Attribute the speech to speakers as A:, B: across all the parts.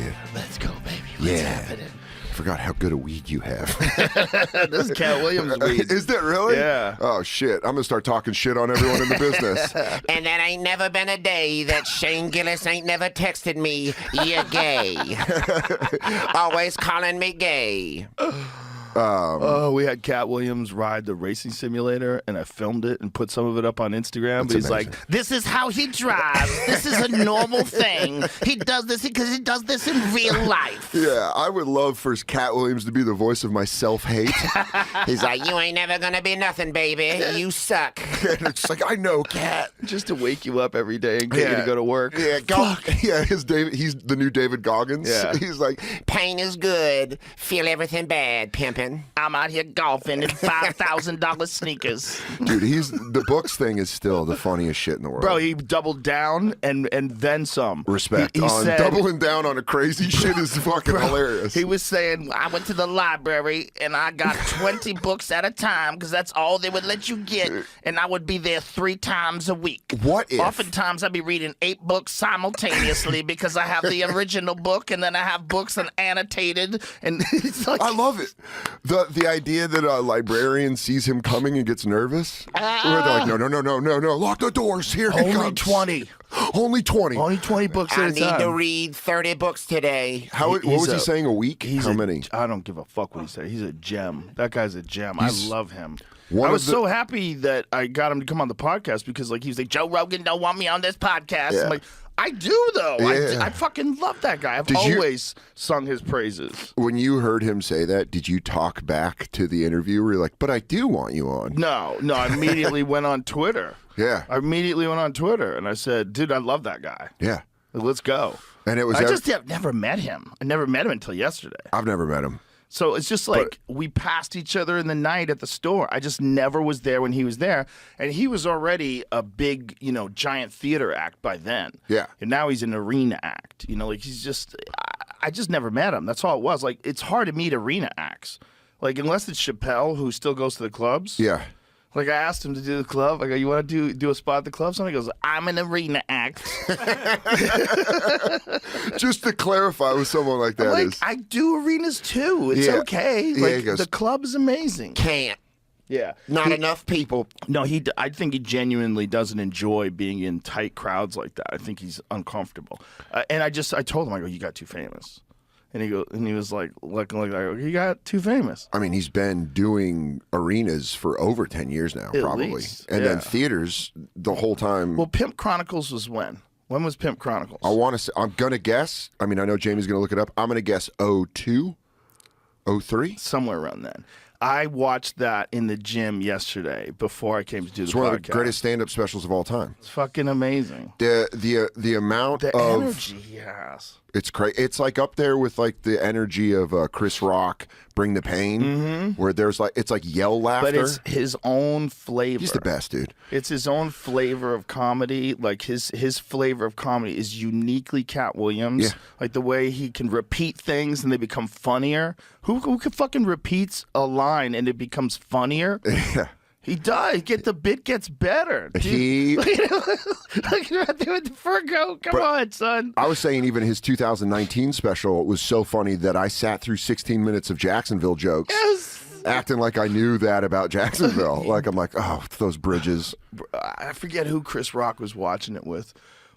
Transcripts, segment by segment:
A: shit.
B: Let's go, baby. What's happening?
A: I forgot how good a weed you have.
B: This is Cat Williams weed.
A: Is that really?
B: Yeah.
A: Oh, shit. I'm going to start talking shit on everyone in the business.
C: And there ain't never been a day that Shane Gillis ain't never texted me, "You're gay." Always calling me gay.
B: We had Cat Williams ride the racing simulator, and I filmed it and put some of it up on Instagram. But he's
A: amazing.
B: like, "This is how he drives. This is a normal thing. He does this because he does this in real life."
A: Yeah, I would love for Cat Williams to be the voice of my self-hate.
C: He's like, "You ain't never gonna be nothing, baby. You suck."
A: And it's like, I know, Cat.
B: Just to wake you up every day and get you to go to work.
A: Yeah, yeah. He's the new David Goggins.
B: Yeah.
A: He's like,
C: Pain is good. Feel everything bad, pimpin'.
B: I'm out here golfing in $5,000 sneakers.
A: dude, the books thing is still the funniest shit in the world.
B: Bro, he doubled down and then some.
A: Respect.
B: He said,
A: doubling down on a crazy shit is fucking hilarious.
B: He was saying, I went to the library and I got 20 books at a time because that's all they would let you get, and I would be there 3 times a week.
A: What if?
B: Oftentimes I'd be reading 8 books simultaneously because I have the original book and then I have books and annotated, and it's like,
A: I love it. The idea that a librarian sees him coming and gets nervous. Where they're like, no, lock the doors. Here he
B: only
A: comes.
B: 20.
A: Only 20.
B: Only 20 books
C: I
B: at a
C: need
B: time.
C: to read 30 books today.
A: What was he saying, a week? How many?
B: I don't give a fuck what he said. He's a gem. That guy's a gem. I love him.
A: One
B: I was
A: of the-
B: so happy that I got him to come on the podcast because he was like, Joe Rogan don't want me on this podcast.
A: Yeah.
B: I'm like, I do, though.
A: Yeah.
B: I fucking love that guy. I've
A: Did you-
B: always sung his praises.
A: When you heard him say that, did you talk back to the interview where you're like, but I do want you on?
B: No, I immediately went on Twitter.
A: Yeah.
B: I immediately went on Twitter and I said, dude, I love that guy.
A: Yeah.
B: Let's go.
A: And it was
B: I just have never met him. I never met him until yesterday.
A: I've never met him.
B: So it's just like we passed each other in the night at the store. I just never was there when he was there. And he was already a big, giant theater act by then.
A: Yeah.
B: And now he's an arena act. Like he's just, I just never met him. That's all it was. Like, it's hard to meet arena acts. Like, unless it's Chappelle, who still goes to the clubs.
A: Yeah.
B: Like, I asked him to do the club. I go, you want to do a spot at the club? Somebody goes, I'm an arena act.
A: Just to clarify with someone like that
B: Like,
A: is.
B: I do arenas too. It's
A: Yeah.
B: okay.
A: Yeah,
B: Like,
A: he goes-
B: the club is amazing.
C: Can't.
B: Yeah.
C: Not enough people.
B: No, I think he genuinely doesn't enjoy being in tight crowds like that. I think he's uncomfortable. And I told him, I go, you got too famous. And he was like, looking like that. You got too famous.
A: I mean, he's been doing arenas for over 10 years now,
B: At
A: probably.
B: least,
A: and
B: yeah.
A: then theaters the whole time.
B: Well, Pimp Chronicles was when? When was Pimp Chronicles?
A: I want to say, I'm going to guess. I mean, I know Jamie's going to look it up. I'm going to guess 02, 03.
B: Somewhere around then. I watched that in the gym yesterday before I came to do the
A: It's
B: podcast.
A: one of the greatest stand-up specials of all time.
B: It's fucking amazing.
A: The amount
B: The
A: of
B: energy he has.
A: it's crazy. It's like up there with like the energy of Chris Rock, Bring the Pain, where there's like it's like yell laughter.
B: But it's his own flavor.
A: He's the best, dude.
B: It's his own flavor of comedy. Like his flavor of comedy is uniquely Cat Williams.
A: Yeah.
B: Like the way he can repeat things and they become funnier. Who can fucking repeats a line and it becomes funnier?
A: Yeah.
B: He does. The bit gets better. Dude.
A: He.
B: Look right there with the Fergo. Come on, son.
A: I was saying even his 2019 special was so funny that I sat through 16 minutes of Jacksonville jokes.
B: Yes.
A: Acting like I knew that about Jacksonville. Like I'm like, oh, those bridges.
B: I forget who Chris Rock was watching it with,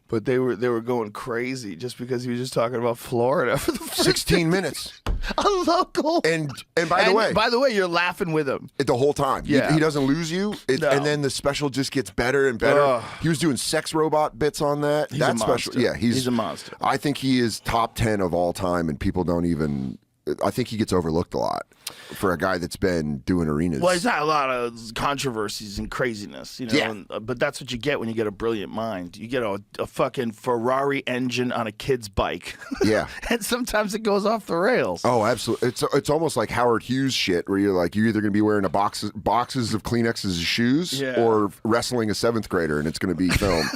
B: but they were going crazy just because he was just talking about Florida for the first
A: 16 minutes.
B: A local.
A: And by the way,
B: you're laughing with him.
A: the whole time.
B: Yeah.
A: He doesn't lose you.
B: No.
A: And then the special just gets better and better.
B: Ugh.
A: He was doing sex robot bits on that.
B: He's
A: that
B: a
A: special.
B: monster.
A: Yeah,
B: He's a monster.
A: I think he is top 10 of all time, and people don't even. I think he gets overlooked a lot for a guy that's been doing arenas.
B: Well, he's had a lot of controversies and craziness,
A: Yeah.
B: but that's what you get when you get a brilliant mind. You get a fucking Ferrari engine on a kid's bike.
A: Yeah.
B: And sometimes it goes off the rails.
A: Oh, absolutely. It's almost like Howard Hughes shit, where you're like, you're either going to be wearing boxes of Kleenexes as shoes,
B: Yeah.
A: or wrestling a 7th grader, and it's going to be filmed.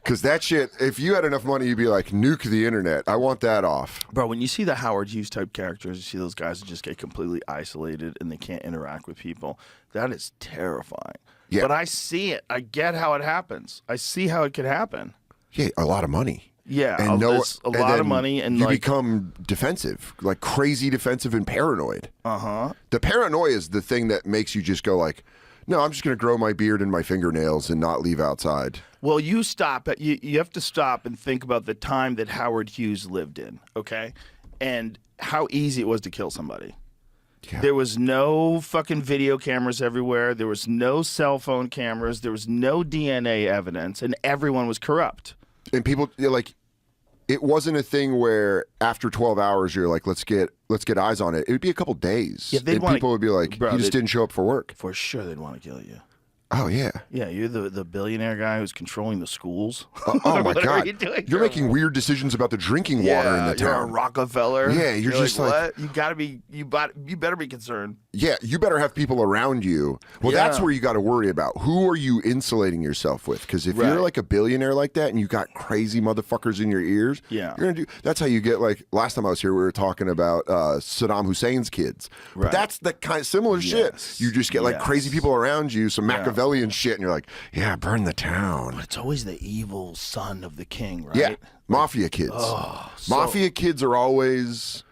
A: Because that shit, if you had enough money, you'd be like, nuke the internet. I want that off.
B: Bro, when you see the Howard Hughes type characters, you see those guys that just get completely isolated and they can't interact with people. That is terrifying.
A: Yeah.
B: But I see it. I get how it happens. I see how it could happen.
A: Yeah, a lot of money.
B: Yeah,
A: and
B: there's a lot of
A: then
B: money, and
A: you
B: like,
A: become defensive, like crazy defensive and paranoid. The paranoia is the thing that makes you just go like, no, I'm just going to grow my beard and my fingernails and not leave outside.
B: Well, you stop at you have to stop and think about the time that Howard Hughes lived in, okay? And how easy it was to kill somebody.
A: Yeah.
B: There was no fucking video cameras everywhere. There was no cell phone cameras. There was no DNA evidence, and everyone was corrupt.
A: And people like, it wasn't a thing where after 12 hours you're like, let's get eyes on it. It would be a couple days.
B: Yeah,
A: and people would be like,
B: bro,
A: he just didn't show up for work.
B: For sure, they'd want to kill you.
A: Oh yeah.
B: Yeah, you're the billionaire guy who's controlling the schools.
A: Oh my
B: What are
A: God!
B: you doing?
A: You're making weird decisions about the drinking water in the
B: You're a
A: town.
B: Rockefeller.
A: Yeah, you're just like,
B: what? You gotta be. You better be concerned.
A: Yeah, you better have people around you. Well, that's
B: Yeah.
A: where you got to worry about. Who are you insulating yourself with? Because if
B: Right.
A: you're like a billionaire like that and you got crazy motherfuckers in your ears,
B: Yeah.
A: you're gonna do. That's how you get like. Last time I was here, we were talking about Saddam Hussein's kids. But
B: Right.
A: that's the kind of similar shit.
B: Yes.
A: You just get like
B: Yes.
A: crazy people around you, some Machiavellian shit, and you're like, yeah, burn the town.
B: It's always the evil son of the king, right?
A: Yeah, mafia kids. Mafia kids are always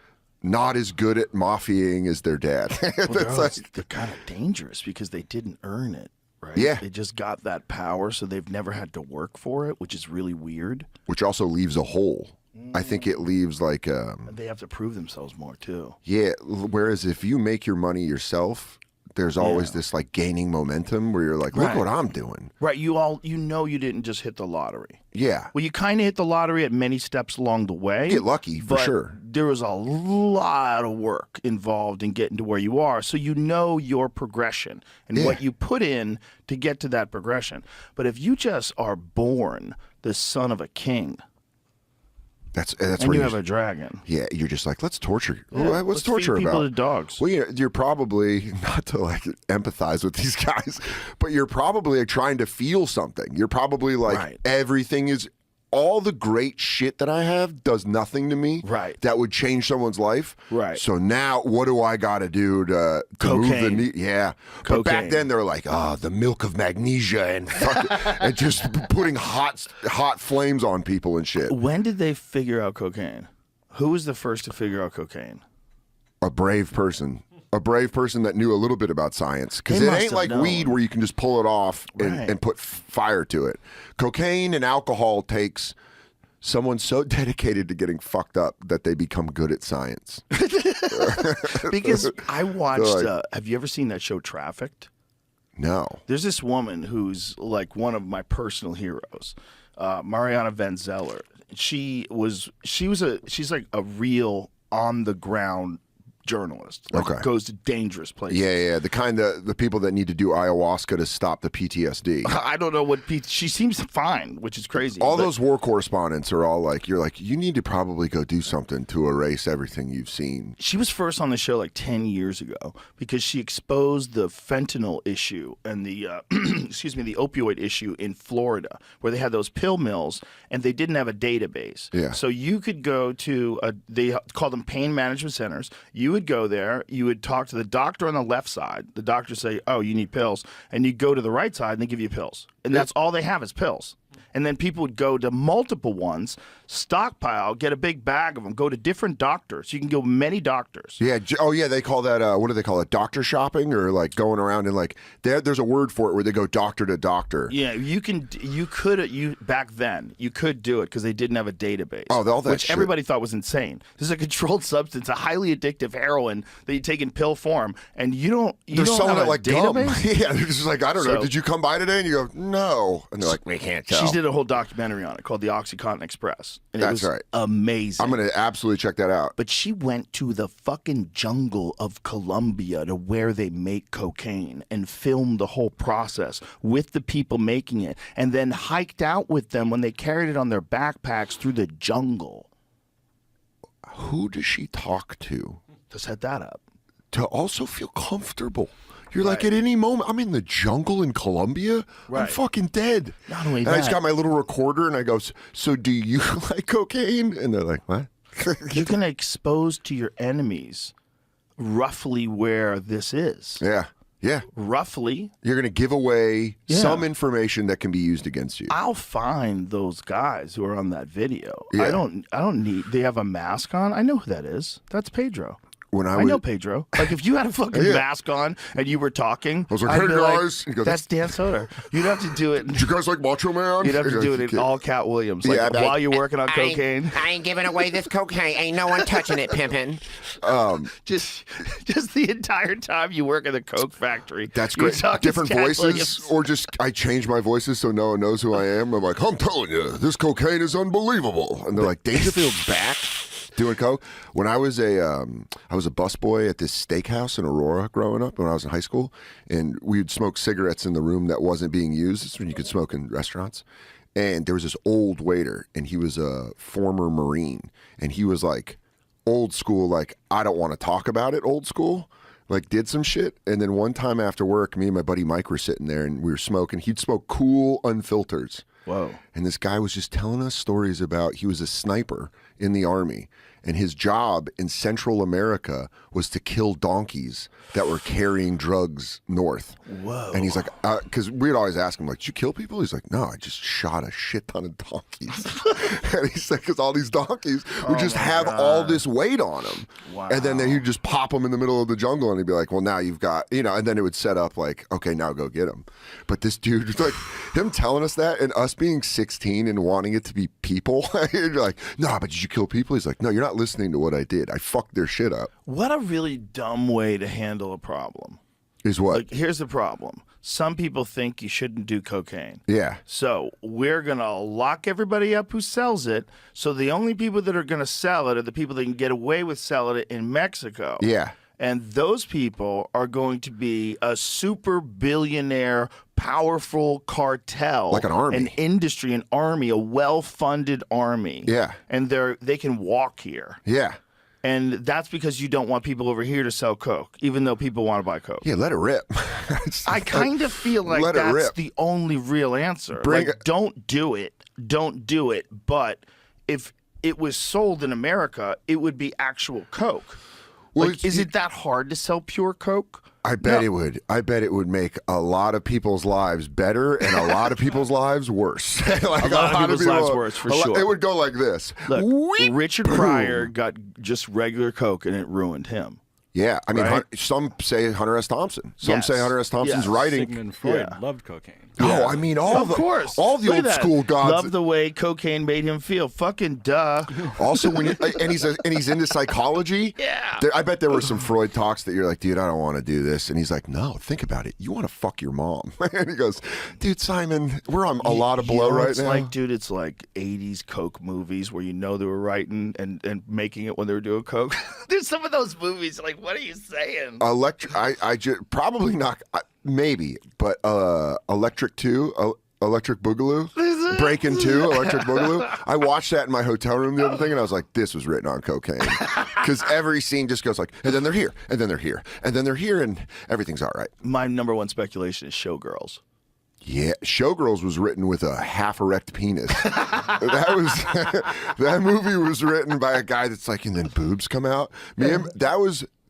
A: not as good at mafioing as their dad.
B: Well, they're kind of dangerous because they didn't earn it, right?
A: Yeah.
B: They just got that power, so they've never had to work for it, which is really weird.
A: Which also leaves a hole. I think it leaves like
B: And they have to prove themselves more too.
A: yeah. Whereas if you make your money yourself, there's always this like gaining momentum where you're like, look
B: Right.
A: what I'm doing.
B: Right? You know you didn't just hit the lottery.
A: Yeah.
B: Well, you kind of hit the lottery at many steps along the way.
A: Get lucky for
B: but
A: sure.
B: There was a lot of work involved in getting to where you are, so you know your progression and what you put in to get to that progression. But if you just are born the son of a king,
A: That's
B: and
A: where
B: you have a dragon,
A: yeah, you're just like, let's torture.
B: Yeah,
A: What's torture
B: feed people
A: about?
B: to dogs.
A: Well, you're probably not to like empathize with these guys, but you're probably like, trying to feel something. You're probably like,
B: Right.
A: everything is all the great shit that I have does nothing to me.
B: Right.
A: That would change someone's life.
B: Right.
A: So now, what do I got to do to move the
B: Cocaine.
A: knee? Yeah. But back
B: Cocaine.
A: then, they were like, oh, the milk of magnesia and and just putting hot flames on people and shit.
B: When did they figure out cocaine? Who was the first to figure out cocaine?
A: A brave person. A brave person that knew a little bit about science. Because
B: They
A: it
B: must
A: ain't
B: have
A: like
B: known.
A: weed where you can just pull it off
B: Right.
A: and put fire to it. Cocaine and alcohol takes someone so dedicated to getting fucked up that they become good at science.
B: Because I watched.
A: Like-
B: Have you ever seen that show Trafficked?
A: No.
B: There's this woman who's like one of my personal heroes, Mariana Van Zeller. She's like a real on the ground journalist. Like
A: Okay.
B: goes to dangerous places.
A: Yeah. The kind of the people that need to do ayahuasca to stop the PTSD.
B: I don't know what she seems fine, which is crazy.
A: All
B: but-
A: those war correspondents are all like, you're like, you need to probably go do something to erase everything you've seen.
B: She was first on the show like 10 years ago because she exposed the fentanyl issue and the the opioid issue in Florida, where they had those pill mills and they didn't have a database.
A: Yeah.
B: So you could go to they called them pain management centers. You would go there, you would talk to the doctor on the left side. The doctor say, "Oh, you need pills," and you go to the right side and they give you pills, and that's all they have is pills. And then people would go to multiple ones, stockpile, get a big bag of them, go to different doctors. You can go many doctors.
A: Yeah. Oh, yeah. They call that, what do they call it? Doctor shopping, or like going around and like, there's a word for it where they go doctor to doctor.
B: Yeah, you could back then you could do it because they didn't have a database.
A: Oh, all that
B: which
A: shit.
B: everybody thought was insane. This is a controlled substance, a highly addictive heroin that you take in pill form, and you don't.
A: They're
B: don't
A: selling
B: have
A: it
B: a
A: like gum.
B: database?
A: Yeah, they're just like, I don't know.
B: So-
A: Did you come by today? And you go, no. And they're like, we can't tell.
B: She did a whole documentary on it called The OxyContin Express, and
A: That's
B: it was
A: right.
B: amazing.
A: I'm going to absolutely check that out.
B: But she went to the fucking jungle of Colombia to where they make cocaine and filmed the whole process with the people making it, and then hiked out with them when they carried it on their backpacks through the jungle.
A: Who does she talk to
B: Set that up.
A: to also feel comfortable? You're like, at any moment, I'm in the jungle in Colombia. I'm
B: Right.
A: fucking dead.
B: Not only
A: and I just
B: that-
A: got my little recorder and I go, so do you like cocaine? And they're like, what?
B: You're going to expose to your enemies roughly where this is.
A: Yeah. Yeah.
B: Roughly.
A: You're going to give away some information that can be used against you.
B: I'll find those guys who are on that video.
A: Yeah.
B: I don't need. They have a mask on. I know who that is. That's Pedro. I know Pedro. Like, if you had a fucking mask on and you were talking,
A: I was like, hey, guys.
B: Like, that's Dan Soder. You'd have to do it.
A: Did you guys like Macho Man?
B: You'd have to do it in all Cat Williams. Like, while you're working on cocaine.
C: I ain't giving away this cocaine. Ain't no one touching it, pimpin'.
B: Just the entire time you work in the coke factory.
A: That's great. Different voices, or just I change my voices so no one knows who I am. I'm like, I'm telling you, this cocaine is unbelievable. And they're like, Dangerfield's back. Doing coke. When I was a busboy at this steakhouse in Aurora growing up when I was in high school, and we'd smoke cigarettes in the room that wasn't being used. It's when you could smoke in restaurants. And there was this old waiter, and he was a former Marine, and he was like old school, like I don't want to talk about it, old school. Like did some shit. And then one time after work, me and my buddy Mike were sitting there, and we were smoking. He'd smoke cool unfilters.
B: Whoa.
A: And this guy was just telling us stories about he was a sniper in the Army, and his job in Central America was to kill donkeys that were carrying drugs north.
B: Whoa.
A: And he's like, because we'd always ask him, like, did you kill people? He's like, no, I just shot a shit ton of donkeys. And he said, because all these donkeys would just have all this weight on them.
B: Wow.
A: And then he'd just pop them in the middle of the jungle, and he'd be like, well, now you've got, and then it would set up like, okay, now go get them. But this dude, like, him telling us that, and us being 16 and wanting it to be people, you're like, no, but did you kill people? He's like, no, you're not listening to what I did. I fucked their shit up.
B: What a really dumb way to handle a problem.
A: Is what?
B: Like, here's the problem. Some people think you shouldn't do cocaine.
A: Yeah.
B: So we're going to lock everybody up who sells it. So the only people that are going to sell it are the people that can get away with selling it in Mexico.
A: Yeah.
B: And those people are going to be a super billionaire, powerful cartel.
A: Like an army.
B: An industry, an army, a well-funded army.
A: Yeah.
B: And they can walk here.
A: Yeah.
B: And that's because you don't want people over here to sell coke, even though people want to buy coke.
A: Yeah, let it rip.
B: I kind of feel like that's the only real answer. Don't do it. Don't do it. But if it was sold in America, it would be actual coke.
A: Well,
B: is it that hard to sell pure coke?
A: I bet it would. I bet it would make a lot of people's lives better and a lot of people's lives worse. Like
B: a lot of people's lives worse, for sure.
A: It would go like this.
B: Look,
A: Weep,
B: Richard Pryor got just regular coke and it ruined him.
A: Yeah, I mean,
B: Right?
A: some say Hunter S. Thompson. Some
B: Yes.
A: say Hunter S. Thompson's
B: Yes.
A: writing.
D: Sigmund Freud loved cocaine.
A: Oh, I mean, all
B: Of course.
A: all the
B: Look
A: old
B: at that.
A: school gods.
B: Love the way cocaine made him feel. Fucking duh.
A: Also, when he's into psychology.
B: Yeah.
A: I bet there were some Freud talks that you're like, dude, I don't want to do this, and he's like, no, think about it. You want to fuck your mom, and he goes, dude, Simon, we're on a lot of blow right now.
B: It's like 80s coke movies where they were writing and making it when they were doing coke. There's some of those movies like, what are you saying?
A: Probably not. Maybe, but Electric 2, Electric Boogaloo, Breaking 2, Electric Boogaloo. I watched that in my hotel room the other thing, and I was like, this was written on cocaine. Because every scene just goes like, and then they're here, and then they're here, and then they're here, and everything's all right.
B: My number one speculation is Showgirls.
A: Yeah, Showgirls was written with a half erect penis. That movie was written by a guy that's like, and then boobs come out.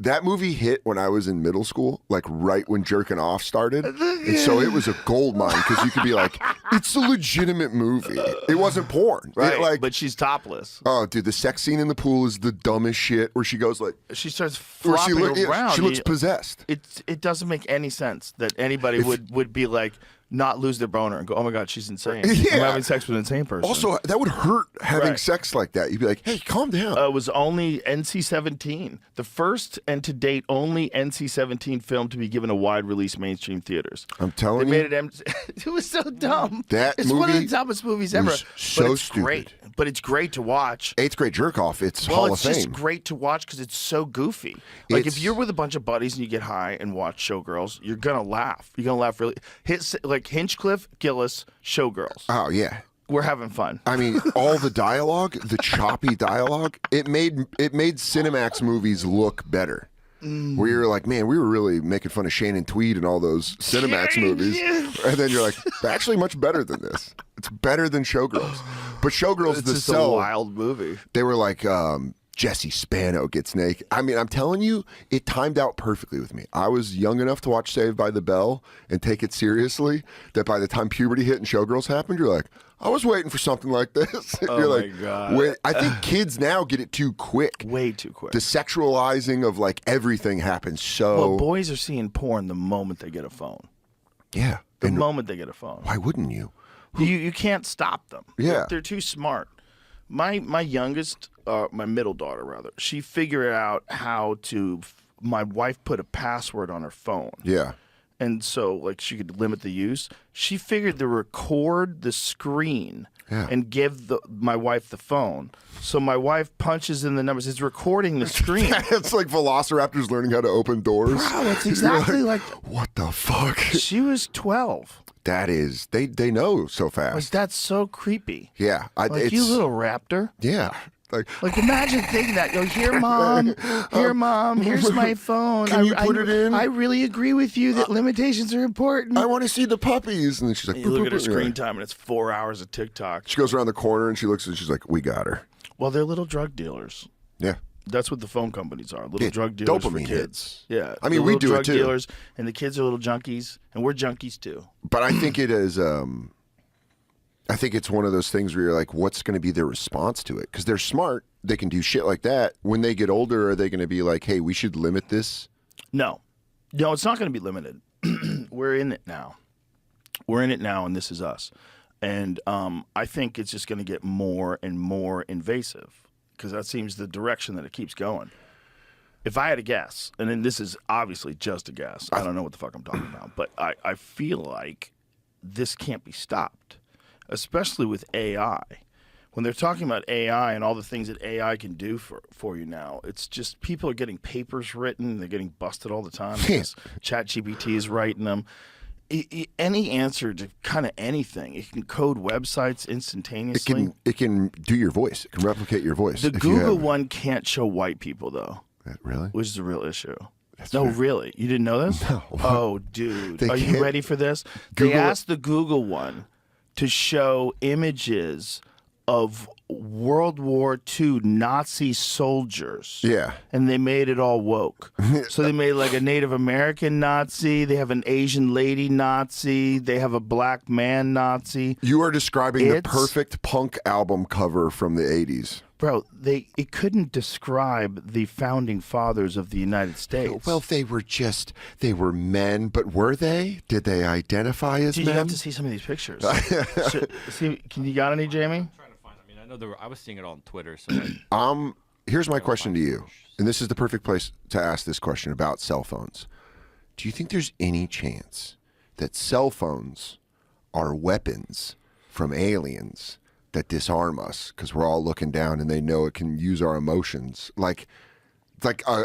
A: That movie hit when I was in middle school, like right when jerking off started, and so it was a gold mine because you could be like, it's a legitimate movie. It wasn't porn,
B: Right, but she's topless.
A: Oh, dude, the sex scene in the pool is the dumbest shit. Where she goes like,
B: She starts flopping around.
A: She looks possessed.
B: It doesn't make any sense that anybody would be like, not lose their boner and go, oh my God, she's insane.
A: Yeah.
B: I'm having sex with an insane person.
A: Also, that would hurt having sex like that. You'd be like, hey, calm down.
B: It was only NC-17, the first and to date only NC-17 film to be given a wide release mainstream theaters.
A: I'm telling
B: They
A: you.
B: made it. It was so dumb.
A: It's
B: one of
A: movie
B: the dumbest movies ever.
A: was so
B: but it's
A: stupid.
B: great. But it's great to watch.
A: Eighth grade jerk off. It's
B: Well,
A: Hall
B: it's
A: of
B: just
A: Fame.
B: great to watch because it's so goofy. Like if
A: It's-
B: you're with a bunch of buddies and you get high and watch Showgirls, you're gonna laugh. You're gonna laugh really. Like Hinchcliffe, Gillis, Showgirls.
A: Oh yeah.
B: We're having fun.
A: I mean, all the dialogue, the choppy dialogue, it made Cinemax movies look better. Where you're like, man, we were really making fun of Shannon Tweed and all those Cinemax movies, and then you're like, actually, much better than this. It's better than Showgirls. But Showgirls,
B: It's just a wild movie.
A: they were like, Jesse Spano gets naked. I mean, I'm telling you, it timed out perfectly with me. I was young enough to watch Saved by the Bell and take it seriously that by the time puberty hit and Showgirls happened, you're like, I was waiting for something like this.
B: Oh,
A: you're
B: my
A: like,
B: God.
A: wait, I think kids now get it too quick.
B: Way too quick.
A: The sexualizing of like everything happens so.
B: Well, boys are seeing porn the moment they get a phone.
A: Yeah.
B: The moment they get a phone.
A: Why wouldn't you?
B: You can't stop them.
A: Yeah.
B: They're too smart. My youngest, my middle daughter rather, she figured out how to. My wife put a password on her phone.
A: Yeah.
B: And so, like, she could limit the use. She figured to record the screen and give my wife the phone. So my wife punches in the numbers. It's recording the screen.
A: It's like velociraptors learning how to open doors.
B: Wow, it's exactly like
A: what the fuck?
B: She was 12.
A: That is, they know so fast.
B: Like, that's so creepy.
A: Yeah.
B: Like, you little raptor.
A: Yeah.
B: Like imagine thinking that. Yo, here, mom. Here, mom. Here's my phone.
A: Can you put it in?
B: I really agree with you that limitations are important.
A: I want to see the puppies. And then she's like,
B: you look at her screen time, and it's 4 hours of TikTok.
A: She goes around the corner, and she looks, and she's like, we got her.
B: Well, they're little drug dealers.
A: Yeah.
B: That's what the phone companies are. Little drug dealers for kids.
A: Hits.
B: Yeah.
A: I mean, we do
B: drug
A: it too.
B: Dealers, and the kids are little junkies, and we're junkies too.
A: But I think it is. I think it's one of those things where you're like, what's going to be their response to it? Because they're smart. They can do shit like that. When they get older, are they going to be like, hey, we should limit this?
B: No, it's not going to be limited. We're in it now. We're in it now, and this is us. And I think it's just going to get more and more invasive because that seems the direction that it keeps going. If I had a guess, and then this is obviously just a guess. I don't know what the fuck I'm talking about. But I feel like this can't be stopped, especially with AI. When they're talking about AI and all the things that AI can do for you now, it's just people are getting papers written. They're getting busted all the time because ChatGPT is writing them. Any answer to kind of anything. It can code websites instantaneously.
A: It can do your voice. It can replicate your voice.
B: The Google one can't show white people, though.
A: Really?
B: Which is a real issue.
A: That's
B: no,
A: fair.
B: really? You didn't know this?
A: No.
B: Oh, dude.
A: They
B: Are you
A: can't-
B: ready for this?
A: Google
B: They asked the Google one to show images of World War II Nazi soldiers.
A: Yeah.
B: And they made it all woke. So they made like a Native American Nazi. They have an Asian lady Nazi. They have a black man Nazi.
A: You are describing the
B: It's-
A: perfect punk album cover from the 80s.
B: Bro, it couldn't describe the founding fathers of the United States.
A: Well, they were men, but were they? Did they identify as
B: Dude,
A: men?
B: you have to see some of these pictures. You got any, Jamie?
D: Trying to find. I mean, I know I was seeing it on Twitter. So
A: Here's my question to you, and this is the perfect place to ask this question about cell phones. Do you think there's any chance that cell phones are weapons from aliens that disarm us because we're all looking down and they know it can use our emotions, like a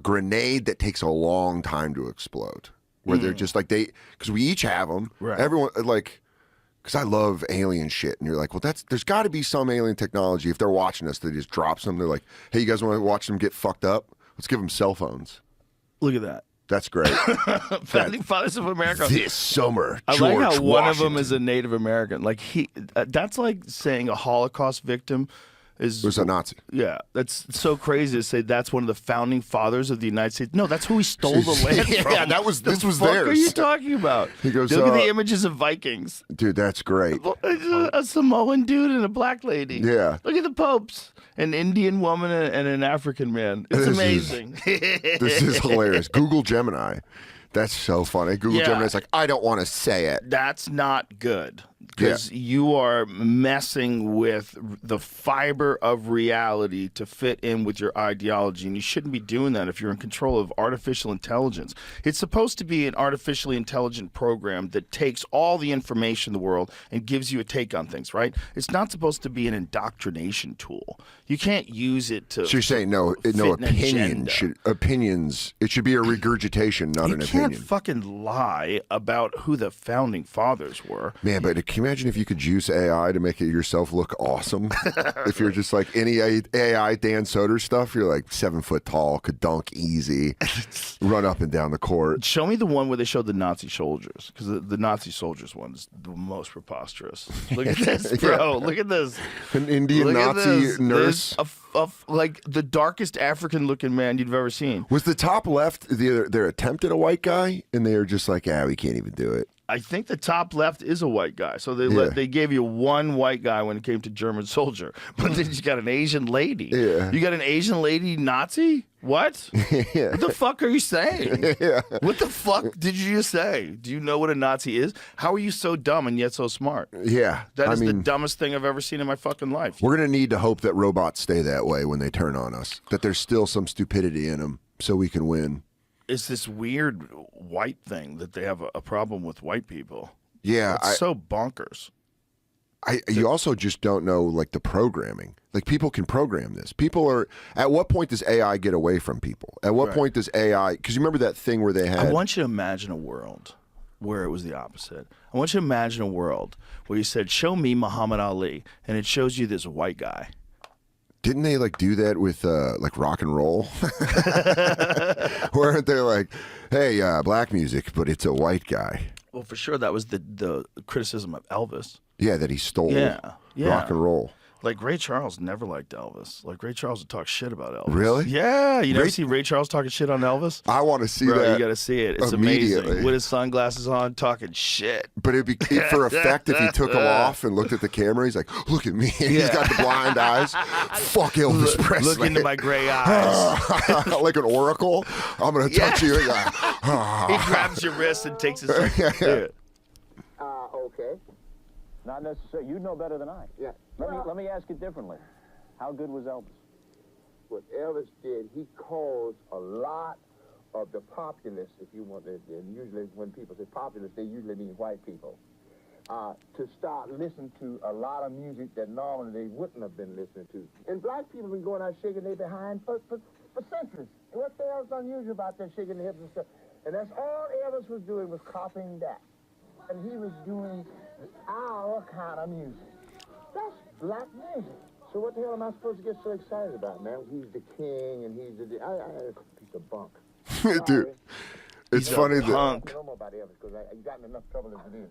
A: grenade that takes a long time to explode, where they're just like because we each have them.
B: Right.
A: Everyone like. Because I love alien shit, and you're like, well, there's got to be some alien technology. If they're watching us, they just drop some. They're like, hey, you guys want to watch them get fucked up? Let's give them cell phones.
B: Look at that.
A: That's great.
B: Founding Fathers of America.
A: This summer,
B: I
A: George
B: like how one of them
A: Washington
B: is a Native American. Like that's like saying a Holocaust victim
A: was a Nazi.
B: Yeah, that's so crazy to say that's one of the founding fathers of the United States. No, that's who he stole the land from.
A: Yeah, this was
B: What
A: theirs.
B: are you talking about?
A: He goes,
B: Look at the images of Vikings.
A: Dude, that's great.
B: A Samoan dude and a black lady.
A: Yeah.
B: Look at the popes. An Indian woman and an African man. It's amazing.
A: This is hilarious. Google Gemini. That's so funny. Google
B: Yeah.
A: Gemini's like, I don't want to say it.
B: That's not good because you are messing with the fiber of reality to fit in with your ideology, and you shouldn't be doing that if you're in control of artificial intelligence. It's supposed to be an artificially intelligent program that takes all the information in the world and gives you a take on things, right? It's not supposed to be an indoctrination tool. You can't use it to.
A: So you're saying no
B: fit an
A: opinion
B: agenda.
A: opinions. It should be a regurgitation, not
B: You
A: an
B: can't
A: opinion.
B: fucking lie about who the founding fathers were.
A: Man, but can you imagine if you could use AI to make it yourself look awesome? If you're just like any AI Dan Soder stuff, you're like 7 foot tall, could dunk easy, run up and down the court.
B: Show me the one where they showed the Nazi soldiers, because the Nazi soldiers one is the most preposterous. Look at this, bro. Look at this.
A: An Indian
B: Look at
A: Nazi
B: this.
A: nurse.
B: There's a like the darkest African-looking man you've ever seen.
A: Was the top left their attempt at a white guy, and they were just like, we can't even do it?
B: I think the top left is a white guy. So they gave you one white guy when it came to German soldier. But then you got an Asian lady.
A: Yeah.
B: You got an Asian lady Nazi? What?
A: Yeah.
B: What the fuck are you saying?
A: Yeah.
B: What the fuck did you just say? Do you know what a Nazi is? How are you so dumb and yet so smart?
A: Yeah.
B: That is the dumbest thing I've ever seen in my fucking life.
A: We're going to need to hope that robots stay that way when they turn on us, that there's still some stupidity in them so we can win.
B: It's this weird white thing that they have a problem with white people.
A: Yeah.
B: It's so bonkers.
A: You also just don't know, like, the programming. Like, people can program this. People are... At what point does AI get away from people? At what point does AI... Because you remember that thing where they had...
B: I want you to imagine a world where it was the opposite. I want you to imagine a world where you said, show me Muhammad Ali, and it shows you this white guy.
A: Didn't they, like, do that with, like, rock and roll? Weren't they like, hey, black music, but it's a white guy?
B: Well, for sure, that was the criticism of Elvis.
A: Yeah, that he stole rock and roll.
B: Like, Ray Charles never liked Elvis. Like, Ray Charles would talk shit about Elvis.
A: Really?
B: Yeah. You never see Ray Charles talking shit on Elvis?
A: I want to see
B: Bro,
A: that.
B: you got to see it. It's amazing. With his sunglasses on, talking shit.
A: But it'd be for effect if he took them off and looked at the camera. He's like, look at me. He's got the blind eyes. Fuck Elvis Presley.
B: Look into my gray eyes.
A: Like an oracle. I'm going to touch you.
B: He grabs your wrist and takes his...
E: Okay.
F: Not necessarily. You know better than I.
E: Yeah.
F: Let me ask it differently. How good was Elvis?
E: What Elvis did, he caused a lot of the populace, if you want to, and usually when people say populace, they usually mean white people, to start listening to a lot of music that normally they wouldn't have been listening to. And black people have been going out shaking their behind for centuries. And what the hell's unusual about that shaking their hips and stuff? And that's all Elvis was doing, was copying that. And he was doing our kind of music. That's black music. So what the hell am I supposed to get so excited about, man? He's the king and he's the... I piece of bunk.
A: Dude, it's funny that...
B: Punk.
E: I don't know about Elvis because I've gotten enough trouble as it is.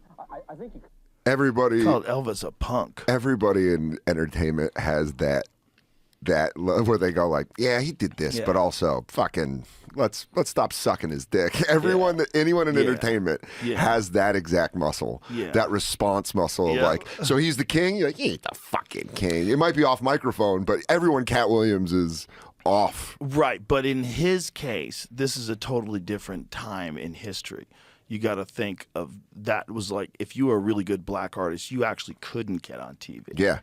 F: I think you...
A: Everybody...
B: called Elvis a punk.
A: Everybody in entertainment has that where they go like, yeah, he did this, but also fucking let's stop sucking his dick. Anyone in entertainment has that exact muscle, that response muscle of like, so he's the king. You're like, he ain't the fucking king. It might be off microphone, but everyone, Cat Williams is off.
B: Right, but in his case, this is a totally different time in history. You got to think of that was like if you were a really good black artist, you actually couldn't get on TV.
A: Yeah.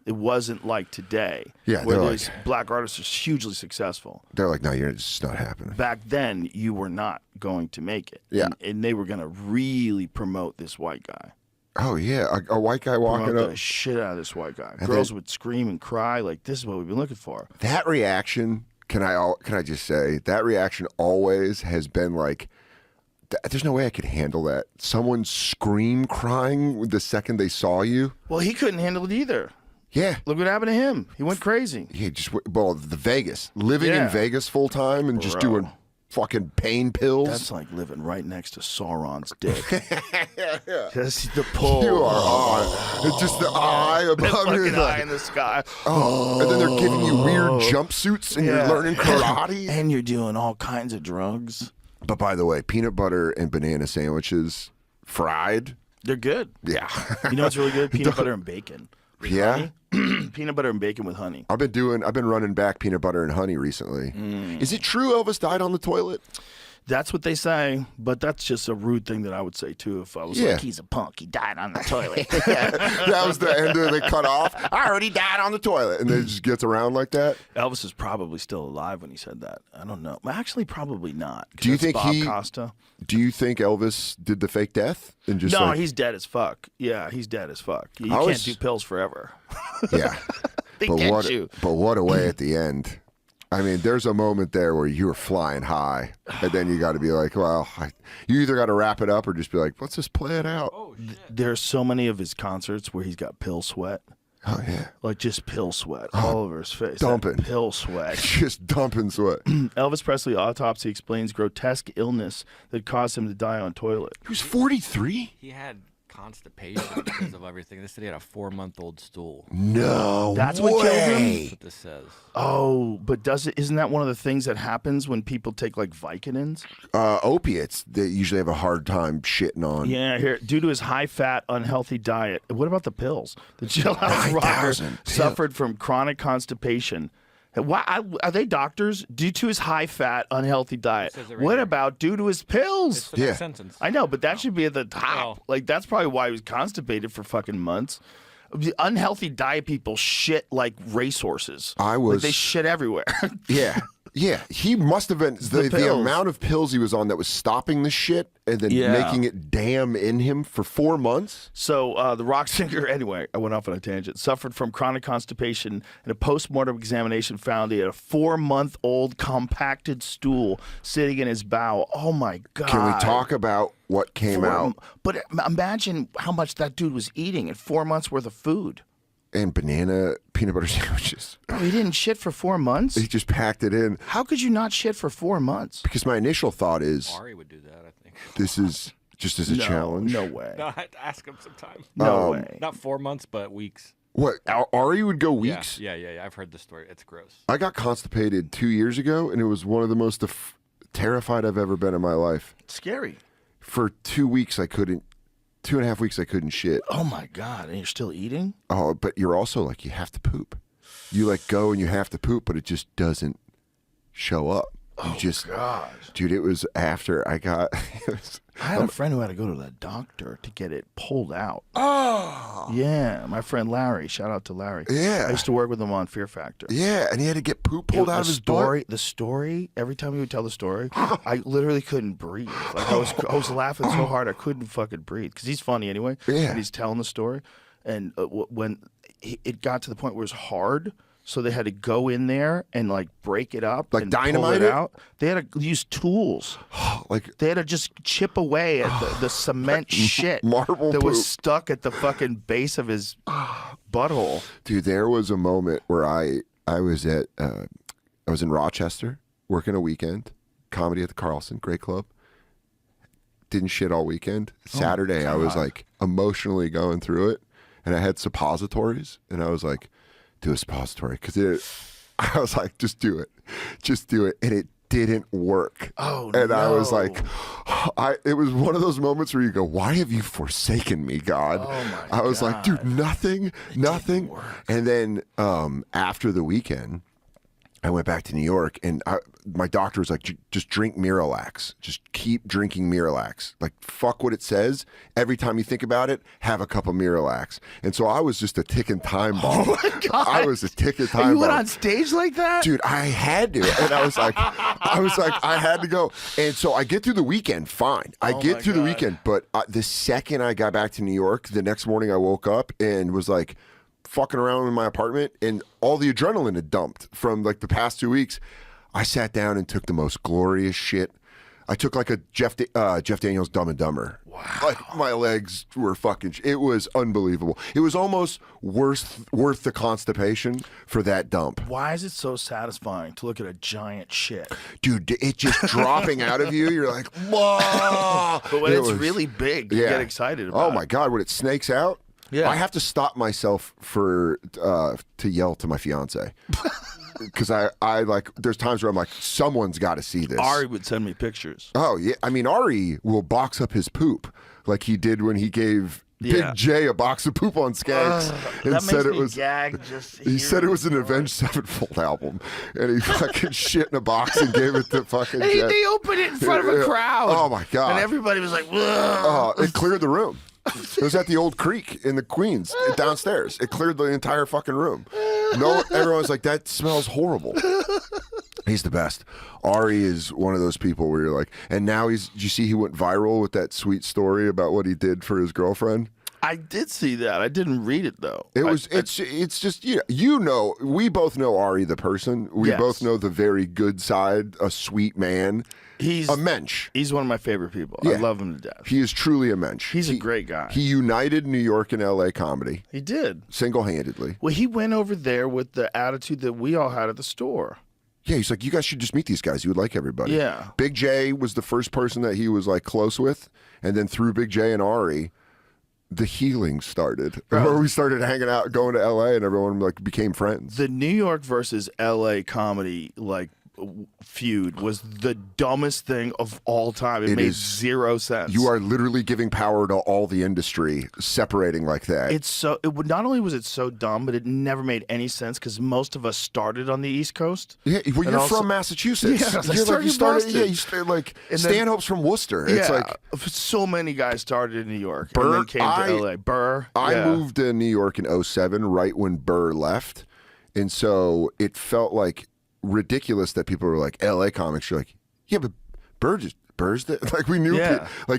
B: It wasn't like today,
A: where
B: these black artists are hugely successful.
A: They're like, no, it's not happening.
B: Back then, you were not going to make it.
A: Yeah.
B: And they were going to really promote this white guy.
A: Oh, yeah, a white guy walking
B: Promote
A: up.
B: the shit out of this white guy.
A: And
B: Girls would scream and cry like, this is what we've been looking for.
A: That reaction, can I just say, that reaction always has been like, there's no way I could handle that. Someone scream crying the second they saw you.
B: Well, he couldn't handle it either.
A: Yeah.
B: Look what happened to him. He went crazy.
A: Yeah, the Vegas. Living in Vegas full time and just doing fucking pain pills.
B: That's like living right next to Sauron's dick. Just the pull.
A: You are on. It's just the eye above
B: the
A: you.
B: fucking eye in the sky.
A: Oh. And then they're giving you weird jumpsuits and you're learning karate.
B: And you're doing all kinds of drugs.
A: But by the way, peanut butter and banana sandwiches, fried.
B: They're good.
A: Yeah.
B: You know what's really good? Peanut butter and bacon.
A: Yeah.
B: Peanut butter and bacon with honey.
A: I've been running back peanut butter and honey recently. Is it true Elvis died on the toilet?
B: That's what they say, but that's just a rude thing that I would say too if I was like, he's a punk, he died on the toilet.
A: That was the end of it. They cut off. I already died on the toilet. And then it just gets around like that.
B: Elvis is probably still alive when he said that. I don't know. Well, actually, probably not.
A: Do you think
B: Bob Costa.
A: Do you think Elvis did the fake death? And just
B: no, he's dead as fuck. Yeah, he's dead as fuck. You can't do pills forever.
A: Yeah.
B: They get you.
A: But what a way at the end. I mean, there's a moment there where you were flying high, and then you got to be like, well, you either got to wrap it up or just be like, let's just play it out.
D: Oh, shit.
B: There's so many of his concerts where he's got pill sweat.
A: Oh, yeah.
B: Like just pill sweat all over his face.
A: Dumping.
B: That pill sweat.
A: Just dumping sweat.
B: Elvis Presley autopsy explains grotesque illness that caused him to die on toilet.
A: He was 43?
D: He had constipation because of everything. They said he had a 4-month-old stool.
A: No
B: That's what killed him?
D: That's what this says.
B: Oh, but isn't that one of the things that happens when people take like Vicodins?
A: Opiates, they usually have a hard time shitting on.
B: Yeah, here, due to his high-fat, unhealthy diet. What about the pills? The jailhouse rocker
A: 9,000
B: suffered from chronic constipation. Why are they doctors? Due to his high-fat, unhealthy diet.
D: says it right
B: What
D: here.
B: about due to his pills?
D: It's the next sentence.
B: I know, but that should be at the top.
D: Well-
B: Like, that's probably why he was constipated for fucking months. The unhealthy diet people shit like racehorses. Like, they shit everywhere.
A: Yeah. Yeah, he must have been the
B: pills.
A: amount of pills he was on that was stopping the shit and then making it damn in him for 4 months.
B: So the rock singer, anyway, I went off on a tangent, suffered from chronic constipation, and a post-mortem examination found he had a 4-month-old compacted stool sitting in his bowel. Oh, my God.
A: Can we talk about what came out?
B: But imagine how much that dude was eating in 4 months worth of food.
A: And banana peanut butter sandwiches.
B: Bro, he didn't shit for 4 months?
A: He just packed it in.
B: How could you not shit for 4 months?
A: Because my initial thought is
D: Ari would do that, I think.
A: this is just as a challenge.
B: No way.
D: No, I had to ask him sometime.
B: No way.
D: Not 4 months, but weeks.
A: What? Ari would go
D: Yeah,
A: weeks?
D: yeah. I've heard the story. It's gross.
A: I got constipated 2 years ago, and it was one of the most terrified I've ever been in my life.
B: It's scary.
A: For 2 weeks, I couldn't. 2.5 weeks, I couldn't shit.
B: Oh, my God. And you're still eating?
A: Oh, but you're also like, you have to poop. You like go and you have to poop, but it just doesn't show up.
B: God.
A: Dude, it was after I got.
B: I had a friend who had to go to the doctor to get it pulled out. Oh. Yeah, my friend Larry. Shout out to Larry.
A: Yeah.
B: I used to work with him on Fear Factor.
A: Yeah, and he had to get poop pulled out of his butt.
B: The story, every time he would tell the story, I literally couldn't breathe. Like I was laughing so hard I couldn't fucking breathe because he's funny anyway.
A: Yeah.
B: And he's telling the story. And when it got to the point where it was hard, so they had to go in there and like break it up,
A: Like
B: and pull
A: dynamite
B: it
A: it?
B: out. They had to use tools.
A: Like
B: They had to just chip away at the cement shit
A: marble
B: that
A: poop.
B: was stuck at the fucking base of his butthole.
A: Dude, there was a moment where I was at I was in Rochester working a weekend, comedy at the Carlson, great club. Didn't shit all weekend. Saturday, I was like emotionally going through it, and I had suppositories, and I was like, do a suppository I was like, just do it, and it didn't work.
B: Oh,
A: and
B: no.
A: I was like, it was one of those moments where you go, why have you forsaken me, God?
B: Oh my
A: I was like, dude, nothing.
B: work.
A: And then after the weekend, I went back to New York, and my doctor was like, just drink Miralax. Just keep drinking Miralax. Like, fuck what it says. Every time you think about it, have a cup of Miralax. And so I was just a ticking time bomb.
B: Oh my God.
A: I was a ticking time
B: And you
A: bomb.
B: went on stage like that?
A: Dude, I had to. And I was like, I had to go. And so I get through the weekend, fine. I get through the weekend. But the second I got back to New York, the next morning I woke up and was like, fucking around in my apartment, and all the adrenaline had dumped from like the past 2 weeks. I sat down and took the most glorious shit. I took like a Jeff Daniels Dumb and Dumber. Wow. Like my legs were fucking, it was unbelievable. It was almost worth the constipation for that dump.
B: Why is it so satisfying to look at a giant shit?
A: Dude, it just dropping out of you, you're like, whoa.
B: But when
A: It
B: it's
A: was-
B: really big, you get excited about
A: Oh
B: it.
A: my God, when it snakes out,
B: Yeah.
A: I have to stop myself to yell to my fiance. Because I like, there's times where I'm like, someone's got to see this.
B: Ari would send me pictures.
A: Oh, yeah. I mean, Ari will box up his poop like he did when he gave
B: Yeah.
A: Big J a box of poop on Skanks and
B: That
A: said
B: makes
A: it
B: me
A: was.
B: gag just
A: He said it was an
B: hearing
A: Avenged Sevenfold album, and he fucking shit in a box and gave it to fucking.
B: And
A: Jet.
B: they opened it in front of a crowd.
A: Oh my God!
B: And everybody was like, "Whoa."
A: It cleared the room. It was at the old creek in the Queens downstairs. It cleared the entire fucking room. No, everyone's like, that smells horrible. He's the best. Ari is one of those people where you're like, and now did you see he went viral with that sweet story about what he did for his girlfriend?
B: I did see that. I didn't read it though.
A: It's just, you know, we both know Ari the person. We
B: Yes.
A: both know the very good side, a sweet man.
B: He's
A: a mensch.
B: He's one of my favorite people.
A: Yeah.
B: I love him to death.
A: He is truly a mensch.
B: He's a great guy.
A: He united New York and LA comedy
B: He did.
A: single-handedly.
B: Well, he went over there with the attitude that we all had at the store.
A: Yeah, he's like, you guys should just meet these guys. You would like everybody.
B: Yeah.
A: Big J was the first person that he was like close with, and then through Big J and Ari, the healing started. Where we started hanging out, going to LA, and everyone like became friends.
B: The New York versus LA comedy like feud was the dumbest thing of all time. It made zero sense.
A: You are literally giving power to all the industry, separating like that.
B: Not only was it so dumb, but it never made any sense because most of us started on the East Coast.
A: Yeah, well, you're from Massachusetts.
B: Yeah,
A: you started like Stanhope's from Worcester. It's like
B: so many guys started in New York
A: Burr,
B: and then came to LA. Burr.
A: I moved to New York in 2007, right when Burr left, and so it felt like ridiculous that people were like LA comics. You're like, yeah, but Burr's there. Like we knew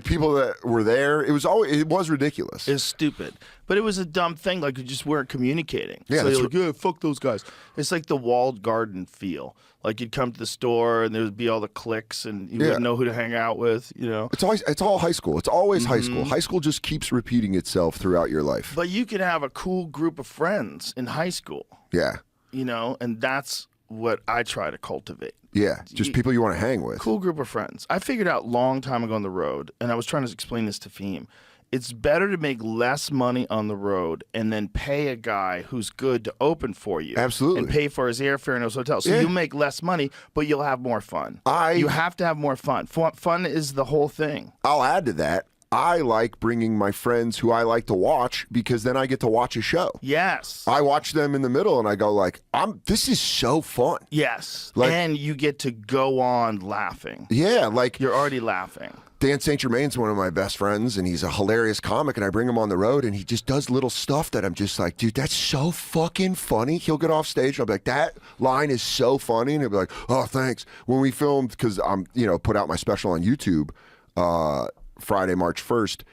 A: people that were there. It was ridiculous.
B: It's stupid, but it was a dumb thing. Like you just weren't communicating.
A: Yeah,
B: so you're like, yeah, fuck those guys. It's like the walled garden feel. Like you'd come to the store and there would be all the cliques and you wouldn't know who to hang out with. You know,
A: it's all high school. It's always high school. High school just keeps repeating itself throughout your life.
B: But you can have a cool group of friends in high school.
A: Yeah,
B: you know, and that's what I try to cultivate.
A: Yeah, just people you want to hang with.
B: Cool group of friends. I figured out long time ago on the road, and I was trying to explain this to Fahim. It's better to make less money on the road and then pay a guy who's good to open for you.
A: Absolutely.
B: And pay for his airfare and his hotel. So you'll make less money, but you'll have more fun. You have to have more fun. Fun is the whole thing.
A: I'll add to that. I like bringing my friends who I like to watch because then I get to watch a show.
B: Yes.
A: I watch them in the middle and I go like, this is so fun.
B: Yes.
A: Like,
B: and you get to go on laughing.
A: Yeah, like
B: you're already laughing.
A: Dan St. Germain's one of my best friends, and he's a hilarious comic, and I bring him on the road, and he just does little stuff that I'm just like, dude, that's so fucking funny. He'll get off stage, and I'll be like, that line is so funny, and he'll be like, oh, thanks. When we filmed, because I'm, put out my special on YouTube Friday, March 1st,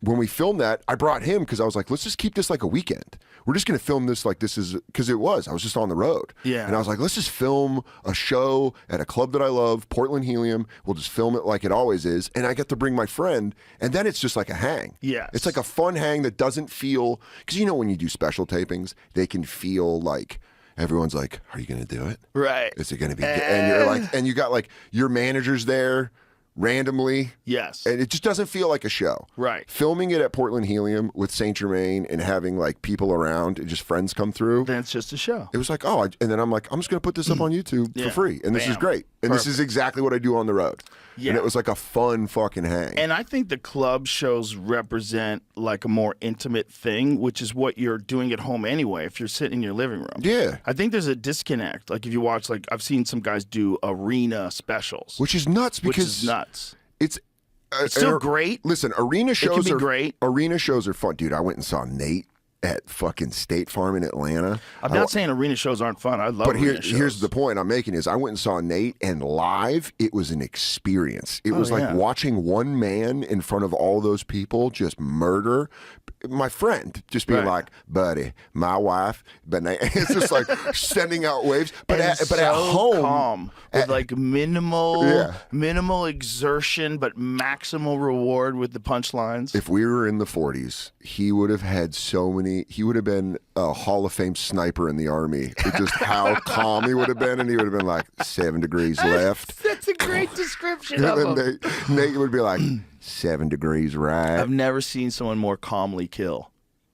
A: when we filmed that, I brought him because I was like, let's just keep this like a weekend. We're just going to film this like this is, because I was just on the road.
B: Yeah.
A: And I was like, let's just film a show at a club that I love, Portland Helium. We'll just film it like it always is. And I get to bring my friend, and then it's just like a hang.
B: Yes.
A: It's like a fun hang that doesn't feel, because when you do special tapings, they can feel like, everyone's like, are you going to do it?
B: Right.
A: Is it going to be good? And you're like, and you got like your managers there randomly.
B: Yes.
A: And it just doesn't feel like a show.
B: Right.
A: Filming it at Portland Helium with St. Germain and having like people around and just friends come through.
B: Then it's just a show.
A: It was like, and then I'm like, I'm just going to put this up on YouTube for free. And this is great. And this is exactly what I do on the road. Yeah. And it was like a fun fucking hang.
B: And I think the club shows represent like a more intimate thing, which is what you're doing at home anyway, if you're sitting in your living room.
A: Yeah.
B: I think there's a disconnect. Like if you watch, like I've seen some guys do arena specials.
A: Which is nuts because...
B: Which is nuts.
A: It's
B: still great.
A: Listen, arena shows are
B: great.
A: Arena shows are fun. Dude, I went and saw Nate at fucking State Farm in Atlanta.
B: I'm not saying arena shows aren't fun. I love arena shows. But
A: here's the point I'm making is I went and saw Nate, and live, it was an experience. It was like watching one man in front of all those people just murder my friend, just being like, buddy, my wife, but it's just like sending out waves. But at home,
B: calm, with like minimal exertion, but maximal reward with the punchlines.
A: If we were in the 40s, he would have had so many. He would have been a Hall of Fame sniper in the Army. It's just how calm he would have been, and he would have been like 7 degrees left.
B: That's a great description of him.
A: Nate would be like 7 degrees right.
B: I've never seen someone more calmly kill.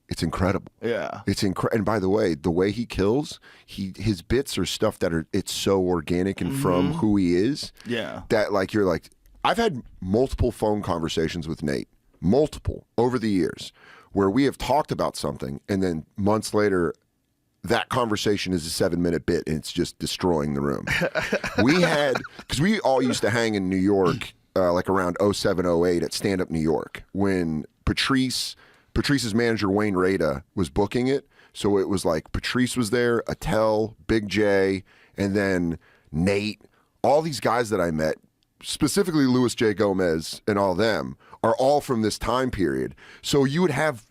A: It's incredible.
B: Yeah,
A: it's incredible. And by the way he kills, his bits are stuff that it's so organic and from who he is.
B: Yeah,
A: that like you're like, I've had multiple phone conversations with Nate, multiple over the years, where we have talked about something, and then months later, that conversation is a 7-minute bit, and it's just destroying the room. We had, because we all used to hang in New York, like around 07, 08 at Stand Up New York, when Patrice's manager, Wayne Rada, was booking it. So it was like Patrice was there, Attell, Big J, and then Nate. All these guys that I met, specifically Louis J. Gomez and all them, are all from this time period. So you would have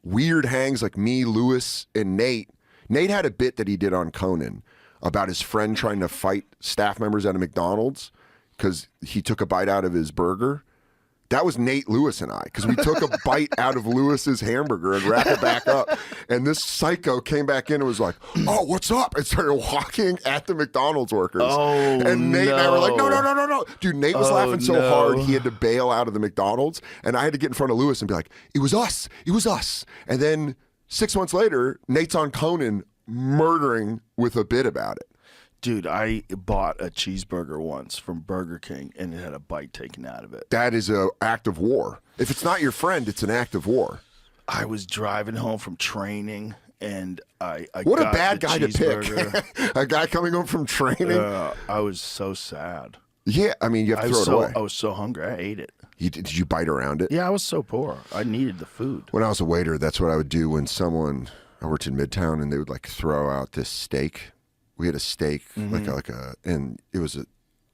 A: weird hangs like me, Louis, and Nate. Nate had a bit that he did on Conan about his friend trying to fight staff members at a McDonald's because he took a bite out of his burger. That was Nate Lewis and I, because we took a bite out of Lewis's hamburger and wrapped it back up. And this psycho came back in and was like, "Oh, what's up?" And started walking at the McDonald's workers.
B: Oh,
A: and Nate and I were like, no. Dude, Nate was laughing so hard he had to bail out of the McDonald's. And I had to get in front of Lewis and be like, "It was us. It was us." And then 6 months later, Nate's on Conan murdering with a bit about it.
B: Dude, I bought a cheeseburger once from Burger King, and it had a bite taken out of it.
A: That is an act of war. If it's not your friend, it's an act of war.
B: I was driving home from training, and I
A: what
B: got
A: a bad
B: the
A: guy to pick. A guy coming home from training.
B: I was so sad.
A: Yeah, I mean, you have to throw it away.
B: I was so hungry. I ate it.
A: Did you bite around it?
B: Yeah, I was so poor. I needed the food.
A: When I was a waiter, that's what I would do when I worked in Midtown, and they would like throw out this steak. We had a steak, and it was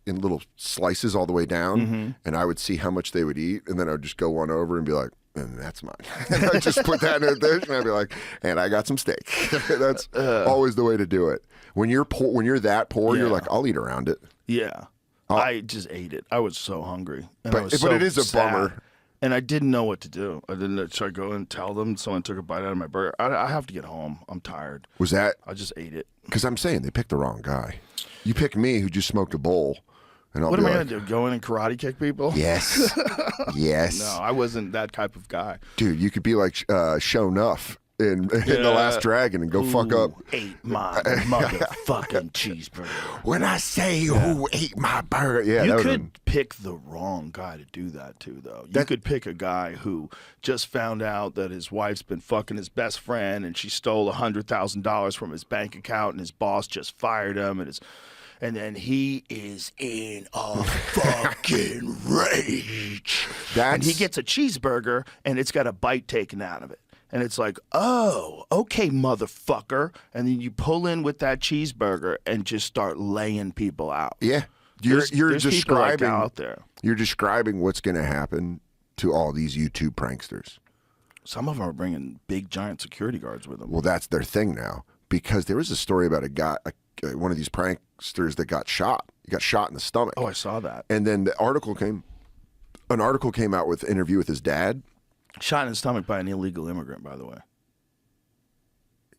A: in little slices all the way down, and I would see how much they would eat, and then I would just go one over and be like, "And that's mine." And I'd just put that in a dish, and I'd be like, "And I got some steak." That's always the way to do it. When you're poor, when you're that poor, you're like, "I'll eat around it."
B: Yeah. I just ate it. I was so hungry. And I was
A: But
B: so
A: it is a
B: sad.
A: bummer.
B: And I didn't know what to do. Should I go and tell them someone took a bite out of my burger? I have to get home. I'm tired.
A: Was that?
B: I just ate it.
A: Because I'm saying they picked the wrong guy. You pick me, who just smoked a bowl, and I'll
B: What
A: be
B: am I
A: like,
B: going to do? Go in and karate kick people?
A: "Yes, yes."
B: No, I wasn't that type of guy.
A: Dude, you could be like Show Nuff in The Last Dragon and go fuck up.
B: Ate my motherfucking cheeseburger.
A: When I say who ate my burger, yeah,
B: You
A: that
B: could
A: would've
B: pick the wrong guy to do that too, though. You could pick a guy who just found out that his wife's been fucking his best friend, and she stole $100,000 from his bank account, and his boss just fired him, and then he is in a fucking rage. And he gets a cheeseburger, and it's got a bite taken out of it. And it's like, "Oh, okay, motherfucker." And then you pull in with that cheeseburger and just start laying people out.
A: Yeah,
B: There's people like
A: describing
B: that out there.
A: You're describing what's going to happen to all these YouTube pranksters.
B: Some of them are bringing big, giant security guards with them.
A: Well, that's their thing now, because there was a story about a guy, one of these pranksters that got shot. He got shot in the stomach.
B: Oh, I saw that.
A: And then an article came out with an interview with his dad.
B: Shot in the stomach by an illegal immigrant, by the way.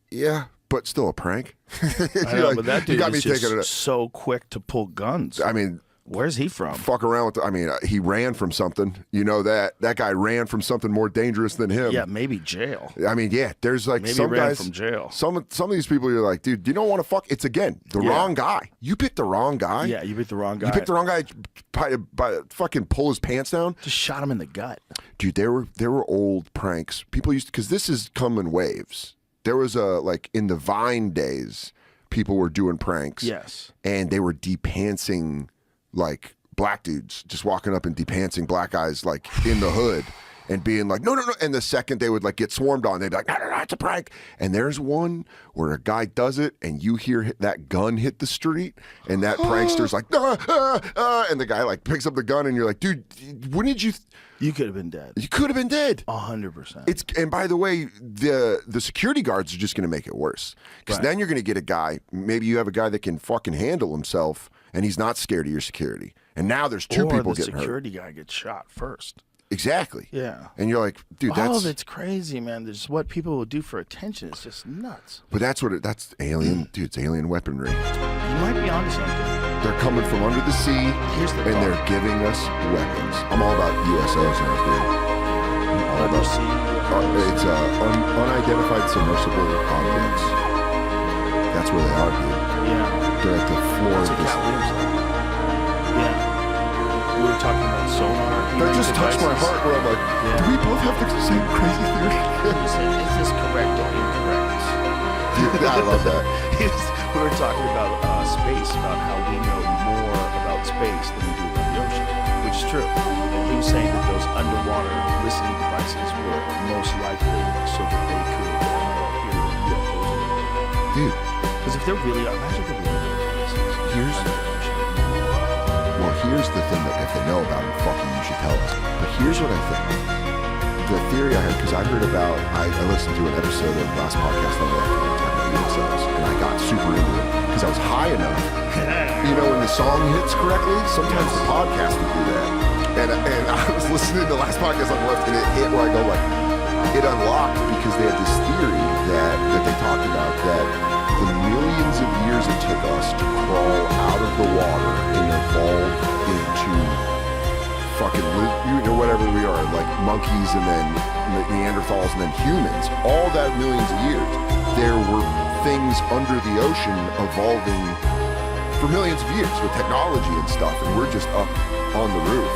A: Yeah, but still a prank.
B: I know, but that dude
A: you got me
B: is just
A: thinking.
B: so quick to pull guns.
A: I mean,
B: where's he from?
A: fuck around with. He ran from something. You know that guy ran from something more dangerous than him.
B: Yeah, maybe jail.
A: I mean, yeah. There's like
B: Maybe
A: some
B: he ran
A: guys
B: from jail.
A: Some of these people, you're like, dude, you don't want to fuck. It's again the wrong guy. You picked the wrong guy.
B: Yeah, you picked the wrong guy.
A: You picked the wrong guy. By fucking pull his pants down.
B: Just shot him in the gut.
A: Dude, there were old pranks. People used to, because this has come in waves. There was like in the Vine days, people were doing pranks.
B: Yes.
A: And they were depantsing like black dudes, just walking up and depantsing black guys like in the hood and being like, no. And the second they would like get swarmed on, they'd be like, no, it's a prank. And there's one where a guy does it and you hear that gun hit the street and that prankster's like, and the guy like picks up the gun and you're like, dude, wouldn't you?
B: You could have been dead.
A: You could have been dead.
B: 100%.
A: And by the way, the security guards are just going to make it worse, because then you're going to get a guy. Maybe you have a guy that can fucking handle himself, and he's not scared of your security. And now there's two people getting hurt.
B: Or the security guy gets shot first.
A: Exactly.
B: Yeah.
A: And you're like, dude,
B: that's crazy, man. There's what people will do for attention. It's just nuts.
A: But that's alien. Dude, it's alien weaponry.
B: You might be onto something.
A: They're coming from under the sea, and they're giving us weapons. I'm all about USOs now, dude.
B: Undersea.
A: It's unidentified submersible objects. That's where they are, dude.
B: Yeah.
A: They're at the floor of this.
B: Yeah. We were talking about sonar.
A: That just touched my heart where I'm like, do we both have the same crazy theory?
B: Is this correct or incorrect?
A: Dude, I love that.
B: We were talking about space, about how we know more about space than we do about the ocean, which is true. And he was saying that those underwater listening devices were most likely so that they could hear UFOs.
A: Dude.
B: Because if they're really, imagine if they're really
A: Here's the thing that if they know about it, fucking you should tell us. But here's what I think. The theory I had, because I listened to an episode of the last podcast on the talking about USOs, and I got super into it because I was high enough. You know, when the song hits correctly, sometimes the podcast will do that. And I was listening to the last podcast on the left, and it hit where I go like, it unlocked because they had this theory that they talked about that the millions of years it took us to crawl out of the water and evolve into fucking whatever we are, like monkeys and then Neanderthals and then humans, all that millions of years, there were things under the ocean evolving for millions of years with technology and stuff, and we're just up on the roof.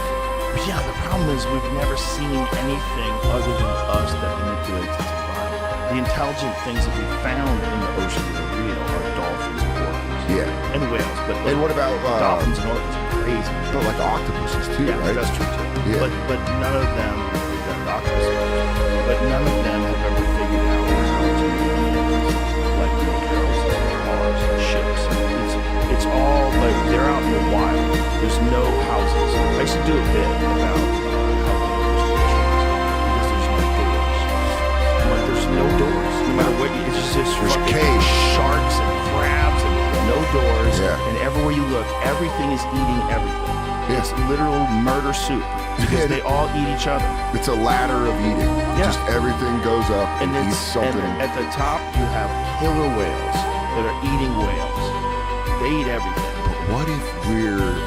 B: Yeah, the problem is we've never seen anything other than us that manipulates its environment. The intelligent things that we found in the ocean that are real are dolphins and orcas.
A: Yeah.
B: And whales. But
A: And what about
B: dolphins and orcas are crazy.
A: but like octopuses too,
B: Yeah,
A: right?
B: that's true too.
A: Yeah.
B: But none of them, the octopuses, but none of them have ever figured out how to like make houses and cars and ships. It's all like they're out in the wild. There's no houses. I used to do a bit about how dangerous the ocean is because there's no doors. I'm like, there's no doors. No matter what, it's just
A: There's
B: fucking
A: caves.
B: sharks and crabs and no doors.
A: Yeah.
B: And everywhere you look, everything is eating everything.
A: Yeah.
B: It's literal murder soup because they all eat each other.
A: It's a ladder of eating.
B: Yeah.
A: Just everything goes up and eats something.
B: And at the top, you have killer whales that are eating whales. They eat everything.
A: What if we're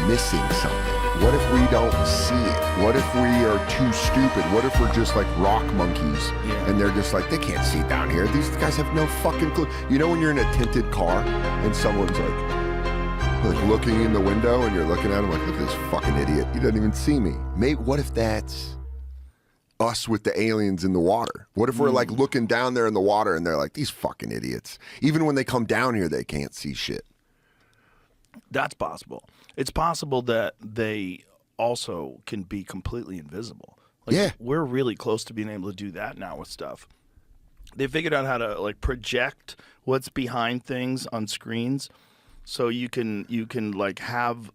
A: missing something? What if we don't see it? What if we are too stupid? What if we're just like rock monkeys and they're just like, they can't see down here. These guys have no fucking clue. You know when you're in a tinted car and someone's like looking in the window and you're looking at him like, look at this fucking idiot. He doesn't even see me. Maybe, what if that's us with the aliens in the water? What if we're like looking down there in the water and they're like, these fucking idiots. Even when they come down here, they can't see shit.
B: That's possible. It's possible that they also can be completely invisible. Like,
A: Yeah.
B: We're really close to being able to do that now with stuff. They figured out how to like project what's behind things on screens. So you can like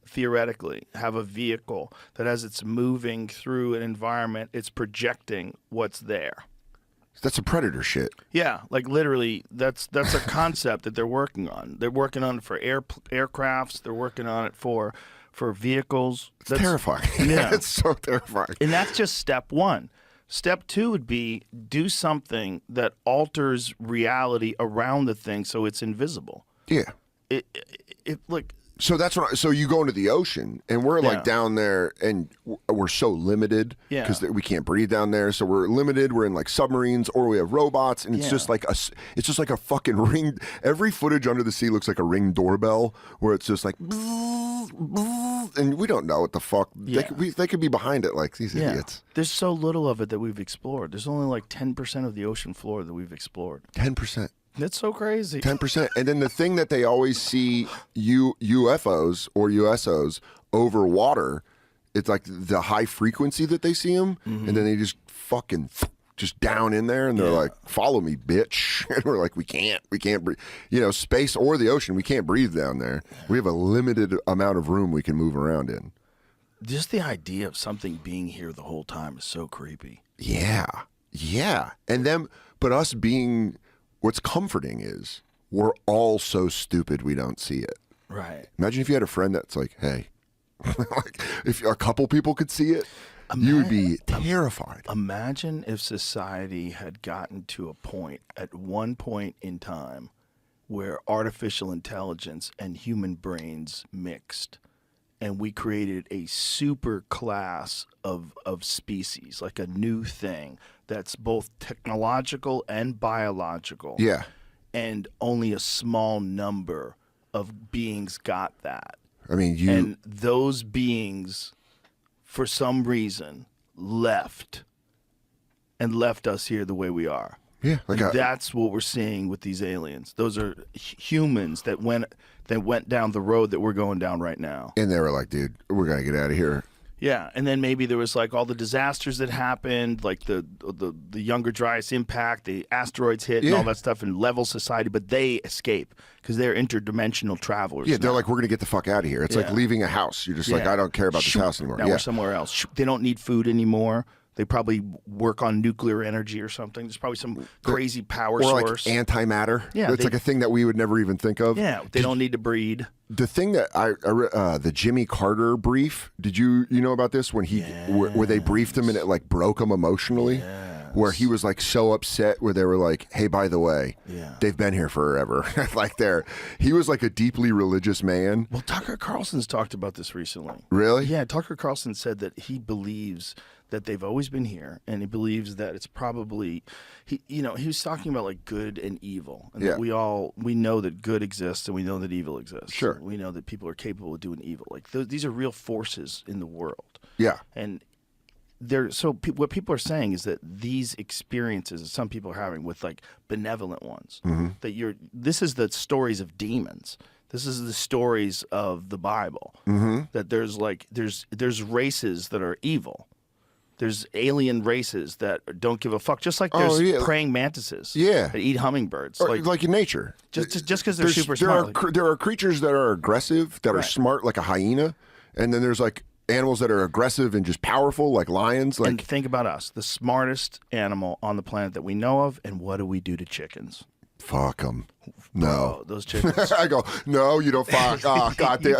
B: theoretically have a vehicle that as it's moving through an environment, it's projecting what's there.
A: That's a Predator shit.
B: Yeah, like literally, that's a concept that they're working on. They're working on it for aircrafts. They're working on it for vehicles.
A: It's terrifying.
B: Yeah.
A: It's so terrifying.
B: And that's just step one. Step two would be do something that alters reality around the thing so it's invisible.
A: Yeah.
B: It like.
A: So that's what. So you go into the ocean, and we're like
B: Yeah.
A: down there, and we're so limited because
B: Yeah.
A: we can't breathe down there. So we're limited. We're in like submarines, or we have robots, and it's
B: Yeah.
A: just like it's just like a fucking ring. Every footage under the sea looks like a Ring doorbell, where it's just like, bzz, bzz, and we don't know what the fuck.
B: Yeah.
A: They could be behind it, like these idiots.
B: There's so little of it that we've explored. There's only like 10% of the ocean floor that we've explored.
A: 10%.
B: That's so crazy.
A: 10%. And then the thing that they always see UFOs or USOs over water, it's like the high frequency that they see them, and then they just fucking just down in there, and they're like, follow me, bitch. And we're like, we can't breathe. You know, space or the ocean, we can't breathe down there. We have a limited amount of room we can move around in.
B: Just the idea of something being here the whole time is so creepy.
A: Yeah. Yeah. And then, but us being, what's comforting is we're all so stupid we don't see it.
B: Right.
A: Imagine if you had a friend that's like, hey, like if a couple people could see it, you would be terrified.
B: Imagine if society had gotten to a point at one point in time where artificial intelligence and human brains mixed, and we created a super class of species, like a new thing that's both technological and biological.
A: Yeah.
B: And only a small number of beings got that.
A: I mean,
B: And those beings, for some reason, left us here the way we are.
A: yeah, like
B: And that's what we're seeing with these aliens. Those are humans that went down the road that we're going down right now.
A: and they were like, dude, we're going to get out of here.
B: Yeah, and then maybe there was like all the disasters that happened, like the Younger Dryas impact, the asteroids hit, and all that stuff, and level society. But they escape because they're interdimensional travelers.
A: Yeah, they're
B: now.
A: like, we're going to get the fuck out of here. It's like
B: Yeah.
A: leaving a house. You're just like,
B: Yeah.
A: I don't care about this
B: Shoot,
A: house anymore.
B: Now
A: Yeah.
B: we're somewhere else. Shoot, they don't need food anymore. They probably work on nuclear energy or something. There's probably some crazy power
A: or
B: source.
A: like antimatter.
B: Yeah,
A: it's like a thing that we would never even think of.
B: Yeah, they don't need to breed.
A: The thing that the Jimmy Carter brief. Did you know about this when where they briefed him and it like broke him emotionally? Where he was like so upset, where they were like, "Hey, by the way, they've been here forever." Like he was like a deeply religious man.
B: Well, Tucker Carlson's talked about this recently.
A: Really?
B: Yeah, Tucker Carlson said that he believes that they've always been here, and he believes that it's probably he was talking about like good and evil, and that we know that good exists and we know that evil exists.
A: Sure,
B: we know that people are capable of doing evil. Like these are real forces in the world.
A: Yeah,
B: and what people are saying is that these experiences that some people are having with like benevolent ones, that this is the stories of demons. This is the stories of the Bible. That there's races that are evil. There's alien races that don't give a fuck, just like there's praying mantises that eat hummingbirds.
A: Or, like in nature.
B: Just because they're super smart.
A: There are creatures that are aggressive, that are smart, like a hyena, and then there's like animals that are aggressive and just powerful, like lions.
B: And think about us, the smartest animal on the planet that we know of, and what do we do to chickens?
A: Fuck them. No.
B: Oh, those chickens.
A: I go, no, you don't fuck. Oh, God damn.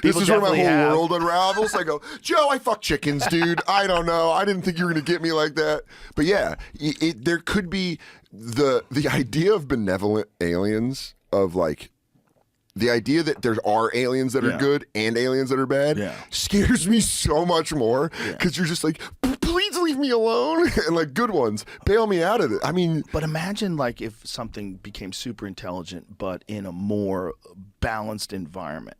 A: This is where my whole world unravels. I go, Joe, I fuck chickens, dude. I don't know. I didn't think you were going to get me like that. But yeah, there could be the idea of benevolent aliens, of like, the idea that there are aliens that are good and aliens that are bad scares me so much more, because you're just like, please leave me alone. And like, good ones, bail me out of it. I mean,
B: but imagine like if something became super intelligent, but in a more balanced environment.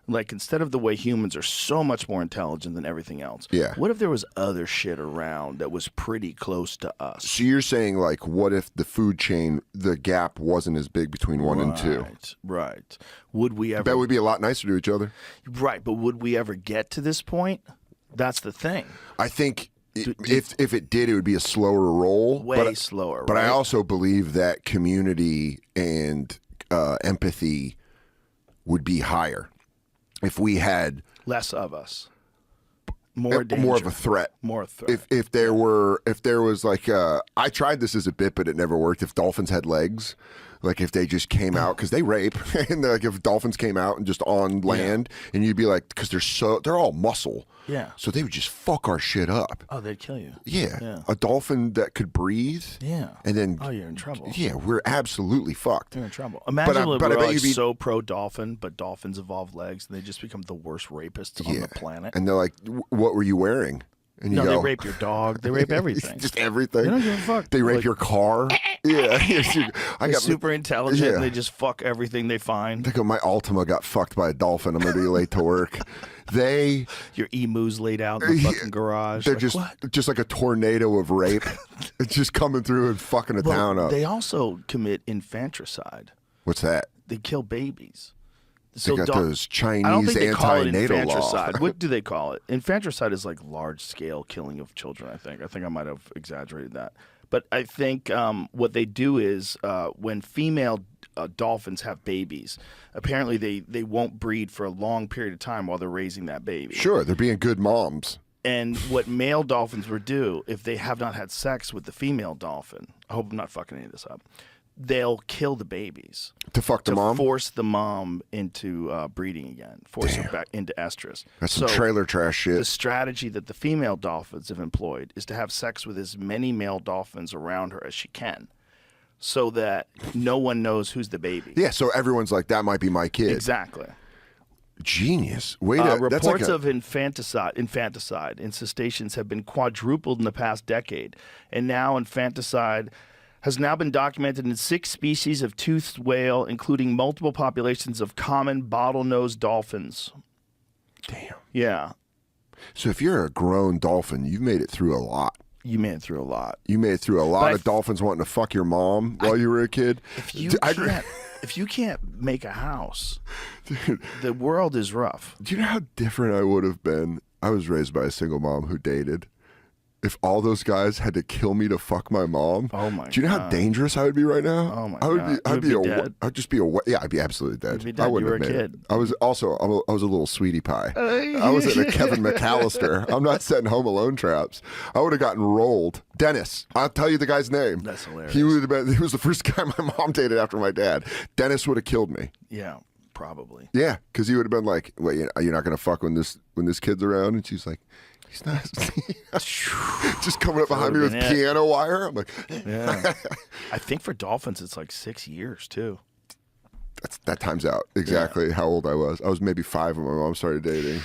B: Like, instead of the way humans are so much more intelligent than everything else, what if there was other shit around that was pretty close to us?
A: So you're saying, like, what if the food chain, the gap wasn't as big between 1 and 2?
B: Right. Would we ever...
A: That would be a lot nicer to each other.
B: Right, but would we ever get to this point? That's the thing.
A: I think if it did, it would be a slower roll.
B: Way slower,
A: But I also believe that community and empathy would be higher if we had
B: less of us, more danger,
A: more of a threat. If there was like I tried this as a bit, but it never worked. If dolphins had legs, like if they just came out, because they rape, and like if dolphins came out and just on land, and you'd be like, because they're all muscle, so they would just fuck our shit up.
B: Oh, they'd kill you.
A: Yeah, a dolphin that could breathe.
B: Yeah,
A: and then
B: you're in trouble.
A: Yeah, we're absolutely fucked.
B: You're in trouble. Imagine we're all so pro dolphin, but dolphins evolve legs, and they just become the worst rapists on the planet.
A: And they're like, "What were you wearing?" And you go,
B: they rape your dog. They rape everything.
A: Just everything.
B: They don't give a fuck.
A: They rape your car. Yeah.
B: I got super intelligent. And they just fuck everything they find.
A: They go, my Altima got fucked by a dolphin. I'm going to be late to work.
B: Your emu's laid out in the fucking garage.
A: They're just like a tornado of rape. It's just coming through and fucking a town up.
B: They also commit infanticide.
A: What's that?
B: They kill babies.
A: So they got those Chinese
B: I don't think they call it
A: anti-natal
B: infanticide.
A: law.
B: What do they call it? Infanticide is like large-scale killing of children, I think. I think I might have exaggerated that. But I think what they do is when female dolphins have babies, apparently they won't breed for a long period of time while they're raising that baby.
A: Sure, they're being good moms.
B: And what male dolphins would do, if they have not had sex with the female dolphin, I hope I'm not fucking any of this up, they'll kill the babies.
A: To fuck the mom?
B: Force the mom into breeding again. Force her back into estrus.
A: That's some trailer trash shit.
B: The strategy that the female dolphins have employed is to have sex with as many male dolphins around her as she can, so that no one knows who's the baby.
A: Yeah, so everyone's like, that might be my kid.
B: Exactly.
A: Genius.
B: Reports of infanticide in cetaceans have been quadrupled in the past decade, and now infanticide has now been documented in 6 species of toothed whale, including multiple populations of common bottlenose dolphins.
A: Damn.
B: Yeah.
A: So if you're a grown dolphin, you've made it through a lot.
B: You made it through a lot.
A: You made it through a lot of dolphins wanting to fuck your mom while you were a kid.
B: If you can't make a house, dude, the world is rough.
A: Do you know how different I would have been? I was raised by a single mom who dated. if all those guys had to kill me to fuck my mom.
B: Oh my!
A: Do you know how dangerous I would be right now?
B: Oh my
A: I would
B: God.
A: be. I'd
B: You'd be dead.
A: I'd just be a. Yeah, I'd be absolutely dead.
B: You'd be dead.
A: I wouldn't
B: You were
A: have
B: a
A: made
B: kid.
A: it. I was a little sweetie pie. I was in a Kevin McAllister. I'm not setting Home Alone traps. I would have gotten rolled. Dennis. I'll tell you the guy's name.
B: That's hilarious.
A: He would have been. He was the first guy my mom dated after my dad. Dennis would have killed me.
B: Yeah, probably.
A: Yeah, because he would have been like, "Wait, you're not gonna fuck when this kid's around?" And she's like, "He's not." Just coming up behind me with
B: Would've been it.
A: piano wire. I'm like,
B: Yeah. I think for dolphins it's like 6 years too.
A: that time's out exactly how old I was. I was maybe 5 when my mom started dating.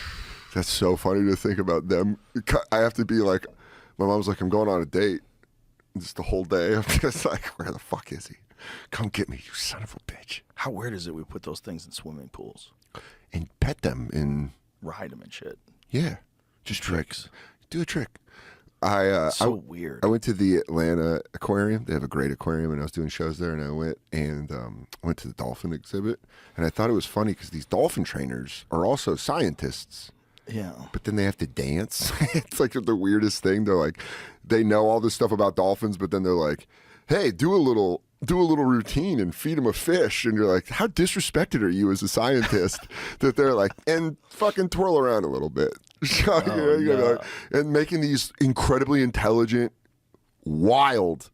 A: That's so funny to think about them. I have to be like, my mom's like, I'm going on a date. Just the whole day. I'm just like, where the fuck is he? Come get me, you son of a bitch.
B: How weird is it we put those things in swimming pools,
A: And pet them and
B: ride them and shit?
A: yeah, just
B: Tricks.
A: Do a trick.
B: So weird.
A: I went to the Atlanta Aquarium. They have a great aquarium, and I was doing shows there, and I went to the dolphin exhibit, and I thought it was funny because these dolphin trainers are also scientists,
B: Yeah.
A: but then they have to dance. It's like the weirdest thing. They're like, they know all this stuff about dolphins, but then they're like, hey, do a little routine and feed them a fish, and you're like, how disrespected are you as a scientist that they're like, and fucking twirl around a little bit. So, you know,
B: no.
A: like, and making these incredibly intelligent, wild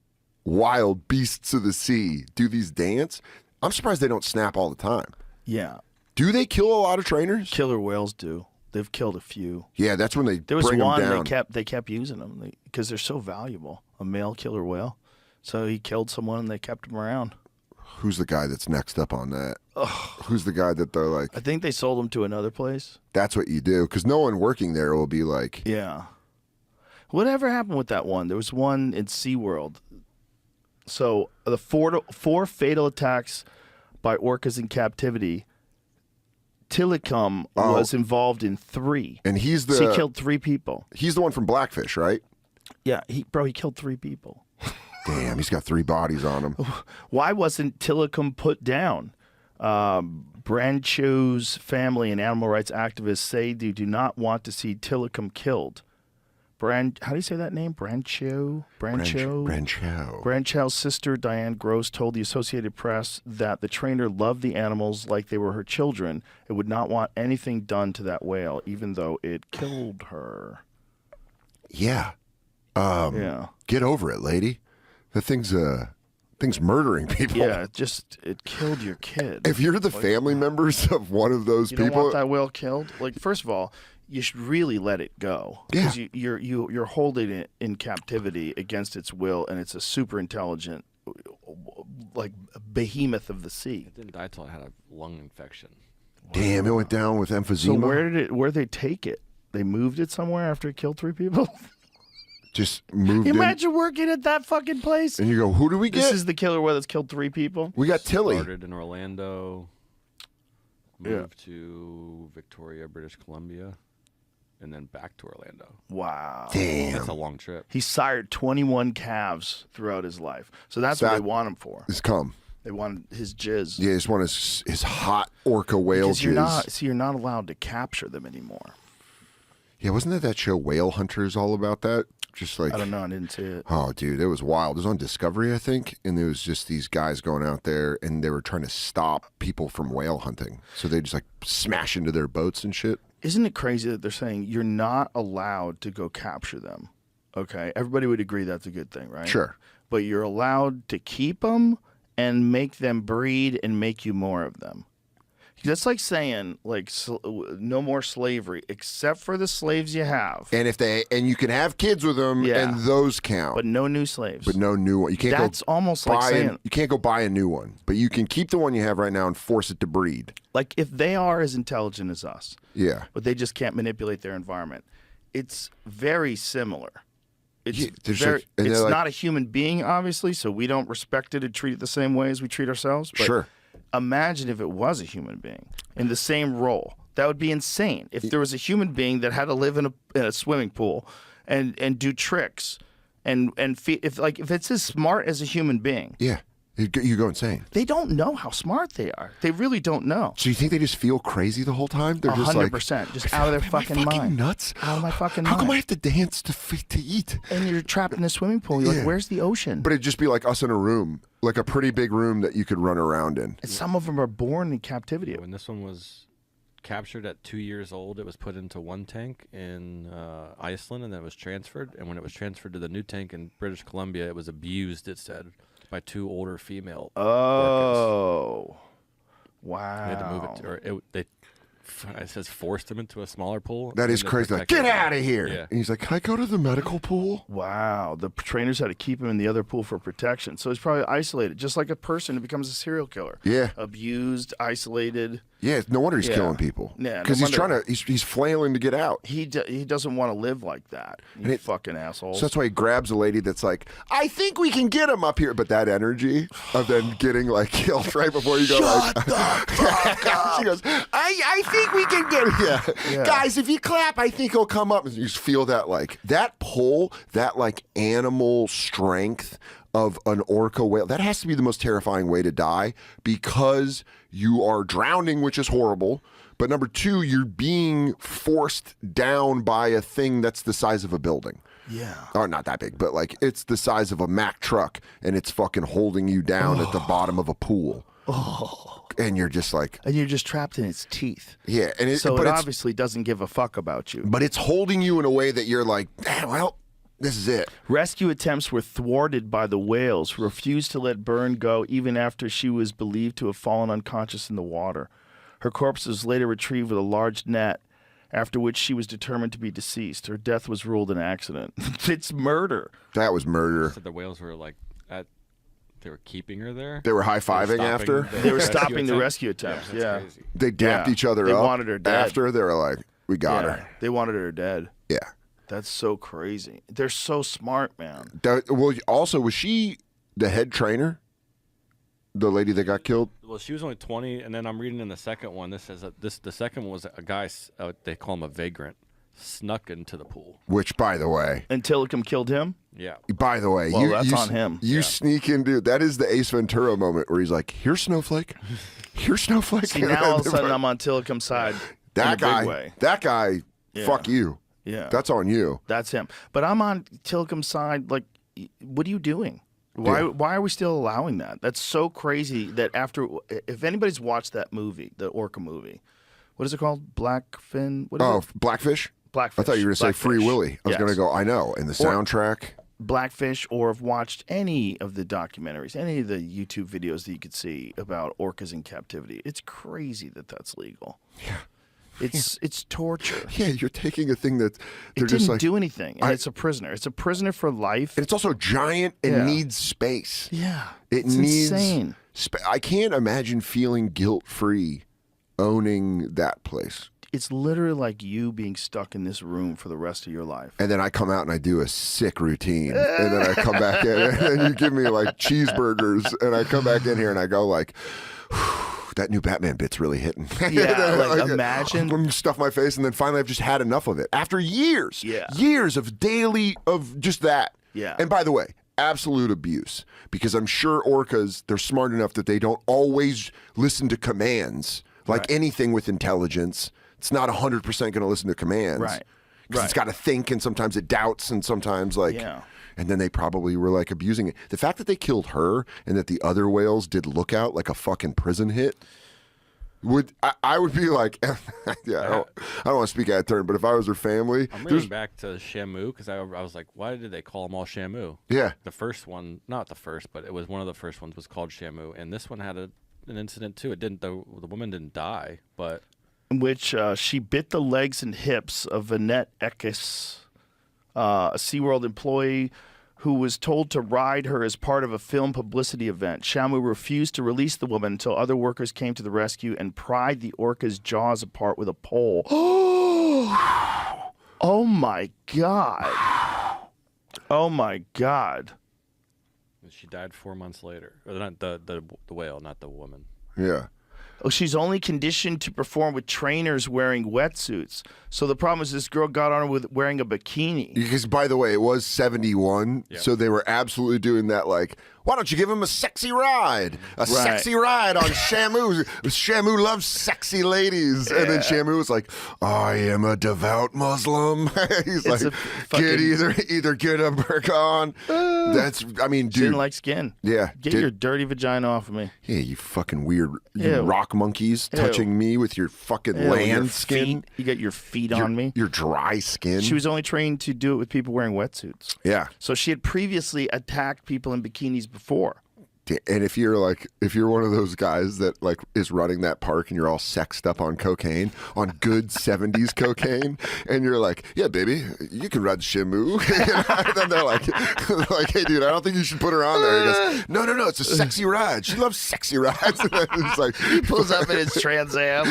A: beasts of the sea do these dance. I'm surprised they don't snap all the time.
B: Yeah.
A: Do they kill a lot of trainers?
B: Killer whales do. They've killed a few.
A: Yeah, that's when they
B: There was
A: bring
B: one
A: them down.
B: they kept using them because they're so valuable. A male killer whale. So he killed someone and they kept him around.
A: Who's the guy that's next up on that? Who's the guy that they're like,
B: I think they sold him to another place.
A: that's what you do? Because no one working there will be like,
B: Yeah. Whatever happened with that one? There was one in SeaWorld. So the four fatal attacks by orcas in captivity. Tilikum was involved in 3.
A: and he's
B: So he killed 3 people.
A: he's the one from Blackfish, right?
B: Yeah, he killed 3 people.
A: Damn, he's got 3 bodies on him.
B: Why wasn't Tilikum put down? Brancho's family and animal rights activists say they do not want to see Tilikum killed. How do you say that name? Brancho? Brancho's sister, Diane Gross, told the Associated Press that the trainer loved the animals like they were her children and would not want anything done to that whale, even though it killed her.
A: Yeah.
B: Yeah.
A: Get over it, lady. The thing's murdering people.
B: Yeah, it killed your kid.
A: If you're the family members of one of those
B: You
A: people,
B: don't want that whale killed? Like, first of all, you should really let it go.
A: Yeah.
B: Because you're holding it in captivity against its will, and it's a super intelligent, like, behemoth of the sea.
D: It didn't die till it had a lung infection.
A: damn, it went down with
B: So
A: emphysema.
B: where'd they take it? They moved it somewhere after it killed 3 people?
A: Just moved in.
B: Imagine working at that fucking place.
A: And you go, who do we
B: This
A: get?
B: is the killer whale that's killed 3 people.
A: We got Tilly.
D: Started in Orlando, moved to Victoria, British Columbia, and then back to Orlando.
B: Wow.
A: Damn.
D: That's a long trip.
B: He sired 21 calves throughout his life. So that's what
A: That-
B: they want him for.
A: It's come.
B: They want his jizz.
A: Yeah, just want his hot orca whale
B: Because
A: jizz.
B: you're not allowed to capture them anymore.
A: Yeah, wasn't that show Whale Hunters all about that? Just like,
B: I don't know. I didn't see it.
A: oh, dude, it was wild. It was on Discovery, I think, and there was just these guys going out there, and they were trying to stop people from whale hunting. So they just like smash into their boats and shit.
B: Isn't it crazy that they're saying you're not allowed to go capture them? Okay, everybody would agree that's a good thing, right?
A: Sure.
B: But you're allowed to keep them and make them breed and make you more of them. That's like saying, like, no more slavery except for the slaves you have,
A: And you can have kids with them,
B: Yeah.
A: and those count,
B: but no new slaves.
A: but no new one. You can't
B: That's
A: go
B: almost like
A: buy
B: saying,
A: you can't go buy a new one, but you can keep the one you have right now and force it to breed.
B: like, if they are as intelligent as us,
A: Yeah.
B: but they just can't manipulate their environment, it's very similar. It's
A: Yeah, there's like- and
B: it's
A: they're like-
B: not a human being, obviously, so we don't respect it and treat it the same way as we treat ourselves. But
A: Sure.
B: imagine if it was a human being in the same role. That would be insane. If there was a human being that had to live in a swimming pool and do tricks and if it's as smart as a human being,
A: Yeah. You go insane.
B: They don't know how smart they are. They really don't know.
A: So you think they just feel crazy the whole time? They're just like
B: 100%, just out of their fucking mind.
A: Nuts.
B: Out of my fucking
A: How
B: mind.
A: come I have to dance to eat?
B: And you're trapped in a swimming pool. You're
A: Yeah.
B: like, where's the ocean?
A: But it'd just be like us in a room, like a pretty big room that you could run around in.
B: And some of them are born in captivity.
D: When this one was captured at 2 years old, it was put into one tank in Iceland, and then it was transferred. And when it was transferred to the new tank in British Columbia, it was abused, it said, by 2 older female workers.
B: Oh, wow.
D: They had to move it, it says forced him into a smaller pool.
A: That is
D: and they
A: crazy. Like,
D: protected
A: get
D: him.
A: out of here.
D: Yeah.
A: And he's like, can I go to the medical pool?
B: Wow, the trainers had to keep him in the other pool for protection. So he's probably isolated, just like a person who becomes a serial killer.
A: Yeah.
B: Abused, isolated.
A: Yeah, no wonder he's
B: Yeah.
A: killing people.
B: Yeah, no
A: Because he's
B: wonder.
A: trying to, he's flailing to get out.
B: He doesn't want to live like that. You fucking assholes.
A: So that's why he grabs a lady that's like, I think we can get him up here. But that energy of then getting like killed right before you go like,
B: the fuck up.
A: she goes, I think we can get him. Yeah. Guys, if you clap, I think he'll come up. And you just feel that like, that pull, that like animal strength of an orca whale. That has to be the most terrifying way to die because you are drowning, which is horrible. But number 2, you're being forced down by a thing that's the size of a building.
B: Yeah.
A: Or not that big, but like it's the size of a Mack truck and it's fucking holding you down at the bottom of a pool. And you're just like,
B: And you're just trapped in its teeth.
A: yeah. And
B: So
A: but
B: it
A: it's,
B: obviously doesn't give a fuck about you.
A: but it's holding you in a way that you're like, well, this is it.
B: Rescue attempts were thwarted by the whales, who refused to let Byrne go even after she was believed to have fallen unconscious in the water. Her corpse was later retrieved with a large net, after which she was determined to be deceased. Her death was ruled an accident. It's murder.
A: That was murder.
D: So the whales were like, they were keeping her there.
A: They were high-fiving after.
B: They were stopping the rescue attempts.
D: That's
B: Yeah.
D: crazy.
A: They dapped
B: Yeah.
A: each other
B: They
A: up.
B: wanted her dead.
A: After, they were like, we got
B: Yeah.
A: her.
B: They wanted her dead.
A: Yeah.
B: That's so crazy. They're so smart, man.
A: Well, also, was she the head trainer? The lady that got killed?
D: Well, she was only 20, and then I'm reading in the second one. This says that the second one was a guy. They call him a vagrant, snuck into the pool.
A: Which, by the way,
B: And Tillicum killed him?
D: Yeah.
A: By the way,
B: Well, that's on him.
A: You sneak into that is the Ace Ventura moment where he's like, "Here's Snowflake, here's Snowflake."
B: See, now all of a sudden I'm on Tillicum's side.
A: that
B: in a
A: guy,
B: big way.
A: that guy,
B: Yeah.
A: fuck you.
B: Yeah.
A: That's on you.
B: That's him. But I'm on Tillicum's side. Like, what are you doing? Why are we still allowing that? That's so crazy that if anybody's watched that movie, the orca movie, what is it called? Blackfin? What is it?
A: Blackfish.
B: Blackfish.
A: I thought you were going to say Free
B: Blackfish.
A: Willy. I was
B: Yes.
A: going to go. I know. And the soundtrack.
B: Blackfish, or have watched any of the documentaries, any of the YouTube videos that you could see about orcas in captivity. It's crazy that that's legal. Yeah. It's torture.
A: Yeah, you're taking a thing that they're
B: It
A: just
B: didn't
A: like.
B: do anything, and it's a prisoner. It's a prisoner for life.
A: And it's also giant and
B: Yeah.
A: needs space.
B: Yeah,
A: It
B: it's
A: needs.
B: insane.
A: I can't imagine feeling guilt-free owning that place.
B: It's literally like you being stuck in this room for the rest of your life.
A: And then I come out and I do a sick routine. And then I come back in and you give me like cheeseburgers. And I come back in here and I go like, that new Batman bit's really hitting.
B: Yeah, like, imagine-
A: I'm stuff my face and then finally I've just had enough of it. After years.
B: Yeah.
A: Years of daily, of just that.
B: Yeah.
A: And by the way, absolute abuse. Because I'm sure orcas, they're smart enough that they don't always listen to commands. Like anything with intelligence. It's not 100% going to listen to commands.
B: Right.
A: Because it's got to think, and sometimes it doubts, and sometimes like,
B: Yeah.
A: and then they probably were like abusing it. The fact that they killed her and that the other whales did Lookout like a fucking prison hit, I would be like, yeah, I don't want to speak out of turn, but if I was her family,
D: I'm reading back to Shamu because I was like, why did they call them all Shamu?
A: yeah,
D: The first one, not the first, but it was one of the first ones was called Shamu, and this one had an incident too. It didn't. The woman didn't die, but
B: In which she bit the legs and hips of Annette Eckes, a SeaWorld employee who was told to ride her as part of a film publicity event. Shamu refused to release the woman until other workers came to the rescue and pried the orca's jaws apart with a pole. Oh my God. Oh my God.
D: she died 4 months later. Or not the whale, not the woman.
A: yeah.
B: Oh, she's only conditioned to perform with trainers wearing wetsuits. So the problem is this girl got on with wearing a bikini.
A: Because by the way, it was 71, so they were absolutely doing that. Like, Why don't you give him a sexy ride? Sexy ride on Shamu. Shamu loves sexy ladies. And then Shamu was like, I am a devout Muslim. He's
B: It's
A: like,
B: a fucking-
A: either get a burqa on. That's, I mean, dude.
B: Didn't like skin.
A: Yeah.
B: Get your dirty vagina off of me.
A: Yeah, you fucking weird you
B: Ew.
A: rock monkeys
B: Ew.
A: touching me with your fucking
B: Ew,
A: land
B: your
A: skin.
B: feet. You got your feet on me.
A: Your dry skin.
B: She was only trained to do it with people wearing wetsuits.
A: Yeah.
B: So she had previously attacked people in bikinis before.
A: And if you're one of those guys that like is running that park and you're all sexed up on cocaine, on good 70s cocaine, and you're like, yeah, baby, you can ride Shamu. And then they're like, hey, dude, I don't think you should put her on there. He goes, no, it's a sexy ride. She loves sexy rides. And then he's like,
B: He pulls up in his Trans Am.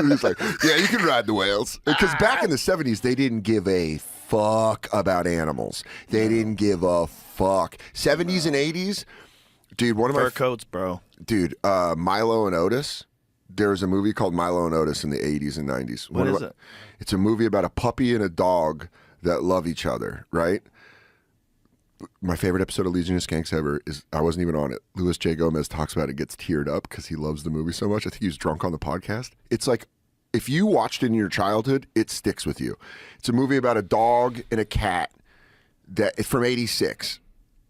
A: he's like, yeah, you can ride the whales. Because back in the 70s, they didn't give a fuck about animals. They didn't give a fuck. 70s and 80s. Dude, one of my
B: Fur coats, bro.
A: dude, Milo and Otis. There's a movie called Milo and Otis in the 80s and 90s.
B: What is it?
A: It's a movie about a puppy and a dog that love each other, right? My favorite episode of Legion of Skanks ever is, I wasn't even on it. Louis J. Gomez talks about it, gets teared up because he loves the movie so much. I think he was drunk on the podcast. It's like, if you watched it in your childhood, it sticks with you. It's a movie about a dog and a cat that from 86.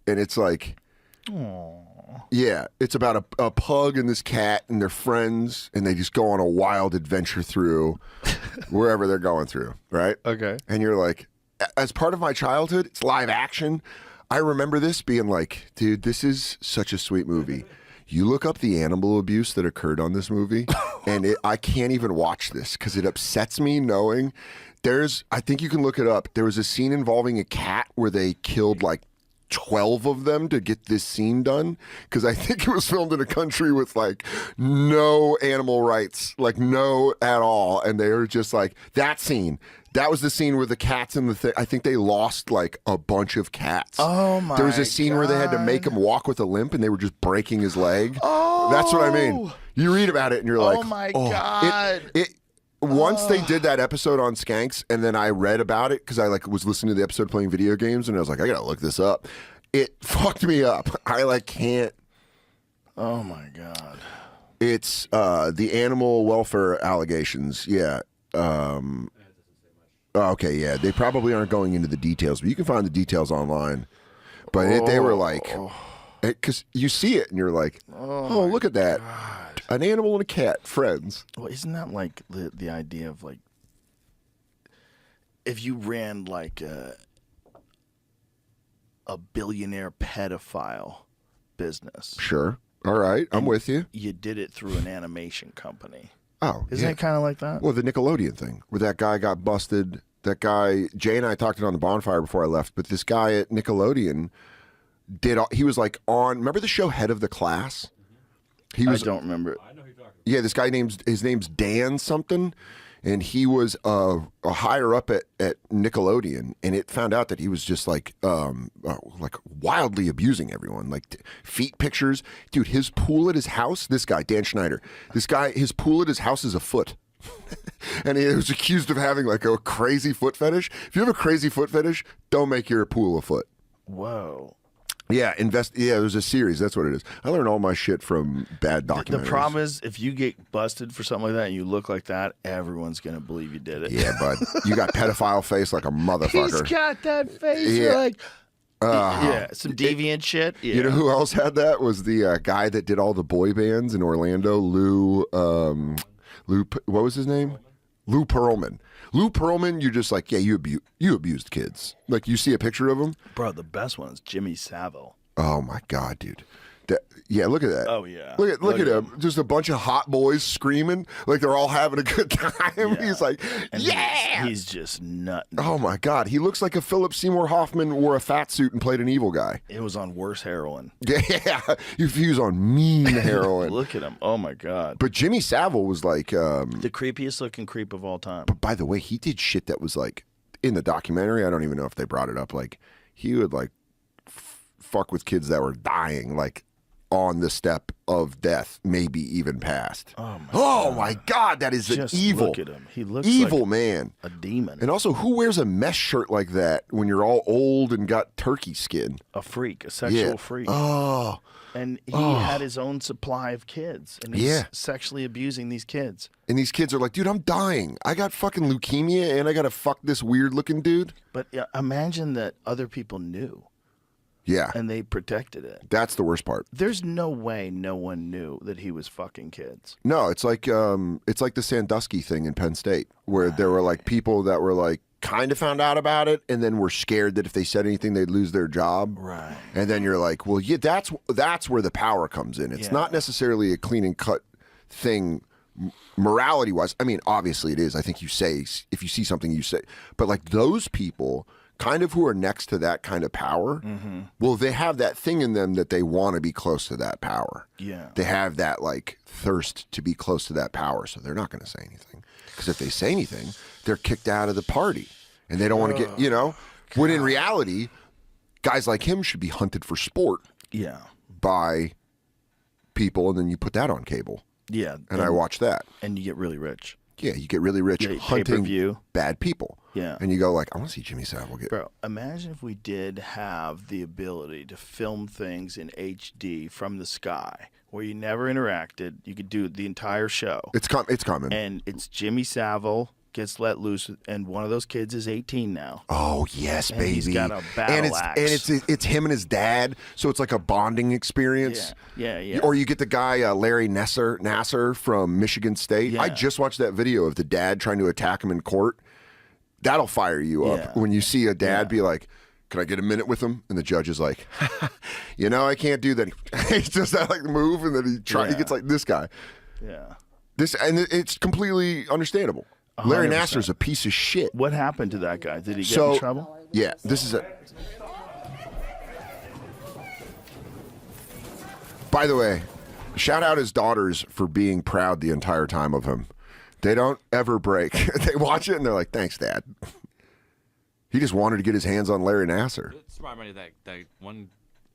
A: And it's like, yeah, it's about a pug and this cat and they're friends and they just go on a wild adventure through wherever they're going through, right?
B: Okay.
A: And you're like, as part of my childhood, it's live action. I remember this being like, dude, this is such a sweet movie. You look up the animal abuse that occurred on this movie, and I can't even watch this because it upsets me knowing I think you can look it up. There was a scene involving a cat where they killed like 12 of them to get this scene done because I think it was filmed in a country with like no animal rights, like no at all. And they were just like, that scene. That was the scene where the cats in the thing. I think they lost like a bunch of cats.
B: Oh my!
A: There was a scene where they had to make him walk with a limp, and they were just breaking his leg. Oh, that's what I mean. You read about it, and you're like,
B: oh my god!
A: Once they did that episode on Skanks, and then I read about it because I like was listening to the episode playing video games, and I was like, I gotta look this up. It fucked me up. I like can't.
B: Oh my god!
A: It's the animal welfare allegations. Yeah. Okay, yeah, they probably aren't going into the details, but you can find the details online. But they were like, because you see it and you're like, oh look at that, God. An animal and a cat, friends.
B: Well, isn't that like the idea of like, if you ran like a billionaire pedophile business?
A: Sure. All right, I'm with you.
B: You did it through an animation company.
A: Oh,
B: Isn't it kind of like that?
A: Well, the Nickelodeon thing, where that guy got busted. That guy, Jay and I talked it on the bonfire before I left, but this guy at Nickelodeon he was like on, remember the show Head of the Class? I
B: don't remember.
D: I know who you're talking about.
A: Yeah, this guy his name's Dan something, and he was a higher up at Nickelodeon, and it found out that he was just like wildly abusing everyone, like feet pictures. Dude, his pool at his house, this guy, Dan Schneider, his pool at his house is a foot. And he was accused of having like a crazy foot fetish. If you have a crazy foot fetish, don't make your pool a foot.
B: Whoa.
A: Yeah, there's a series. That's what it is. I learned all my shit from bad documentaries.
B: The problem is, if you get busted for something like that and you look like that, everyone's going to believe you did it.
A: Yeah, bud. You got pedophile face like a motherfucker.
B: He's got that face.
A: Yeah.
B: You're like, yeah, some deviant shit. Yeah.
A: You know who else had that? Was the guy that did all the boy bands in Orlando, Lou, what was his name? Lou Pearlman. Lou Pearlman, you're just like, yeah, you abused kids. Like, you see a picture of him.
B: Bro, the best one is Jimmy Savile.
A: Oh, my God, dude. Yeah, look at that.
B: Oh, yeah.
A: Look at him. Just a bunch of hot boys screaming like they're all having a good time.
B: Yeah.
A: He's like,
B: And
A: yeah!
B: He's just nutting.
A: Oh, my God. He looks like if Philip Seymour Hoffman wore a fat suit and played an evil guy.
B: It was on worse heroin.
A: Yeah, he was on mean heroin.
B: Look at him. Oh, my God.
A: But Jimmy Savile was like...
B: the creepiest looking creep of all time.
A: But by the way, he did shit that was like... In the documentary, I don't even know if they brought it up. Like, he would like fuck with kids that were dying. Like, on the step of death, maybe even past. Oh my God, that is
B: Just
A: an evil.
B: look at him. He looks
A: evil
B: like
A: man.
B: a demon.
A: And also, who wears a mesh shirt like that when you're all old and got turkey skin?
B: A freak, a sexual freak.
A: Oh.
B: And he had his own supply of kids, and he's sexually abusing these kids.
A: And these kids are like, dude, I'm dying. I got fucking leukemia, and I got to fuck this weird-looking dude.
B: But imagine that other people knew.
A: Yeah.
B: And they protected it.
A: That's the worst part.
B: There's no way no one knew that he was fucking kids.
A: No, it's like the Sandusky thing in Penn State, where there were like people that were like kind of found out about it, and then were scared that if they said anything, they'd lose their job.
B: Right.
A: And then you're like, well, yeah, that's where the power comes in. It's not necessarily a clean and cut thing, morality wise. I mean, obviously it is. I think you say if you see something, you say. But like those people, kind of who are next to that kind of power, well, they have that thing in them that they want to be close to that power.
B: Yeah.
A: They have that like thirst to be close to that power, so they're not going to say anything. Because if they say anything, they're kicked out of the party, and they don't want to get, when in reality, guys like him should be hunted for sport.
B: Yeah.
A: By people, and then you put that on cable.
B: Yeah.
A: And I watch that.
B: And you get really rich.
A: Yeah, you get really rich hunting
B: pay-per-view.
A: Bad people.
B: Yeah.
A: And you go like, I want to see Jimmy Savile get...
B: Bro, imagine if we did have the ability to film things in HD from the sky, where you never interacted. You could do the entire show.
A: It's coming.
B: And it's Jimmy Savile gets let loose, and one of those kids is 18 now.
A: Oh yes,
B: and
A: baby!
B: He's got a battle axe.
A: And it's him and his dad, so it's like a bonding experience.
B: Yeah.
A: Or you get the guy Larry Nasser from Michigan State.
B: Yeah.
A: I just watched that video of the dad trying to attack him in court. That'll fire you up when you see a dad be like, "Can I get a minute with him?" And the judge is like, I can't do that. He does that like move, and then he gets like this guy.
B: Yeah.
A: It's completely understandable.
B: 100%.
A: Larry Nasser's a piece of shit.
B: What happened to that guy? Did he get in trouble?
A: Yeah, this is it. By the way, shout out his daughters for being proud the entire time of him. They don't ever break. They watch it and they're like, "Thanks, Dad." He just wanted to get his hands on Larry Nasser.
D: It's reminded me of that one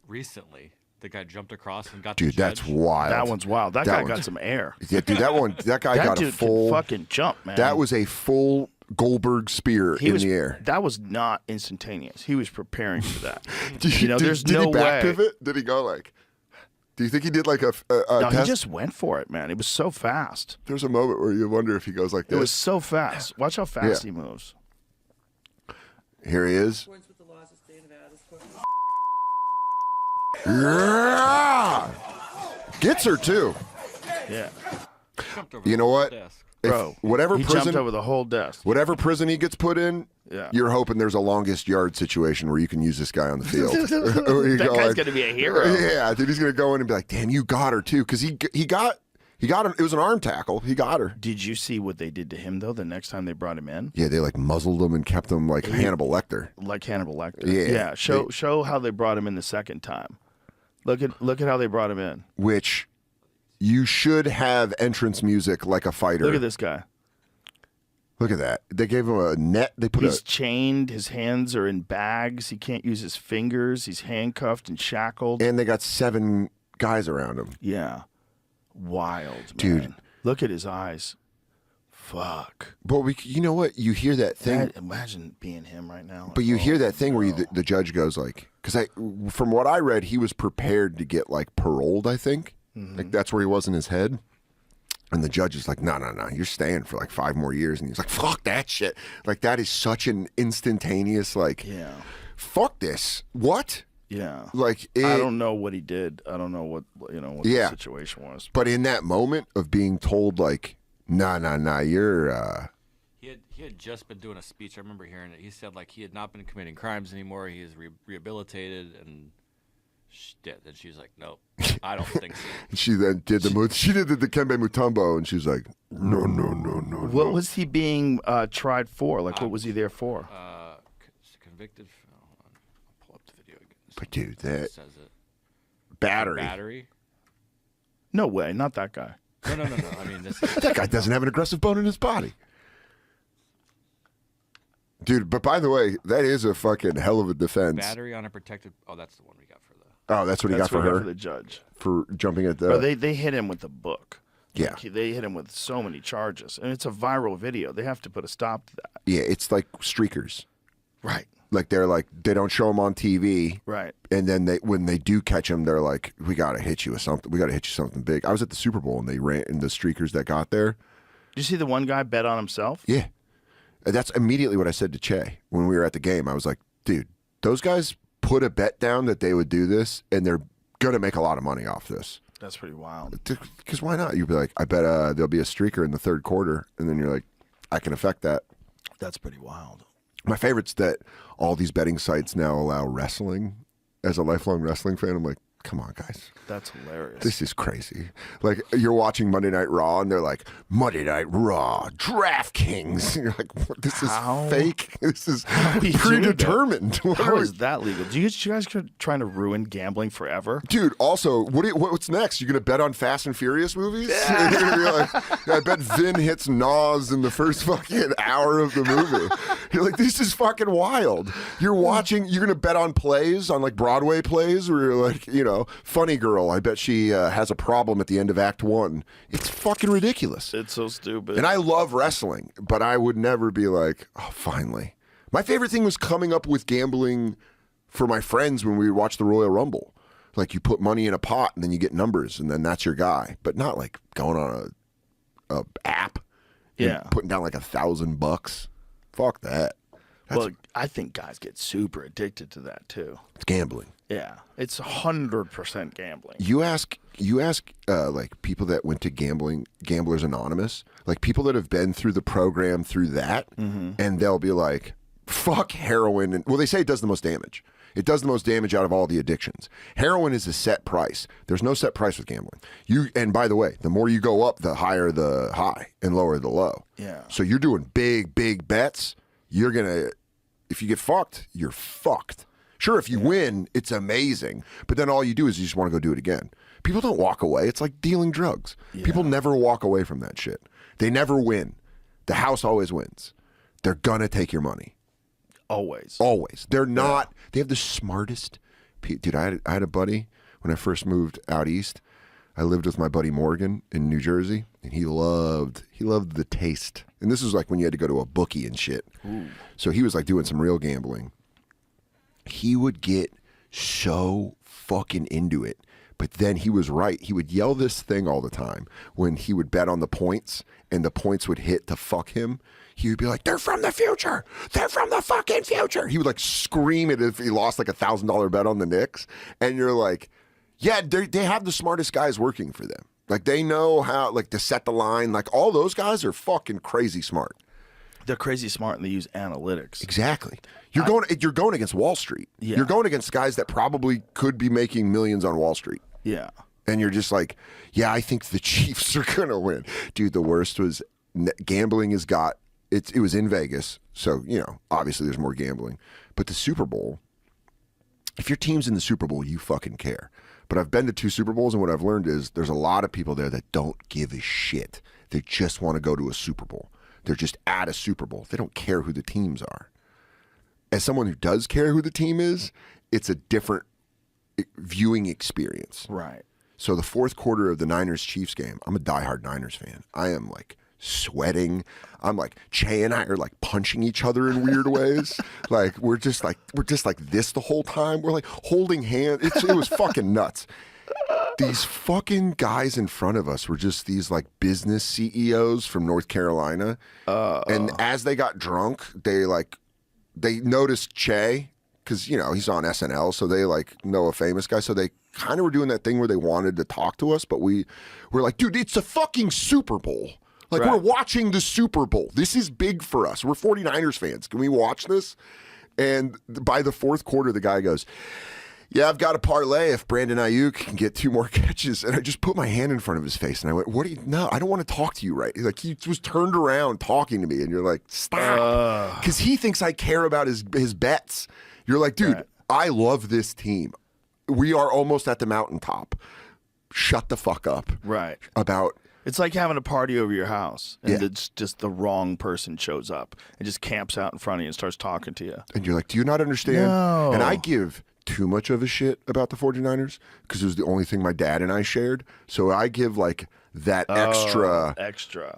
D: recently. The guy jumped across and got
A: Dude,
D: the judge.
A: that's wild.
B: That one's wild. That guy got some air.
A: Yeah, dude, that guy got
B: dude
A: a full
B: can fucking jump, man.
A: That was a full Goldberg spear in the air.
B: That was not instantaneous. He was preparing for that.
A: Did
B: there's
A: he
B: no
A: back
B: way.
A: pivot? Did he go like? Do you think he did like a
B: No,
A: test?
B: he just went for it, man. It was so fast.
A: There's a moment where you wonder if he goes like this.
B: It was so fast. Watch how fast he moves.
A: Here he is. Yeah! Gets her too.
B: Yeah.
A: You know what?
B: Bro,
A: whatever
B: he
A: prison,
B: jumped over the whole desk.
A: Whatever prison he gets put in, you're hoping there's a longest yard situation where you can use this guy on the field.
B: That guy's gonna be a hero.
A: Yeah, dude, he's gonna go in and be like, "Damn, you got her too," because he got him. It was an arm tackle. He got her.
B: Did you see what they did to him though? The next time they brought him in.
A: Yeah, they like muzzled him and kept him like Hannibal Lecter.
B: Like Hannibal Lecter.
A: Yeah.
B: Show how they brought him in the second time. Look at how they brought him in.
A: Which you should have entrance music like a fighter.
B: Look at this guy.
A: Look at that. They gave him a net.
B: He's chained. His hands are in bags. He can't use his fingers. He's handcuffed and shackled.
A: And they got 7 guys around him.
B: Yeah. Wild, man.
A: Dude.
B: Look at his eyes. Fuck.
A: But you know what? You hear that thing.
B: Imagine being him right now.
A: But you hear that thing where the judge goes like, because from what I read, he was prepared to get like paroled, I think. Like that's where he was in his head. And the judge is like, no, you're staying for like 5 more years. And he's like, fuck that shit. Like that is such an instantaneous like, fuck this. What?
B: Yeah.
A: Like
B: I don't know what he did. I don't know what the situation was.
A: But in that moment of being told like, nah, you're
D: He had just been doing a speech. I remember hearing it. He said like he had not been committing crimes anymore. He is rehabilitated and shit. And she's like, nope, I don't think so.
A: She then did the Dikembe Mutombo, and she's like, no.
B: What was he being tried for? Like, what was he there for?
D: Convicted. Hold on, I'll pull up the video again.
A: But dude, that
D: says it.
A: Battery.
B: No way, not that guy.
D: No. I mean,
A: that guy doesn't have an aggressive bone in his body. Dude, but by the way, that is a fucking hell of a defense.
D: Battery on a protected. Oh, that's the one we got for the.
A: Oh, that's what he got for
B: what he
A: her?
B: for the judge.
A: For jumping at the...
B: But they hit him with the book.
A: Yeah.
B: Like, they hit him with so many charges. And it's a viral video. They have to put a stop to that.
A: Yeah, it's like streakers.
B: Right.
A: Like they don't show them on TV.
B: Right.
A: And then when they do catch him, they're like, we got to hit you with something. We got to hit you something big. I was at the Super Bowl and they ran, and the streakers that got there.
B: Did you see the one guy bet on himself?
A: Yeah. That's immediately what I said to Che when we were at the game. I was like, dude, those guys put a bet down that they would do this, and they're going to make a lot of money off this.
B: That's pretty wild.
A: Because why not? You'd be like, I bet there'll be a streaker in the third quarter. And then you're like, I can affect that.
B: That's pretty wild.
A: My favorite's that all these betting sites now allow wrestling. As a lifelong wrestling fan, I'm like, come on, guys.
B: That's hilarious.
A: This is crazy. Like, you're watching Monday Night Raw, and they're like, Monday Night Raw, DraftKings. You're like, what? This is fake. This is predetermined.
B: How is that legal? Do you guys trying to ruin gambling forever?
A: Dude, also, what's next? You're going to bet on Fast and Furious movies? You're gonna be like, I bet Vin hits Nas in the first fucking hour of the movie. You're like, this is fucking wild. You're watching, you're going to bet on plays, on like Broadway plays, where you're like, Funny Girl, I bet she has a problem at the end of Act 1. It's fucking ridiculous.
B: It's so stupid.
A: And I love wrestling, but I would never be like, oh, finally. My favorite thing was coming up with gambling for my friends when we would watch the Royal Rumble. Like, you put money in a pot and then you get numbers and then that's your guy. But not like going on a app and putting down like $1,000. Fuck that.
B: Well, I think guys get super addicted to that too.
A: It's gambling.
B: Yeah, it's 100% gambling.
A: You ask like people that went to Gamblers Anonymous, like people that have been through the program through that, and they'll be like, fuck heroin. And, well, they say it does the most damage. It does the most damage out of all the addictions. Heroin is a set price. There's no set price with gambling. And by the way, the more you go up, the higher the high and lower the low.
B: Yeah.
A: So you're doing big bets. You're going to, if you get fucked, you're fucked. Sure, if you win, it's amazing. But then all you do is you just want to go do it again. People don't walk away. It's like dealing drugs. Yeah. People never walk away from that shit. They never win. The house always wins. They're going to take your money.
B: Always.
A: They're not. They have the smartest people. Dude, I had a buddy when I first moved out east. I lived with my buddy Morgan in New Jersey, and he loved the taste. And this was like when you had to go to a bookie and shit. Ooh. So he was like doing some real gambling. He would get so fucking into it. But then he was right. He would yell this thing all the time when he would bet on the points and the points would hit to fuck him. He would be like, they're from the future. They're from the fucking future. He would like scream it if he lost like $1,000 bet on the Knicks. And you're like, yeah, they have the smartest guys working for them. Like they know how like to set the line. Like all those guys are fucking crazy smart.
B: They're crazy smart and they use analytics.
A: Exactly. You're going against Wall Street. Yeah. You're going against guys that probably could be making millions on Wall Street.
B: Yeah.
A: And you're just like, yeah, I think the Chiefs are going to win. Dude, the worst was gambling it was in Vegas. So, obviously there's more gambling. But the Super Bowl, if your team's in the Super Bowl, you fucking care. But I've been to 2 Super Bowls, and what I've learned is there's a lot of people there that don't give a shit. They just want to go to a Super Bowl. They're just at a Super Bowl. They don't care who the teams are. As someone who does care who the team is, it's a different viewing experience.
B: Right.
A: So the fourth quarter of the Niners-Chiefs game, I'm a diehard Niners fan. I am like sweating. I'm like, Che and I are like punching each other in weird ways. Like we're just like this the whole time. We're like holding hands. It was fucking nuts. These fucking guys in front of us were just these like business CEOs from North Carolina. And as they got drunk, they noticed Che because, he's on SNL. So they like know a famous guy. So they kind of were doing that thing where they wanted to talk to us. But we were like, dude, it's a fucking Super Bowl. Like we're watching the Super Bowl. This is big for us. We're 49ers fans. Can we watch this? And by the fourth quarter, the guy goes, yeah, I've got a parlay if Brandon Ayuk can get 2 more catches. And I just put my hand in front of his face and I went, no, I don't want to talk to you right. Like he was turned around talking to me and you're like, stop. Because he thinks I care about his bets. You're like, dude, I love this team. We are almost at the mountaintop. Shut the fuck up.
B: Right.
A: It's
B: like having a party over your house and it's just the wrong person shows up and just camps out in front of you and starts talking to you.
A: And you're like, do you not understand?
B: No.
A: And I give too much of a shit about the 49ers because it was the only thing my dad and I shared. So I give like that extra,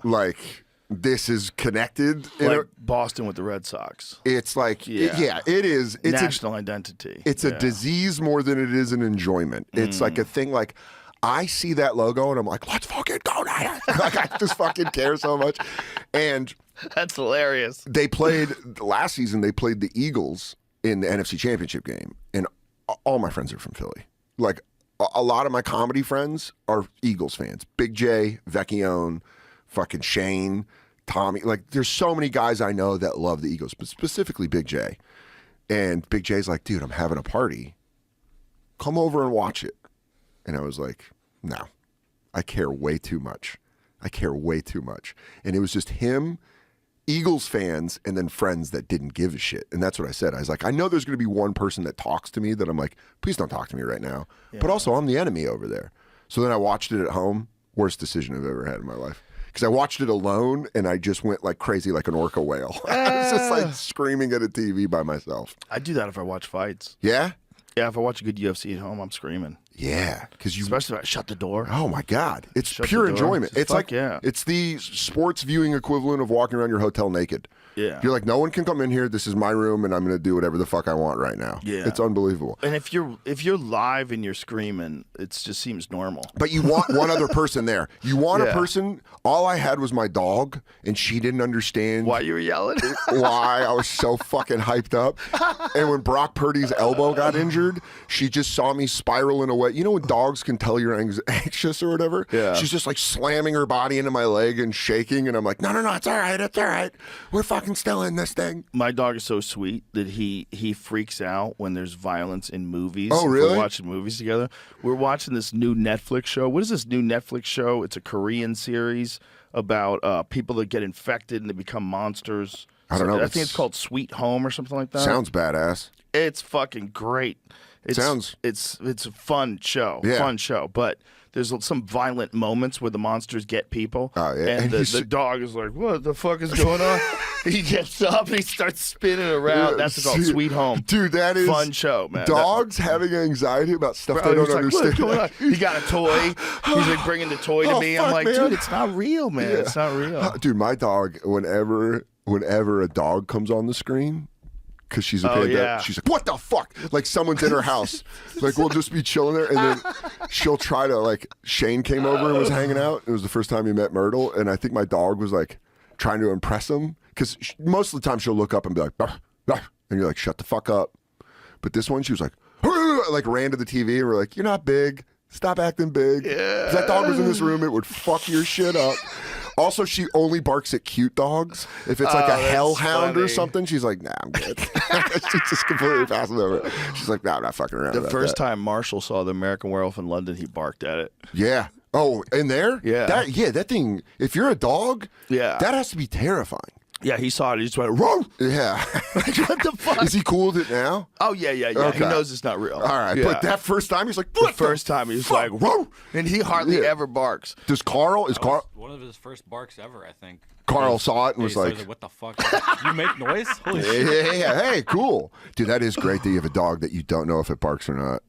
A: like this is connected.
B: Like Boston with the Red Sox.
A: It's like, it is. It's
B: national identity.
A: It's a disease more than it is an enjoyment. It's like a thing like, I see that logo and I'm like, let's fucking go Niners. Like I just fucking care so much. And
B: that's hilarious.
A: They played last season. They played the Eagles in the NFC Championship game, and all my friends are from Philly. Like a lot of my comedy friends are Eagles fans. Big J, Vecchione, fucking Shane, Tommy. Like there's so many guys I know that love the Eagles, but specifically Big J. And Big J's like, dude, I'm having a party. Come over and watch it. And I was like, no, I care way too much. I care way too much. And it was just him, Eagles fans, and then friends that didn't give a shit. And that's what I said. I was like, I know there's going to be one person that talks to me that I'm like, please don't talk to me right now. Yeah. But also, I'm the enemy over there. So then I watched it at home. Worst decision I've ever had in my life. Because I watched it alone, and I just went like crazy like an orca whale. I was just like screaming at a TV by myself.
B: I do that if I watch fights.
A: Yeah?
B: Yeah, if I watch a good UFC at home, I'm screaming.
A: Yeah, because
B: especially if I shut the door.
A: Oh my God, it's pure enjoyment. It's like it's the sports viewing equivalent of walking around your hotel naked.
B: Yeah,
A: you're like, no one can come in here. This is my room, and I'm going to do whatever the fuck I want right now. Yeah, it's unbelievable.
B: And if you're live and you're screaming, it just seems normal.
A: But you want one other person there. You want a person. All I had was my dog, and she didn't understand
B: why you were yelling.
A: Why I was so fucking hyped up. And when Brock Purdy's elbow got injured, she just saw me spiraling away. You know when dogs can tell you're anxious or whatever?
B: Yeah.
A: She's just like slamming her body into my leg and shaking, and I'm like, no, it's all right. It's all right. We're fucking still in this thing.
B: My dog is so sweet that he freaks out when there's violence in movies.
A: Oh, really?
B: We're watching movies together. We're watching this new Netflix show. What is this new Netflix show? It's a Korean series about people that get infected and they become monsters.
A: I don't know.
B: I think it's called Sweet Home or something like that.
A: Sounds badass.
B: It's fucking great. It's a fun show.
A: Yeah.
B: Fun show. But there's some violent moments where the monsters get people.
A: Oh, yeah.
B: And the dog is like, what the fuck is going on? He gets up and he starts spinning around. That's called Sweet Home.
A: Dude, that is
B: fun show, man.
A: Dogs having anxiety about stuff they don't understand.
B: What's going on? He got a toy. He's like bringing the toy to me. I'm like,
A: man.
B: dude, it's not real, man. Yeah. It's not real.
A: Dude, my dog, whenever a dog comes on the screen, because she's a pandemic, she's like, what the fuck? Like someone's in her house. Like we'll just be chilling there, and then she'll try to like. Shane came over and was hanging out. It was the first time he met Myrtle, and I think my dog was like trying to impress him because most of the time she'll look up and be like, "Barf, barf," and you're like, shut the fuck up. But this one, she was like ran to the TV, and we're like, you're not big. Stop acting big. Yeah. If that dog was in this room, it would fuck your shit up. Also, she only barks at cute dogs. If it's like a hellhound or something, she's like, nah, I'm good. She's just completely passing over it. She's like, nah, I'm not fucking around.
B: The first time Marshall saw the American Werewolf in London, he barked at it.
A: Yeah. Oh, in there?
B: Yeah.
A: That thing, if you're a dog, that has to be terrifying.
B: Yeah, he saw it. He just went, "Whoa!"
A: Yeah.
B: What the fuck?
A: Is he cool with it now?
B: Oh, yeah. Okay. He knows it's not real. All
A: right.
B: Yeah.
A: But that first time, he's like,
B: what the first time, he was like, "Whoa!" And he hardly ever barks.
A: Does Carl? Is Carl
D: one of his first barks ever? I think.
A: Carl saw it and was like,
D: "What the fuck? You make noise? Holy
A: shit!" Yeah. Hey, cool, dude. That is great that you have a dog that you don't know if it barks or not.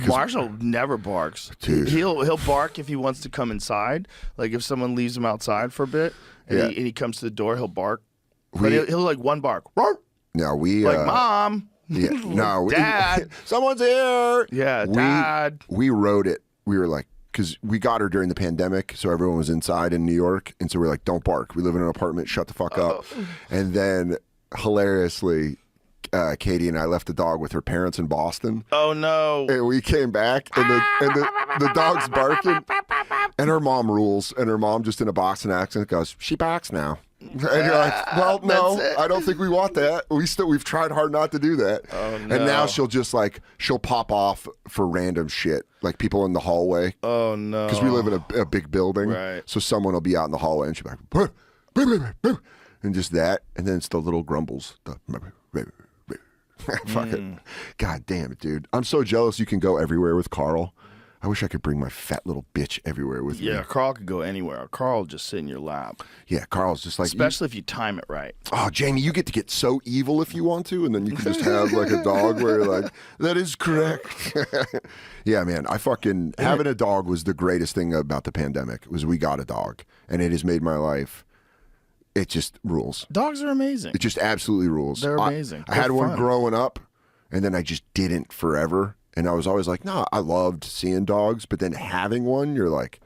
B: Marshall never barks.
A: Dude.
B: He'll bark if he wants to come inside. Like if someone leaves him outside for a bit and he comes to the door, he'll bark. But he'll like one bark.
A: No, we
B: like Mom.
A: Yeah, no,
B: Dad.
A: Someone's here.
B: Yeah, Dad.
A: We wrote it. We were like, because we got her during the pandemic, so everyone was inside in New York, and so we're like, don't bark. We live in an apartment. Shut the fuck up. And then hilariously, Katie and I left the dog with her parents in Boston.
B: Oh no!
A: And we came back, and the dog's barking, and her mom rules, and her mom just in a Boston accent goes, "She barks now." And you're like, well, no, I don't think we want that. We've tried hard not to do that.
B: Oh, no.
A: And now she'll pop off for random shit, like people in the hallway.
B: Oh no!
A: Because we live in a big building,
B: right? So
A: someone will be out in the hallway and she'll be like, and just that, and then it's the little grumbles. Fucking, God damn it, dude! I'm so jealous. You can go everywhere with Carl. I wish I could bring my fat little bitch everywhere with me.
B: Yeah, Carl could go anywhere. Carl will just sit in your lap.
A: Yeah, Carl's just like...
B: Especially if you time it right.
A: Oh, Jamie, you get so evil if you want to, and then you can just have like a dog where you're like, that is correct. Yeah, man, having a dog was the greatest thing about the pandemic, was we got a dog, and it has made my life, it just rules.
B: Dogs are amazing.
A: It just absolutely rules.
B: They're amazing.
A: I had
B: They're
A: one
B: fun.
A: growing up, and then I just didn't forever. And I was always like, no, I loved seeing dogs, but then having one, you're like...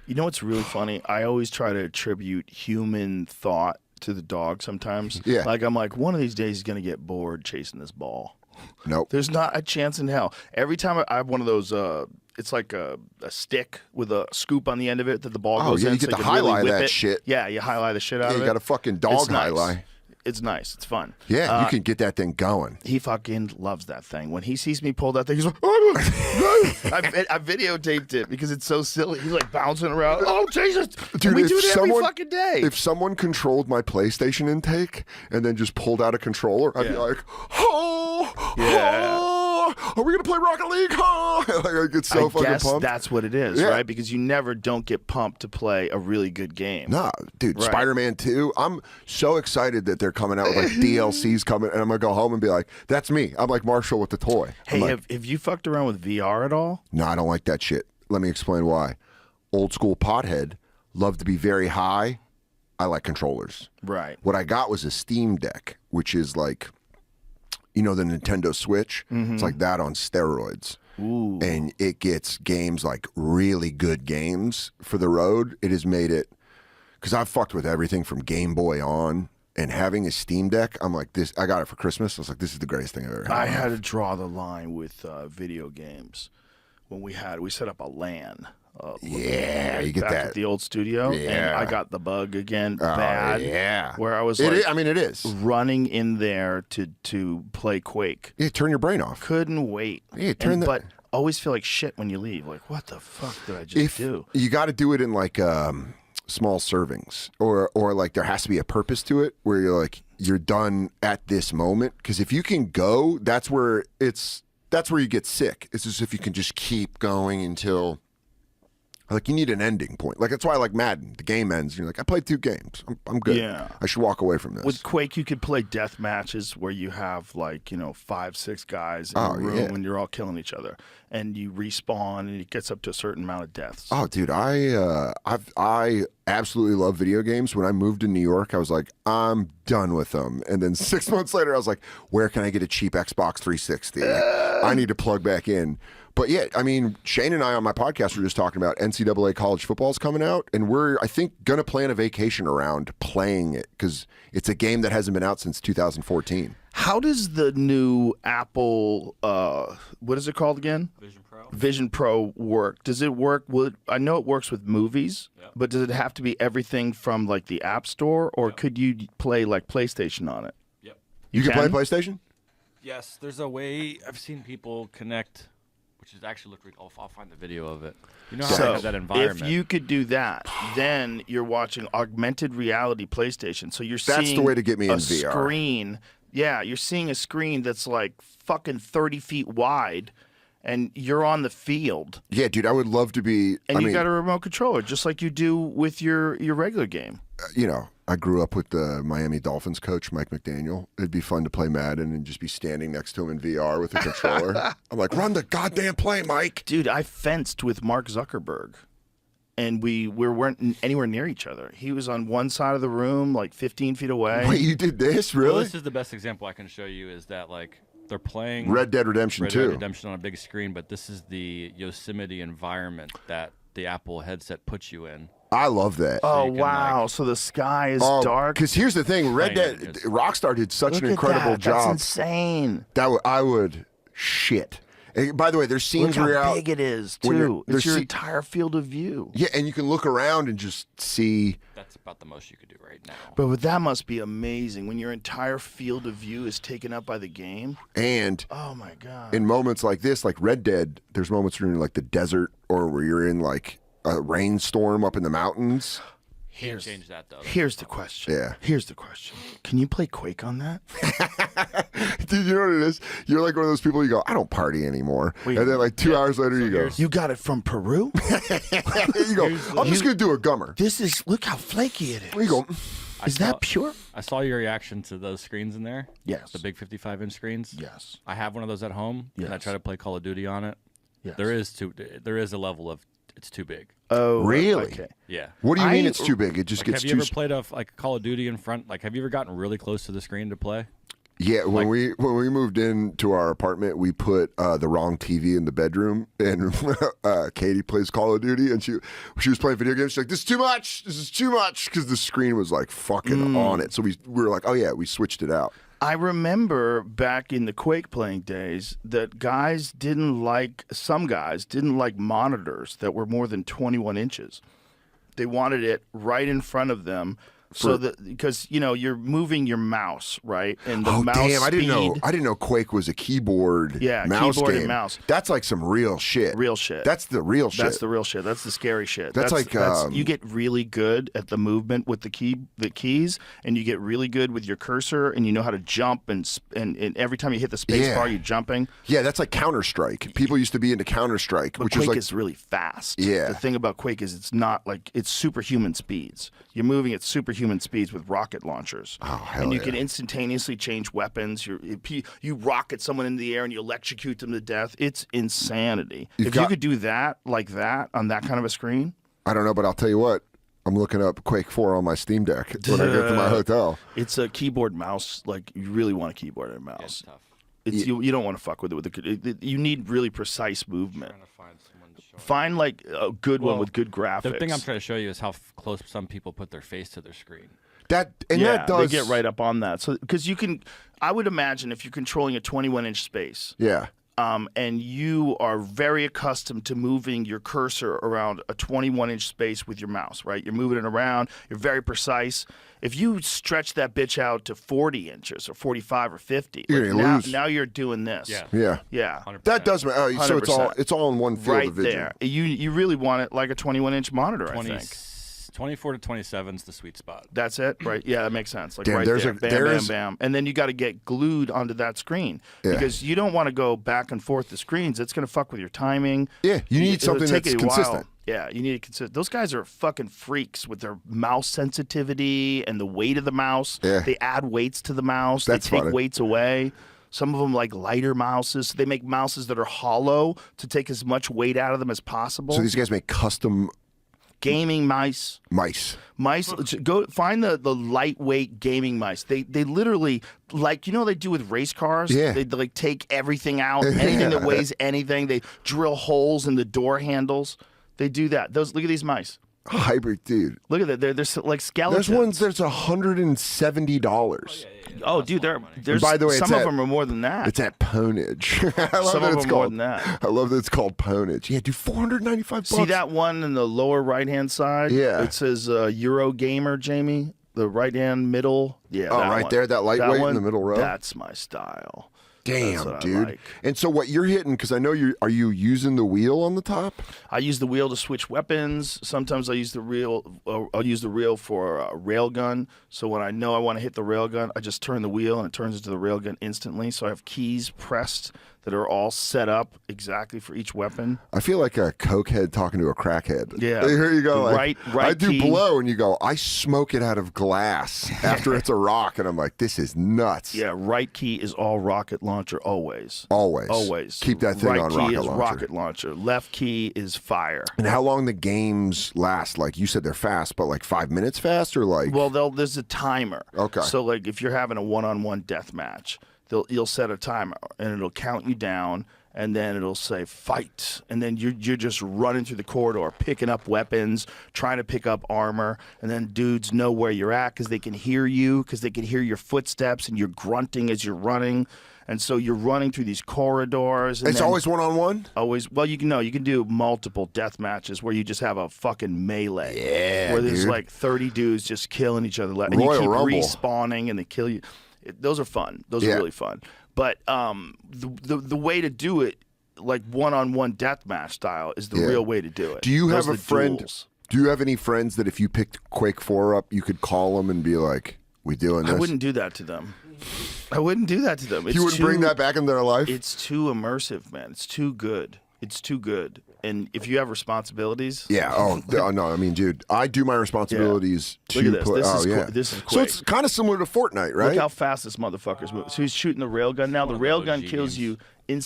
B: You know what's really funny? I always try to attribute human thought to the dog sometimes.
A: Yeah.
B: Like, I'm like, one of these days he's going to get bored chasing this ball.
A: Nope.
B: There's not a chance in hell. Every time I have one of those, it's like a stick with a scoop on the end of it that the ball goes in.
A: You get
B: so
A: to
B: can really
A: highlight
B: whip
A: that
B: it.
A: shit.
B: Yeah, you highlight the shit out
A: Yeah,
B: of it.
A: you got a fucking dog
B: It's nice.
A: highlight.
B: It's nice. It's fun.
A: Yeah, you can get that thing going.
B: He fucking loves that thing. When he sees me pull that thing, he's like, oh, no. I videotaped it because it's so silly. He's like bouncing around. Oh, Jesus.
A: Dude,
B: we
A: if
B: do it every
A: someone-
B: fucking day.
A: If someone controlled my PlayStation intake and then just pulled out a controller, I'd be
B: Yeah.
A: like, oh,
B: Yeah.
A: oh, are we going to play Rocket League? Oh. Like, I get so
B: I
A: fucking
B: guess
A: pumped.
B: that's what it is,
A: Yeah.
B: right? Because you never don't get pumped to play a really good game.
A: Nah, dude,
B: Right.
A: Spider-Man 2, I'm so excited that they're coming out with like DLCs coming, and I'm going to go home and be like, that's me. I'm like Marshall with the toy.
B: Hey,
A: I'm like,
B: have you fucked around with VR at all?
A: no, I don't like that shit. Let me explain why. Old school pothead, love to be very high. I like controllers.
B: Right.
A: What I got was a Steam Deck, which is like, you know, the Nintendo Switch. It's like that on steroids.
B: Ooh.
A: And it gets games, like really good games for the road. It has made it, because I've fucked with everything from Game Boy on, and having a Steam Deck, I'm like, this, I got it for Christmas. I was like, this is the greatest thing I've ever had.
B: I had to draw the line with video games when we set up a LAN.
A: Yeah, you get
B: back
A: that.
B: at the old studio, and
A: Yeah.
B: I got the bug again, bad.
A: Yeah.
B: Where I was
A: It
B: like,
A: is, I mean, it is.
B: running in there to play Quake.
A: Yeah, turn your brain off.
B: Couldn't wait.
A: Yeah, turn
B: But always feel like shit when you leave. Like, what the fuck did I just do?
A: You got to do it in like small servings, or like there has to be a purpose to it where you're like, you're done at this moment. Because if you can go, that's where you get sick. It's as if you can just keep going until, like, you need an ending point. Like, that's why I like Madden. The game ends, and you're like, I played 2 games. I'm good.
B: Yeah.
A: I should walk away from this.
B: With Quake, you could play death matches where you have, like, 5, 6 guys in a room
A: yeah.
B: and you're all killing each other, and you respawn, and it gets up to a certain amount of deaths.
A: Oh, dude, I absolutely love video games. When I moved to New York, I was like, I'm done with them. And then 6 months later, I was like, where can I get a cheap Xbox 360? I need to plug back in. But yeah, I mean, Shane and I on my podcast were just talking about NCAA college football's coming out, and we're, I think, going to plan a vacation around playing it because it's a game that hasn't been out since 2014.
B: How does the new Apple, what is it called again? Vision Pro work? Does it work with, I know it works with movies, but does it have to be everything from like the App Store, or could you play like PlayStation on it?
D: Yep.
A: You can play PlayStation?
D: Yes, there's a way. I've seen people connect, which is actually look. I'll find the video of it. You know how they
B: So
D: have that environment.
B: if you could do that, then you're watching augmented reality PlayStation. So you're
A: That's
B: seeing
A: the way to get me
B: a
A: in VR.
B: screen. Yeah, you're seeing a screen that's like fucking 30 feet wide, and you're on the field,
A: Yeah, dude, I would love to be.
B: and
A: I
B: you
A: mean,
B: got a remote controller, just like you do with your regular game.
A: you know, I grew up with the Miami Dolphins coach, Mike McDaniel. It'd be fun to play Madden and just be standing next to him in VR with a controller. I'm like, run the goddamn play, Mike.
B: Dude, I fenced with Mark Zuckerberg, and we weren't anywhere near each other. He was on one side of the room, like 15 feet away.
A: Wait, you did this?
D: Well,
A: Really?
D: this is the best example I can show you. Is that like they're playing
A: Red Dead Redemption
D: Red
A: 2.
D: Dead Redemption on a big screen, but this is the Yosemite environment that the Apple headset puts you in.
A: I love that.
B: Oh,
D: you can,
B: wow.
D: like-
B: so the sky is dark.
A: Because here's the thing, Red
D: Playing
A: Dead,
D: it is-
A: Rockstar did such
B: Look
A: an
B: at
A: incredible
B: that.
A: job.
B: That's insane.
A: I would shit. And by the way, there's
B: Look
A: scenes
B: how
A: where you're out.
B: big it is,
A: when you're-
B: too.
A: there's
B: It's your
A: se-
B: entire field of view.
A: Yeah, and you can look around and just see.
D: That's about the most you could do right now.
B: But that must be amazing when your entire field of view is taken up by the game.
A: And
B: Oh, my God.
A: in moments like this, like Red Dead, there's moments where you're in like the desert or where you're in like a rainstorm up in the mountains.
D: Can't change that though.
B: Here's the question.
A: Yeah.
B: Here's the question. Can you play Quake on that?
A: Dude, you know what it is? You're like one of those people, you go, I don't party anymore.
B: Wait,
A: and then like 2 hours later, you go,
B: You got it from Peru?
A: you go, I'm just going to do a gummer.
B: This is, look how flaky it is.
A: You go,
B: Is that pure?
D: I saw your reaction to those screens in there.
B: Yes.
D: The big 55-inch screens.
B: Yes.
D: I have one of those at home, and I
B: Yes.
D: try to play Call of Duty on it.
B: Yes.
D: There is a level of it's too big.
B: Oh,
A: Really?
B: Okay.
D: Yeah.
A: what do you mean
B: I-
A: it's too big? It just
D: Like,
A: gets
D: have
A: too...
D: you ever played like Call of Duty in front? Like, have you ever gotten really close to the screen to play?
A: Yeah, when we moved into our apartment, we put the wrong TV in the bedroom, and Katie plays Call of Duty, and she was playing video games. She's like, "This is too much. This is too much," because the screen was like fucking on it. So we were like, "Oh yeah," we switched it out.
B: I remember back in the Quake playing days that some guys didn't like monitors that were more than 21 inches. They wanted it right in front of them. So that because you're moving your mouse, right? And the mouse
A: damn! I didn't
B: speed-
A: know Quake was a keyboard. Mouse
B: keyboard
A: game.
B: and mouse.
A: That's like some real shit.
B: Real shit.
A: That's the real shit.
B: That's the real shit. That's the scary shit.
A: That's like,
B: you get really good at the movement with the keys, and you get really good with your cursor, and you know how to jump, and every time you hit the space bar, you're jumping.
A: Yeah, that's like Counter-Strike. People used to be into Counter-Strike,
B: But
A: which
B: Quake
A: was like
B: is really fast.
A: Yeah.
B: The thing about Quake is it's not like it's superhuman speeds. You're moving at superhuman speeds with rocket launchers.
A: Oh, hell
B: And you
A: yeah.
B: can instantaneously change weapons. You rocket someone in the air and you electrocute them to death. It's insanity. If you could do that like that on that kind of a screen.
A: I don't know, but I'll tell you what. I'm looking up Quake 4 on my Steam Deck when I get to my hotel.
B: It's a keyboard mouse. Like you really want a keyboard and a mouse.
D: It's tough.
B: You don't want to fuck with it. You need really precise movement.
D: Trying to find someone to show.
B: Find like a good one with good graphics.
D: The thing I'm trying to show you is how close some people put their face to their screen.
A: That
B: Yeah,
A: does
B: they get right up on that. So because I would imagine if you're controlling a 21-inch space,
A: Yeah.
B: and you are very accustomed to moving your cursor around a 21-inch space with your mouse, right? You're moving it around. You're very precise. If you stretch that bitch out to 40 inches or 45 or 50,
A: You're gonna lose.
B: now you're doing this.
D: Yeah.
A: Yeah.
B: Yeah.
D: 100%.
A: That does matter. So
B: 100%.
A: it's all in one field
B: Right
A: of vision.
B: there. You really want it like a 21-inch monitor, I think.
D: 24 to 27 is the sweet spot.
B: That's it, right? Yeah, that makes sense. Like
A: Damn,
B: right
A: there's
B: there,
A: a-
B: bam,
A: there
B: bam,
A: is-
B: bam, and then you got to get glued onto that screen
A: Yeah.
B: because you don't want to go back and forth the screens. It's going to fuck with your timing.
A: Yeah, you need
B: It'll
A: something
B: take
A: that's
B: you a while.
A: consistent.
B: Yeah, you need it consistent. Those guys are fucking freaks with their mouse sensitivity and the weight of the mouse.
A: Yeah.
B: They add weights to the mouse.
A: That's
B: they take
A: funny.
B: weights away. Some of them like lighter mouses. They make mouses that are hollow to take as much weight out of them as possible.
A: So these guys make custom
B: Gaming mice.
A: mice.
B: Mice, go find the lightweight gaming mice. They literally like they do with race cars.
A: Yeah.
B: They like take everything out, anything that weighs anything. They drill holes in the door handles. They do that. Look at these mice.
A: Hybrid, dude.
B: Look at that. They're like skeletons.
A: There's ones that's $170.
B: Oh, dude, there's
A: by the way,
B: some
A: it's
B: of
A: at-
B: them are more than that.
A: It's at Ponage. I love
B: Some
A: that
B: of
A: it's
B: them more
A: called
B: than that.
A: I love that it's called Ponage. Yeah, dude, $495.
B: See that one in the lower right hand side?
A: Yeah.
B: It says Euro Gamer, Jamie. The right hand middle. Yeah.
A: Oh,
B: that
A: right
B: one.
A: there, that lightweight in
B: one,
A: the middle row?
B: That's my style. That's
A: Damn,
B: what I
A: dude.
B: like.
A: And so what you're hitting, because I know are you using the wheel on the top?
B: I use the wheel to switch weapons. Sometimes I use the reel. I'll use the reel for a rail gun. So when I know I want to hit the rail gun, I just turn the wheel and it turns into the rail gun instantly. So I have keys pressed that are all set up exactly for each weapon.
A: I feel like a cokehead talking to a crackhead.
B: Yeah.
A: Here you go.
B: The
A: Like,
B: right
A: I do
B: key.
A: blow, and you go, I smoke it out of glass after it's a rock. And I'm like, this is nuts.
B: Yeah, right key is all rocket launcher always.
A: Always.
B: Always.
A: Keep that thing
B: right
A: on
B: key
A: rocket
B: is
A: launcher.
B: rocket launcher. Left key is fire.
A: And how long the games last? Like you said, they're fast, but like 5 minutes fast, or like?
B: Well, there's a timer.
A: Okay.
B: So like if you're having a one-on-one death match, you'll set a timer and it'll count you down. And then it'll say fight, and then you're just running through the corridor, picking up weapons, trying to pick up armor, and then dudes know where you're at because they can hear you, because they can hear your footsteps, and you're grunting as you're running, and so you're running through these corridors. And
A: It's
B: then
A: always one-on-one?
B: always. Well, you can do multiple death matches where you just have a fucking melee, where there's
A: dude.
B: like 30 dudes just killing each other, and
A: Royal
B: you keep
A: Rumble.
B: respawning, and they kill you. Those are fun. Those
A: Yeah.
B: are really fun. But the way to do it, like one-on-one deathmatch style, is the
A: Yeah.
B: real way to do it.
A: Do you
B: Those
A: have
B: are
A: a
B: the
A: friend?
B: duels.
A: Do you have any friends that if you picked Quake 4 up, you could call them and be like, "We doing this"?
B: I wouldn't do that to them. I wouldn't do that to them.
A: You wouldn't bring that back into their life?
B: It's too immersive, man. It's too good. It's too good. And if you have responsibilities,
A: yeah. Oh no. I mean, dude, I do my responsibilities to
B: look at this.
A: play.
B: This is Quake.
A: So it's kind of similar to Fortnite, right?
B: Look how fast this motherfucker's moving. So he's shooting the railgun now. The railgun kills you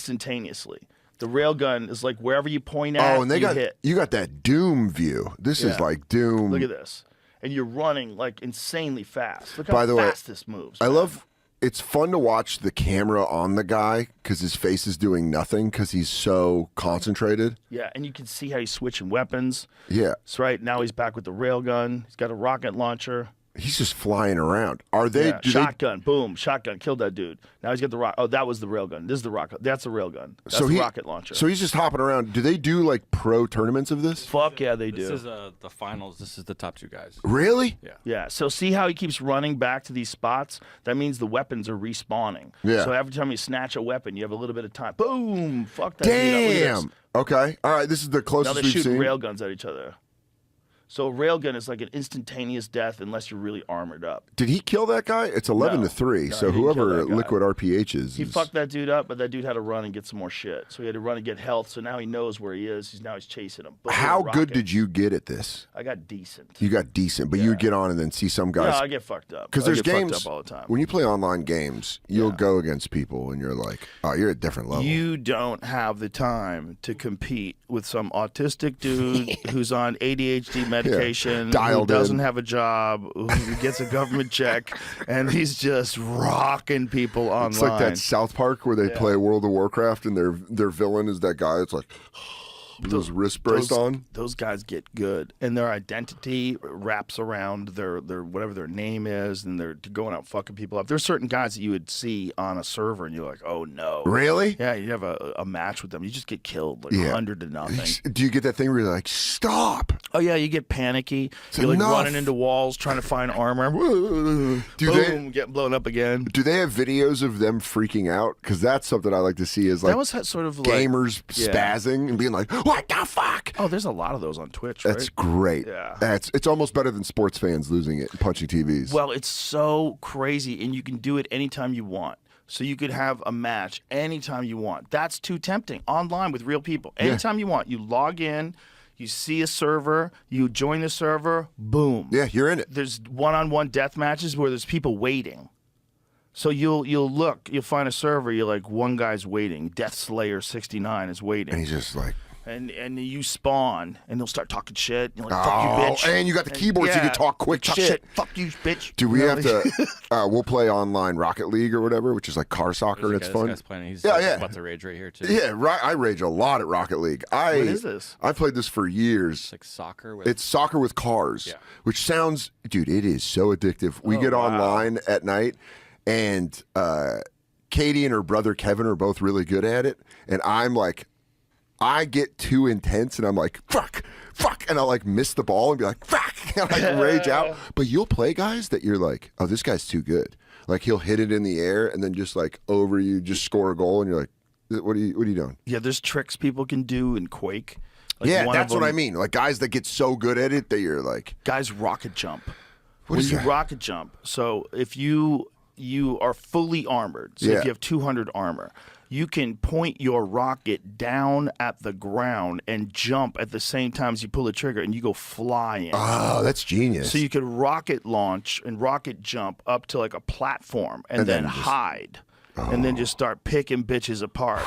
B: instantaneously. The railgun is like wherever you point at,
A: and you
B: hit.
A: You got that Doom view. This is like Doom.
B: Look at this. And you're running like insanely fast. Look
A: By
B: how
A: the way,
B: fast this moves.
A: I
B: man.
A: love. It's fun to watch the camera on the guy because his face is doing nothing because he's so concentrated.
B: Yeah, and you can see how he's switching weapons.
A: Yeah.
B: So right now he's back with the railgun. He's got a rocket launcher.
A: He's just flying around. Are they?
B: Yeah, shotgun, boom, shotgun, killed that dude. Now he's got the rock. Oh, that was the railgun. This is the rocket. That's the railgun. That's the rocket launcher.
A: So he's just hopping around. Do they do like pro tournaments of this?
B: Fuck yeah, they do.
D: This is the finals. This is the top 2 guys.
A: Really?
D: Yeah.
B: Yeah. So see how he keeps running back to these spots? That means the weapons are respawning.
A: Yeah.
B: So every time you snatch a weapon, you have a little bit of time. Boom! Fuck that. Dude up. Look at this.
A: Damn. Okay. All right. This is the
B: Now
A: closest
B: they're
A: we've
B: shooting
A: seen.
B: railguns at each other. So a railgun is like an instantaneous death unless you're really armored up.
A: Did he kill that guy? It's 11 to 3.
B: No,
A: so
B: he didn't kill
A: whoever
B: that guy.
A: Liquid RPH is.
B: He fucked that dude up, but that dude had to run and get some more shit. So he had to run and get health. So now he knows where he is. Now he's chasing him. Boom,
A: How
B: rocket.
A: good did you get at this?
B: I got decent.
A: You got decent, but you would get on and then see some guys.
B: No, I get fucked up.
A: Because
B: I
A: there's
B: get
A: games
B: fucked up all the time.
A: when you play online games, you'll go against people and you're like, "Oh, you're at a different level."
B: You don't have the time to compete with some autistic dude who's on ADHD medication,
A: Dialed
B: who doesn't
A: in.
B: have a job, who gets a government check, and he's just rocking people online.
A: It's like that South Park where they play World of Warcraft and their villain is that guy. It's like with those wrists braced on.
B: Those guys get good, and their identity wraps around their whatever their name is, and they're going out fucking people up. There's certain guys that you would see on a server, and you're like, oh no,
A: Really?
B: Yeah, you have a match with them, you just get killed like 100 to nothing.
A: Do you get that thing where you're like, "Stop"?
B: Oh yeah, you get panicky. You're like
A: enough.
B: running into walls trying to find armor. Boom, getting blown up again.
A: Do they have videos of them freaking out? Because that's something I like to see. Is like
B: That was sort of like
A: gamers spazzing and being like, "What the fuck?"
B: Oh, there's a lot of those on Twitch,
A: That's
B: right?
A: great.
B: Yeah.
A: It's almost better than sports fans losing it and punching TVs.
B: Well, it's so crazy, and you can do it anytime you want. So you could have a match anytime you want. That's too tempting. Online with real people. Anytime you want. You log in, you see a server, you join the server, boom.
A: Yeah, you're in it.
B: There's one-on-one death matches where there's people waiting. So you'll find a server, you're like, one guy's waiting. Death Slayer 69 is waiting.
A: And he's just like,
B: And you spawn, and they'll start talking shit. You're like, fuck you, bitch.
A: and you got the keyboard so you can talk quick shit.
B: Fuck you, bitch.
A: Do we
B: You know,
A: have to? We'll play online Rocket League or whatever, which is like car soccer. And it's
D: This
A: fun.
D: guy's playing. He's
A: Yeah.
D: about to rage right here too.
A: Yeah, right. I rage a lot at Rocket League.
B: What is this?
A: I played this for years.
D: It's like soccer. With,
A: It's soccer with cars,
D: Yeah.
A: which sounds, dude, it is so addictive. We get online at night, and Katie and her brother Kevin are both really good at it, and I'm like, I get too intense, and I'm like, fuck, and I'll like miss the ball and be like, fuck, and I rage out. But you'll play guys that you're like, oh, this guy's too good. Like he'll hit it in the air and then just like over you, just score a goal, and you're like, what are you doing?
B: Yeah, there's tricks people can do in Quake. Like
A: Yeah,
B: one of
A: that's what
B: them-
A: I mean. Like guys that get so good at it that you're like,
B: Guys rocket jump.
A: What
B: When
A: is
B: you
A: that?
B: rocket jump, so if you are fully armored, so
A: Yeah.
B: if you have 200 armor, you can point your rocket down at the ground and jump at the same time as you pull the trigger, and you go flying.
A: oh, that's genius.
B: So you could rocket launch and rocket jump up to like a platform and then
A: then just-
B: hide and then just start picking bitches apart.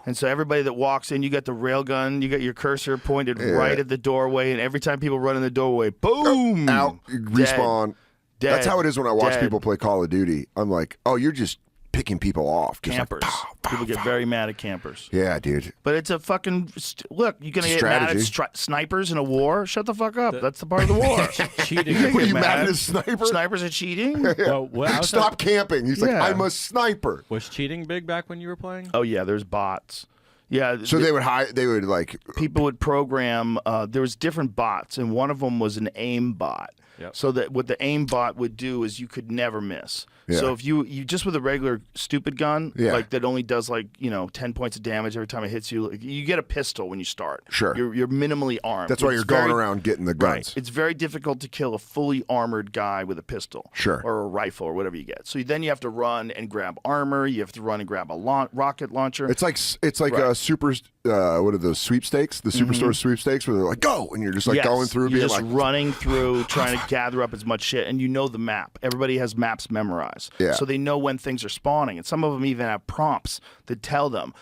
B: And so everybody that walks in, you got the railgun, you got your cursor pointed right at the doorway, and every time people run in the doorway, boom!
A: out, respawn.
B: Dead.
A: That's how it is when I watch
B: Dead.
A: people play Call of Duty. I'm like, oh, you're just picking people off. Just like,
B: Campers.
A: pow, pow,
B: People get
A: pow.
B: very mad at campers.
A: Yeah, dude.
B: But it's a fucking look. You're gonna get mad at
A: Strategy.
B: snipers in a war. Shut the fuck up. That's the part of the war.
D: cheating.
B: You can't
A: Were
B: get
A: you mad at a sniper?
B: Snipers are cheating.
D: Well, what, I was
A: Stop camping. He's like,
B: Yeah.
A: I'm a sniper.
D: Was cheating big back when you were playing?
B: Oh yeah, there's bots. Yeah.
A: So they would hide. They would like.
B: people would program. There was different bots, and one of them was an aim bot.
D: Yep.
B: So that what the aimbot would do is you could never miss.
A: Yeah.
B: So if you just with a regular stupid gun,
A: Yeah.
B: like that only does 10 points of damage every time it hits you, you get a pistol when you start.
A: Sure.
B: You're minimally armed.
A: That's why
B: It's
A: you're going
B: very-
A: around getting the guns.
B: Right. It's very difficult to kill a fully armored guy with a pistol.
A: Sure.
B: Or a rifle or whatever you get. So then you have to run and grab armor. You have to run and grab a rocket launcher.
A: It's like
B: Right.
A: a super. What are those sweepstakes? The superstore sweepstakes where they're like, go, and you're just like
B: Yes.
A: going through,
B: You're
A: being
B: just
A: like,
B: running through, trying to gather up as much shit, and you know the map. Everybody has maps memorized,
A: Yeah.
B: so they know when things are spawning, and some of them even have prompts that tell them,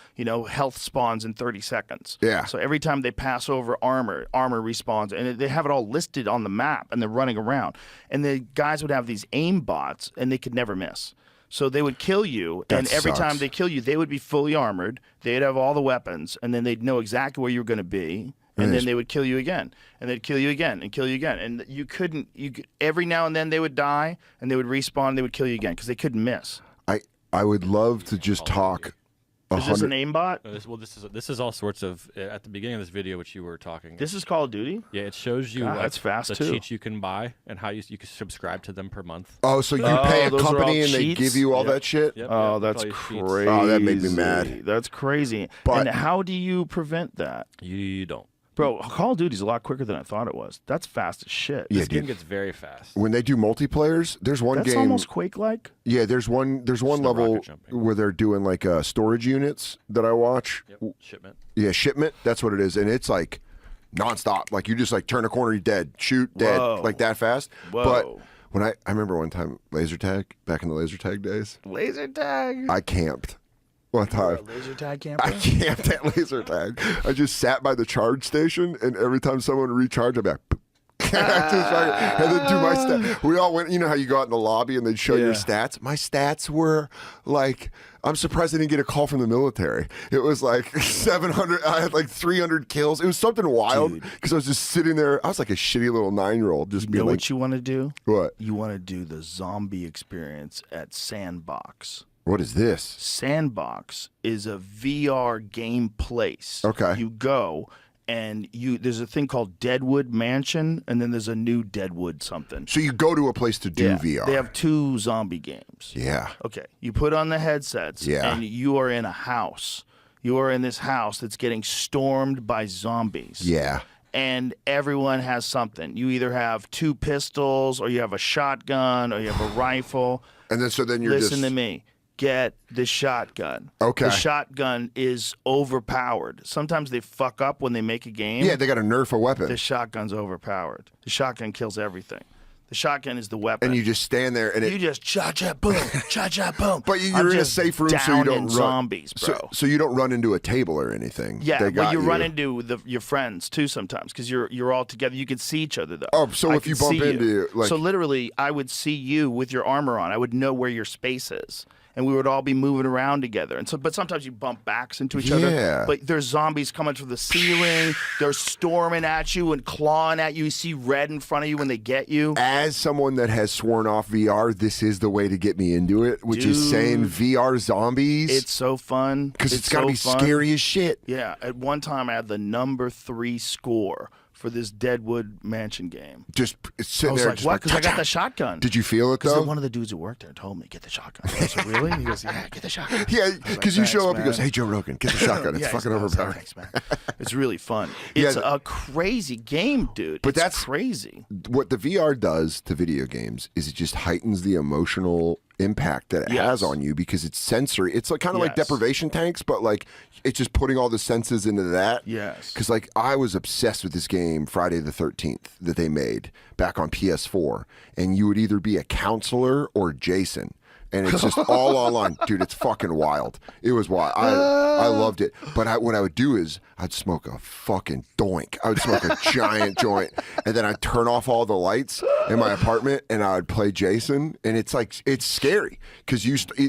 B: health spawns in 30 seconds.
A: Yeah.
B: So every time they pass over armor respawns, and they have it all listed on the map, and they're running around. And the guys would have these aim bots, and they could never miss. So they would kill you, and
A: That
B: every
A: sucks.
B: time they kill you, they would be fully armored. They'd have all the weapons, and then they'd know exactly where you were going to be. And then they would kill you again, and they'd kill you again, and kill you again, and you couldn't. Every now and then they would die, and they would respawn, and they would kill you again because they couldn't miss.
A: I would love to just talk.
B: Is this an aimbot?
D: This is all sorts of at the beginning of this video, which you were talking.
B: This is Call of Duty.
D: Yeah, it shows you
B: God, that's fast
D: the
B: too.
D: cheats you can buy and how you can subscribe to them per month.
A: Oh, so you pay a
B: those are all
A: company and they
B: cheats?
A: give you all
D: Yep.
A: that shit?
D: Yep,
B: Oh,
D: yep,
B: that's
D: all your cheats.
B: crazy.
A: Oh, that made me mad.
B: That's crazy.
A: But-
B: and how do you prevent that,
D: You don't.
B: bro? Call of Duty's a lot quicker than I thought it was. That's fast as shit.
A: Yeah,
D: This game
A: dude.
D: gets very fast.
A: When they do multiplayers, there's one
B: That's
A: game.
B: almost Quake-like.
A: Yeah, there's one
D: no
A: level
D: rocket jumping.
A: where they're doing like storage units that I watch.
D: Yep. Shipment.
A: Yeah, shipment. That's what it is, and it's like nonstop. Like you just like turn a corner, you're dead, shoot, dead,
B: Whoa.
A: like that fast.
B: Whoa.
A: But when I remember one time laser tag back in the laser tag days,
B: Laser tag.
A: I camped one time.
B: Laser tag
A: I
B: camper.
A: camped at laser tag. I just sat by the charge station, and every time someone would recharge, I'd be like, "Boop." and then do my stats. We all went. You know how you go out in the lobby and they'd show your
B: Yeah.
A: stats. My stats were like, I'm surprised I didn't get a call from the military. It was like 700. I had like 300 kills. It was something wild because I was just sitting there. I was like a shitty little 9-year-old, just
B: You
A: being
B: know
A: like,
B: what you want to do?
A: what?
B: You want to do the zombie experience at Sandbox.
A: What is this?
B: Sandbox is a VR game place.
A: Okay.
B: You go and there's a thing called Deadwood Mansion, and then there's a new Deadwood something.
A: So you go to a place to do
B: Yeah,
A: VR.
B: They have 2 zombie games.
A: Yeah.
B: Okay. You put on the headsets
A: Yeah.
B: and you are in a house. You are in this house that's getting stormed by zombies.
A: Yeah.
B: And everyone has something. You either have 2 pistols, or you have a shotgun, or you have a rifle.
A: And then you're
B: Listen
A: just
B: to me. Get the shotgun.
A: Okay.
B: The shotgun is overpowered. Sometimes they fuck up when they make a game.
A: Yeah, they got to nerf a weapon.
B: The shotgun's overpowered. The shotgun kills everything. The shotgun is the weapon.
A: And you just stand there and
B: You just cha-cha boom, cha-cha boom.
A: But you're
B: I'm
A: in a
B: just
A: safe room, so you
B: downing
A: don't run.
B: zombies, bro.
A: So you don't run into a table or anything.
B: Yeah,
A: They
B: but
A: got
B: you run into your friends too sometimes because you're all together. You can see each other though.
A: Oh, so
B: I
A: if you
B: can
A: bump
B: see
A: into, like-
B: so literally, I would see you with your armor on. I would know where your space is, and we would all be moving around together. And so, but sometimes you bump backs into each
A: Yeah.
B: other. But there's zombies coming from the ceiling. They're storming at you and clawing at you. You see red in front of you when they get you.
A: As someone that has sworn off VR, this is the way to get me into it, which is saying
B: Dude.
A: VR zombies.
B: It's so fun
A: because it's got to
B: so
A: be
B: fun.
A: scary as shit.
B: Yeah, at one time I had the number 3 score for this Deadwood Mansion game.
A: Just
B: I
A: sitting
B: was
A: there.
B: like,
A: just
B: what?
A: like,
B: Because I got
A: cha-cha.
B: the shotgun.
A: Did you feel it
B: Because
A: though?
B: one of the dudes who worked there told me, get the shotgun. I was like, really? He goes, yeah, get the shotgun.
A: Yeah,
B: I was like,
A: because you show
B: "Thanks,
A: up, he goes,
B: man."
A: "Hey, Joe Rogan, get the shotgun. It's
B: Yeah,
A: fucking
B: I was like,
A: overpowered."
B: "Thanks, man." It's really fun.
A: Yeah,
B: It's a crazy game, dude.
A: But
B: It's
A: that's-
B: crazy.
A: What the VR does to video games is it just heightens the emotional impact that it has
B: Yes.
A: on you because it's sensory. It's like kind of like
B: Yes.
A: deprivation tanks, but like it's just putting all the senses into that.
B: Yes.
A: Because like I was obsessed with this game Friday the 13th that they made back on PS4, and you would either be a counselor or Jason. And it's just all online. Dude, it's fucking wild. It was wild. I loved it. But what I would do is I'd smoke a fucking doink. I would smoke a giant joint. And then I'd turn off all the lights in my apartment and I would play Jason. And it's like, it's scary because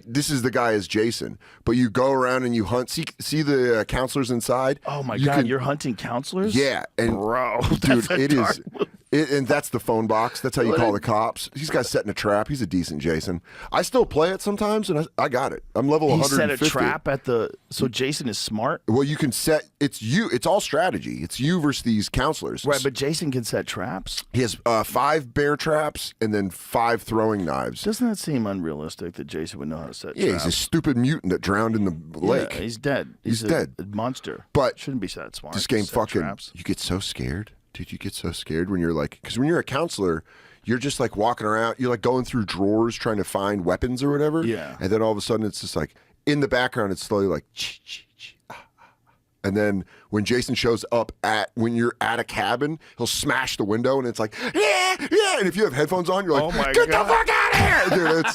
A: this is the guy as Jason. But you go around and you hunt. See the counselors inside?
B: Oh, my
A: You
B: God.
A: can-
B: You're hunting counselors?
A: Yeah. And
B: Bro,
A: dude,
B: that's a
A: it
B: dark
A: is.
B: movie.
A: And that's the phone box. That's how you call the cops. He's got setting a trap. He's a decent Jason. I still play it sometimes, and I got it. I'm level 150.
B: He set a trap at the. So Jason is smart.
A: Well, you can set. It's you. It's all strategy. It's you versus these counselors.
B: Right, but Jason can set traps.
A: He has 5 bear traps and then 5 throwing knives.
B: Doesn't that seem unrealistic that Jason would know how to set traps?
A: Yeah, he's a stupid mutant that drowned in the lake.
B: Yeah, he's dead.
A: He's dead.
B: A monster.
A: But
B: shouldn't be that smart.
A: This game
B: Set
A: fucking.
B: traps.
A: You get so scared. Dude, you get so scared when you're like, because when you're a counselor, you're just like walking around, you're like going through drawers trying to find weapons or whatever.
B: Yeah.
A: And then all of a sudden it's just like, in the background, it's slowly like, and then when Jason shows up when you're at a cabin, he'll smash the window and it's like, yeah. And if you have headphones on, you're like,
B: Oh my
A: get
B: God.
A: the fuck out of here. Dude,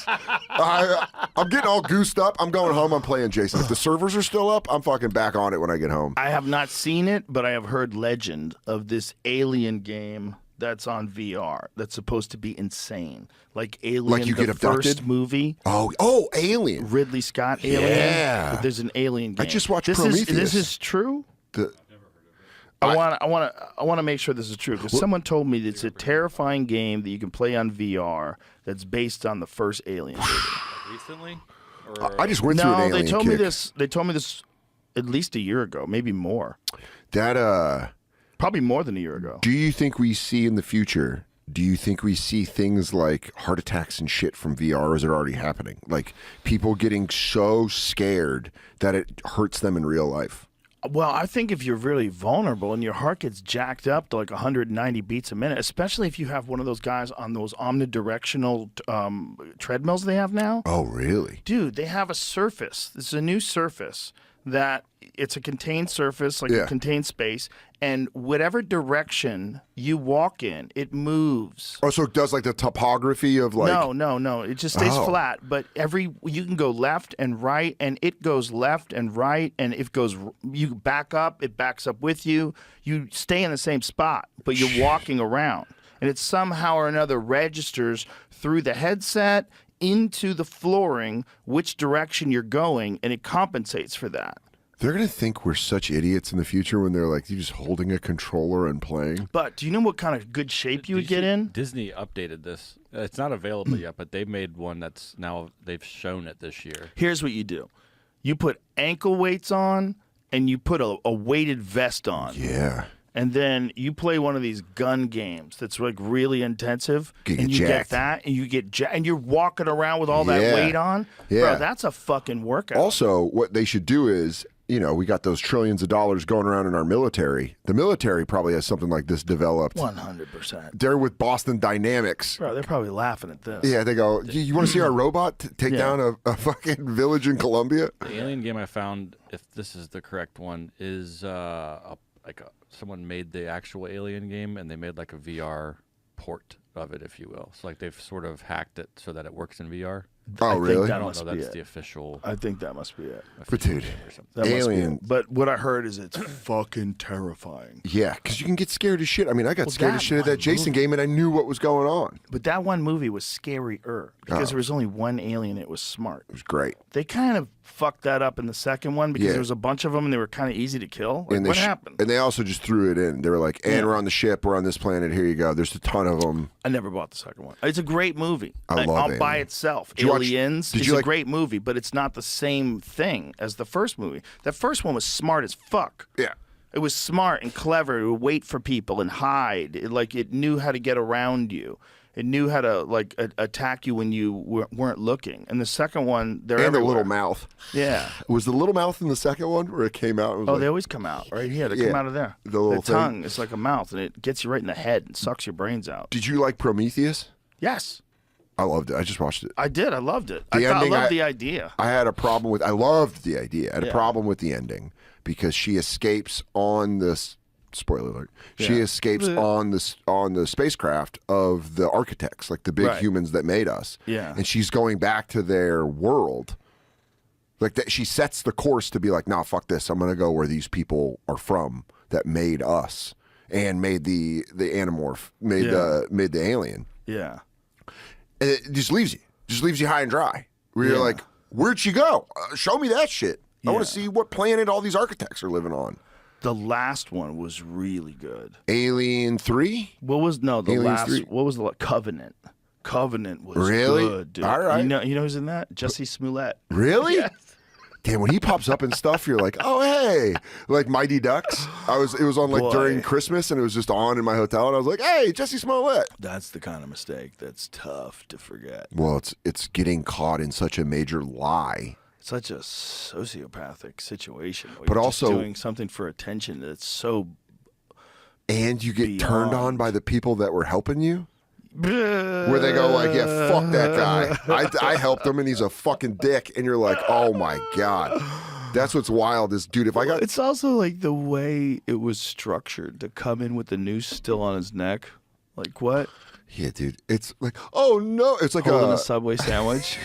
A: I'm getting all goosed up. I'm going home. I'm playing Jason. If the servers are still up, I'm fucking back on it when I get home.
B: I have not seen it, but I have heard legend of this alien game that's on VR that's supposed to be insane. Like Alien,
A: Like you
B: the
A: get abducted?
B: first movie.
A: Oh, Alien.
B: Ridley Scott Alien.
A: Yeah.
B: There's an Alien game.
A: I just watched
B: this
A: Prometheus.
B: This is true? I want to make sure this is true because someone told me that it's a terrifying game that you can play on VR that's based on the first Alien movie.
D: Recently?
A: I just went through an
B: No,
A: Alien
B: they told me
A: kick.
B: this. They told me this at least a year ago, maybe more.
A: That
B: Probably more than a year ago.
A: do you think we see in the future? Do you think we see things like heart attacks and shit from VR, or is it already happening? Like people getting so scared that it hurts them in real life.
B: Well, I think if you're really vulnerable and your heart gets jacked up to like 190 beats a minute, especially if you have one of those guys on those omnidirectional treadmills they have now.
A: Oh, really?
B: Dude, they have a surface. This is a new surface that it's a contained surface, like
A: Yeah.
B: a contained space, and whatever direction you walk in, it moves.
A: Oh, so it does like the topography of like.
B: No. It just stays
A: Oh.
B: flat. But you can go left and right, and it goes left and right, and if goes you back up, it backs up with you. You stay in the same spot, but you're walking around, and it somehow or another registers through the headset into the flooring which direction you're going, and it compensates for that.
A: They're gonna think we're such idiots in the future when they're like, you're just holding a controller and playing.
B: But do you know what kind of good shape you would get in?
D: Disney updated this. It's not available yet, but they made one that's now they've shown it this year.
B: Here's what you do. You put ankle weights on, and you put a weighted vest on.
A: Yeah.
B: And then you play one of these gun games that's like really intensive,
A: Get
B: and you
A: jacked.
B: get that, and you get and you're walking around with all that
A: Yeah.
B: weight on.
A: Yeah.
B: Bro, that's a fucking workout.
A: Also, what they should do is, we got those trillions of dollars going around in our military. The military probably has something like this developed.
B: 100%.
A: They're with Boston Dynamics.
B: Bro, they're probably laughing at this.
A: Yeah, they go, you want to see our robot take
B: Yeah.
A: down a fucking village in Colombia?
D: The alien game I found, if this is the correct one, is someone made the actual alien game and they made like a VR port of it, if you will. So like they've sort of hacked it so that it works in VR.
A: Oh,
B: I think
A: really?
B: that
D: I don't
B: must
D: know
B: be
D: that's
B: it.
D: the official.
B: I think that must be it.
A: But dude,
D: or something.
B: That must be
A: Alien.
B: it. But what I heard is it's fucking terrifying.
A: Yeah, because you can get scared as shit. I mean, I got scared
B: that
A: as shit at
B: one
A: that Jason
B: movie-
A: game, and I knew what was going on.
B: But that one movie was scarier because
A: Oh.
B: there was only one alien. It was smart.
A: It was great.
B: They kind of fucked that up in the second one because
A: Yeah.
B: there was a bunch of them and they were kind of easy to kill. Like,
A: And
B: what happened?
A: And they also just threw it in. They were like, and we're on the ship. We're on this planet. Here you go. There's a ton of them.
B: I never bought the second one. It's a great movie.
A: I love
B: All by
A: Alien.
B: itself.
A: Did you watch-
B: Aliens
A: did
B: is
A: you
B: a
A: like-
B: great movie, but it's not the same thing as the first movie. That first one was smart as fuck.
A: Yeah.
B: It was smart and clever. It would wait for people and hide. It knew how to get around you. It knew how to attack you when you weren't looking. And the second one, they're
A: And
B: everywhere.
A: the little mouth.
B: Yeah.
A: Was the little mouth in the second one where it came out? And was
B: Oh,
A: like,
B: they always come out, right? Yeah, they
A: Yeah,
B: come out of there.
A: the little thing.
B: tongue is like a mouth, and it gets you right in the head and sucks your brains out.
A: Did you like Prometheus?
B: Yes,
A: I loved it. I just watched it.
B: I did. I loved it.
A: The
B: I
A: ending,
B: loved the idea.
A: I had a problem with. I loved the idea. I had a
B: Yeah.
A: problem with the ending because she escapes on this. Spoiler alert. She
B: Yeah.
A: escapes on the spacecraft of the architects, like the big
B: Right.
A: humans that made us.
B: Yeah.
A: And she's going back to their world. Like that, she sets the course to be like, nah, fuck this. I'm gonna go where these people are from that made us and made the animorph, made the alien.
B: Yeah.
A: And it just leaves you high and dry. Where you're
B: Yeah.
A: like, where'd she go? Show me that shit. I want
B: Yeah.
A: to see what planet all these architects are living on.
B: The last one was really good.
A: Alien 3?
B: What was the
A: Aliens
B: last?
A: 3.
B: What was the Covenant? Covenant was
A: Really?
B: good, dude.
A: All right.
B: You know who's in that? Jesse Smollett.
A: Really?
B: Yes.
A: Damn, when he pops up and stuff, you're like, oh hey, like Mighty Ducks. It was on like
B: Boy.
A: during Christmas, and it was just on in my hotel, and I was like, hey, Jesse Smollett.
B: That's the kind of mistake that's tough to forget.
A: Well, it's getting caught in such a major lie.
B: Such a sociopathic situation. Where
A: But
B: you're
A: also-
B: just doing something for attention that's so.
A: And you get turned on
B: Beyond.
A: by the people that were helping you. Where they go like, yeah, fuck that guy. I helped him and he's a fucking dick. And you're like, oh my God. That's what's wild is, dude, if I got...
B: It's also like the way it was structured to come in with the noose still on his neck. Like what?
A: Yeah, dude. It's like, oh no. It's like
B: Holding
A: a...
B: a Subway sandwich.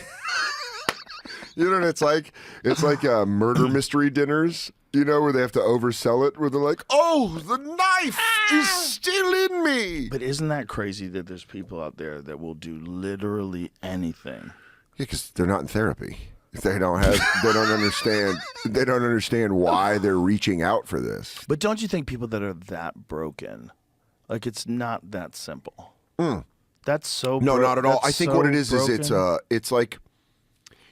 A: You know what it's like? It's like murder mystery dinners, you know, where they have to oversell it, where they're like, oh, the knife is still in me.
B: But isn't that crazy that there's people out there that will do literally anything?
A: Yeah, because they're not in therapy. They don't understand why they're reaching out for this.
B: But don't you think people that are that broken, like it's not that simple? That's so
A: No, not at all. I
B: that's
A: think
B: so
A: what it is
B: broken.
A: it's like,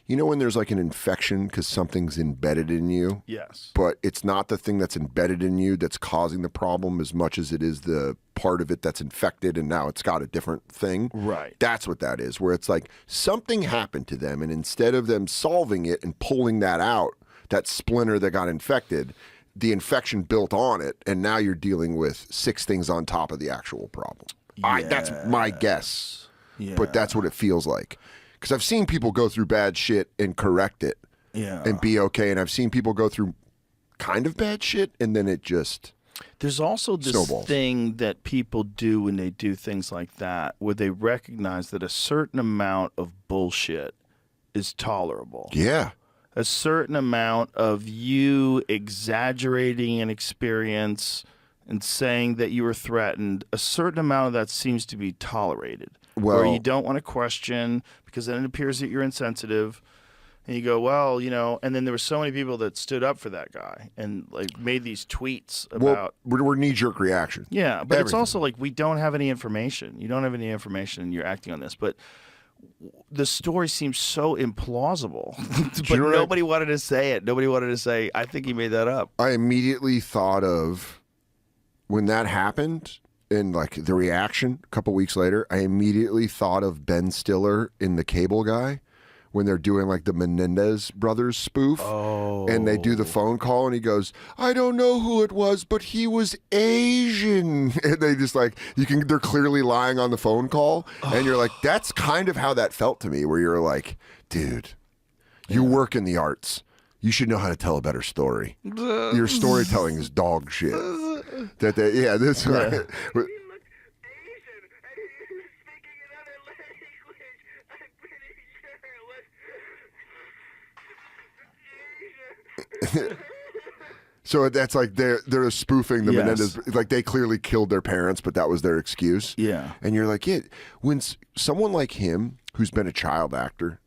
A: you know, when there's like an infection because something's embedded in you,
B: Yes.
A: but it's not the thing that's embedded in you that's causing the problem as much as it is the part of it that's infected and now it's got a different thing.
B: Right.
A: That's what that is, where it's like something happened to them and instead of them solving it and pulling that out, that splinter that got infected, the built on it, and now you're dealing with 6 things on top of the actual problem. That's my guess,
B: Yeah.
A: but that's what it feels like. Because I've seen people go through bad shit and correct it
B: Yeah.
A: and be okay, and I've seen people go through kind of bad shit and then it just...
B: There's also this
A: Snowballs.
B: thing that people do when they do things like that, where they recognize that a certain amount of bullshit is tolerable.
A: Yeah.
B: A certain amount of you exaggerating an experience and saying that you were threatened, a certain amount of that seems to be tolerated. Where
A: Well-
B: you don't want to question because then it appears that you're insensitive. And you go, well, you know, and then there were so many people that stood up for that guy and like made these tweets about.
A: Well, we're knee-jerk reaction.
B: Yeah, but it's
A: Everything.
B: also like we don't have any information. You don't have any information and you're acting on this. But the story seems so implausible. But
A: you know what I-
B: nobody wanted to say it. Nobody wanted to say, I think he made that up.
A: I immediately thought of when that happened and like the reaction a couple weeks later, I immediately thought of Ben Stiller in The Cable Guy when they're doing like the Menendez brothers spoof.
B: Oh.
A: And they do the phone call and he goes, I don't know who it was, but he was Asian. And they just like, they're clearly lying on the phone call. And you're like, that's kind of how that felt to me, where you're like, dude, you work in the arts. You should know how to tell a better story. Your storytelling is dog shit. That's right. So that's like they're spoofing the
B: Yes.
A: Menendez, like they clearly killed their parents, but that was their excuse.
B: Yeah.
A: And you're like, yeah, when someone like him, who's been a child actor,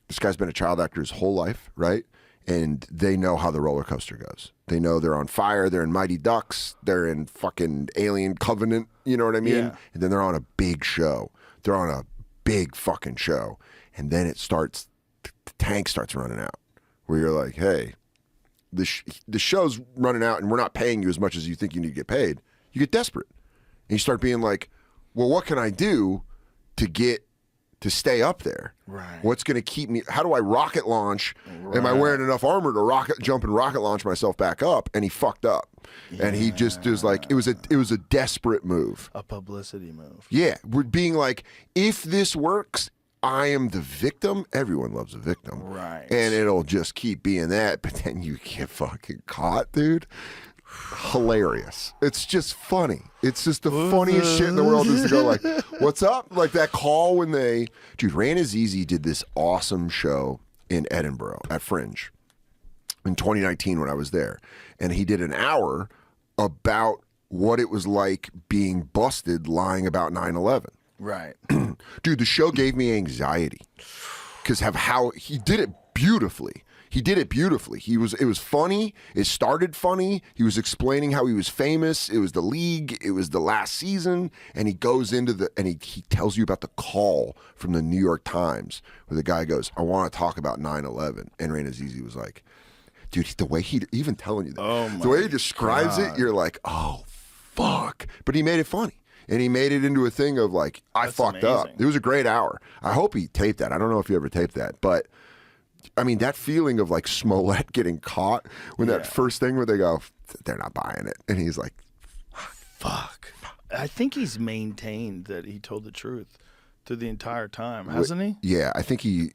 A: this guy's been a child actor his whole life, right? And they know how the roller coaster goes. They know they're on fire. They're in Mighty Ducks. They're in fucking Alien Covenant. You know what I mean?
B: Yeah.
A: And then they're on a big show. They're on a big fucking show. And then it starts, the tank starts running out, where you're like, hey, the show's running out and we're not paying you as much as you think you need to get paid. You get desperate. And you start being like, well, what can I do to stay up there?
B: Right.
A: What's going to keep me? How do I rocket launch? Am I wearing enough armor to jump and rocket launch myself back up? And he fucked up. And he just was like, it was a desperate move.
B: A publicity move.
A: Yeah. We're being like, if this works, I am the victim. Everyone loves a victim.
B: Right.
A: And it'll just keep being that. But then you get fucking caught, dude. Hilarious. It's just funny. It's just the funniest shit in the world is to go like, what's up? Like that call when dude, Ran Azizi did this awesome show in Edinburgh at Fringe in 2019 when I was there. And he did an hour about what it was like being busted lying about 9/11.
B: Right.
A: Dude, the show gave me anxiety because of how he did it beautifully. He did it beautifully. It was funny. It started funny. He was explaining how he was famous. It was the league. It was the last season. And he goes into he tells you about the call from the New York Times where the guy goes, I want to talk about 9/11. And Rain Azizi was like, dude, the way he, even telling you that, the way he describes it, you're like, oh, fuck. But he made it funny. And he made it into a thing of like, I fucked up. It was a great hour. I hope he taped that. I don't know if he ever taped that. But I mean, that feeling of like Smollett getting caught when that first thing where they go, they're not buying it. And he's like, fuck.
B: I think he's maintained that he told the truth through the entire time, hasn't he?
A: Yeah, I think he.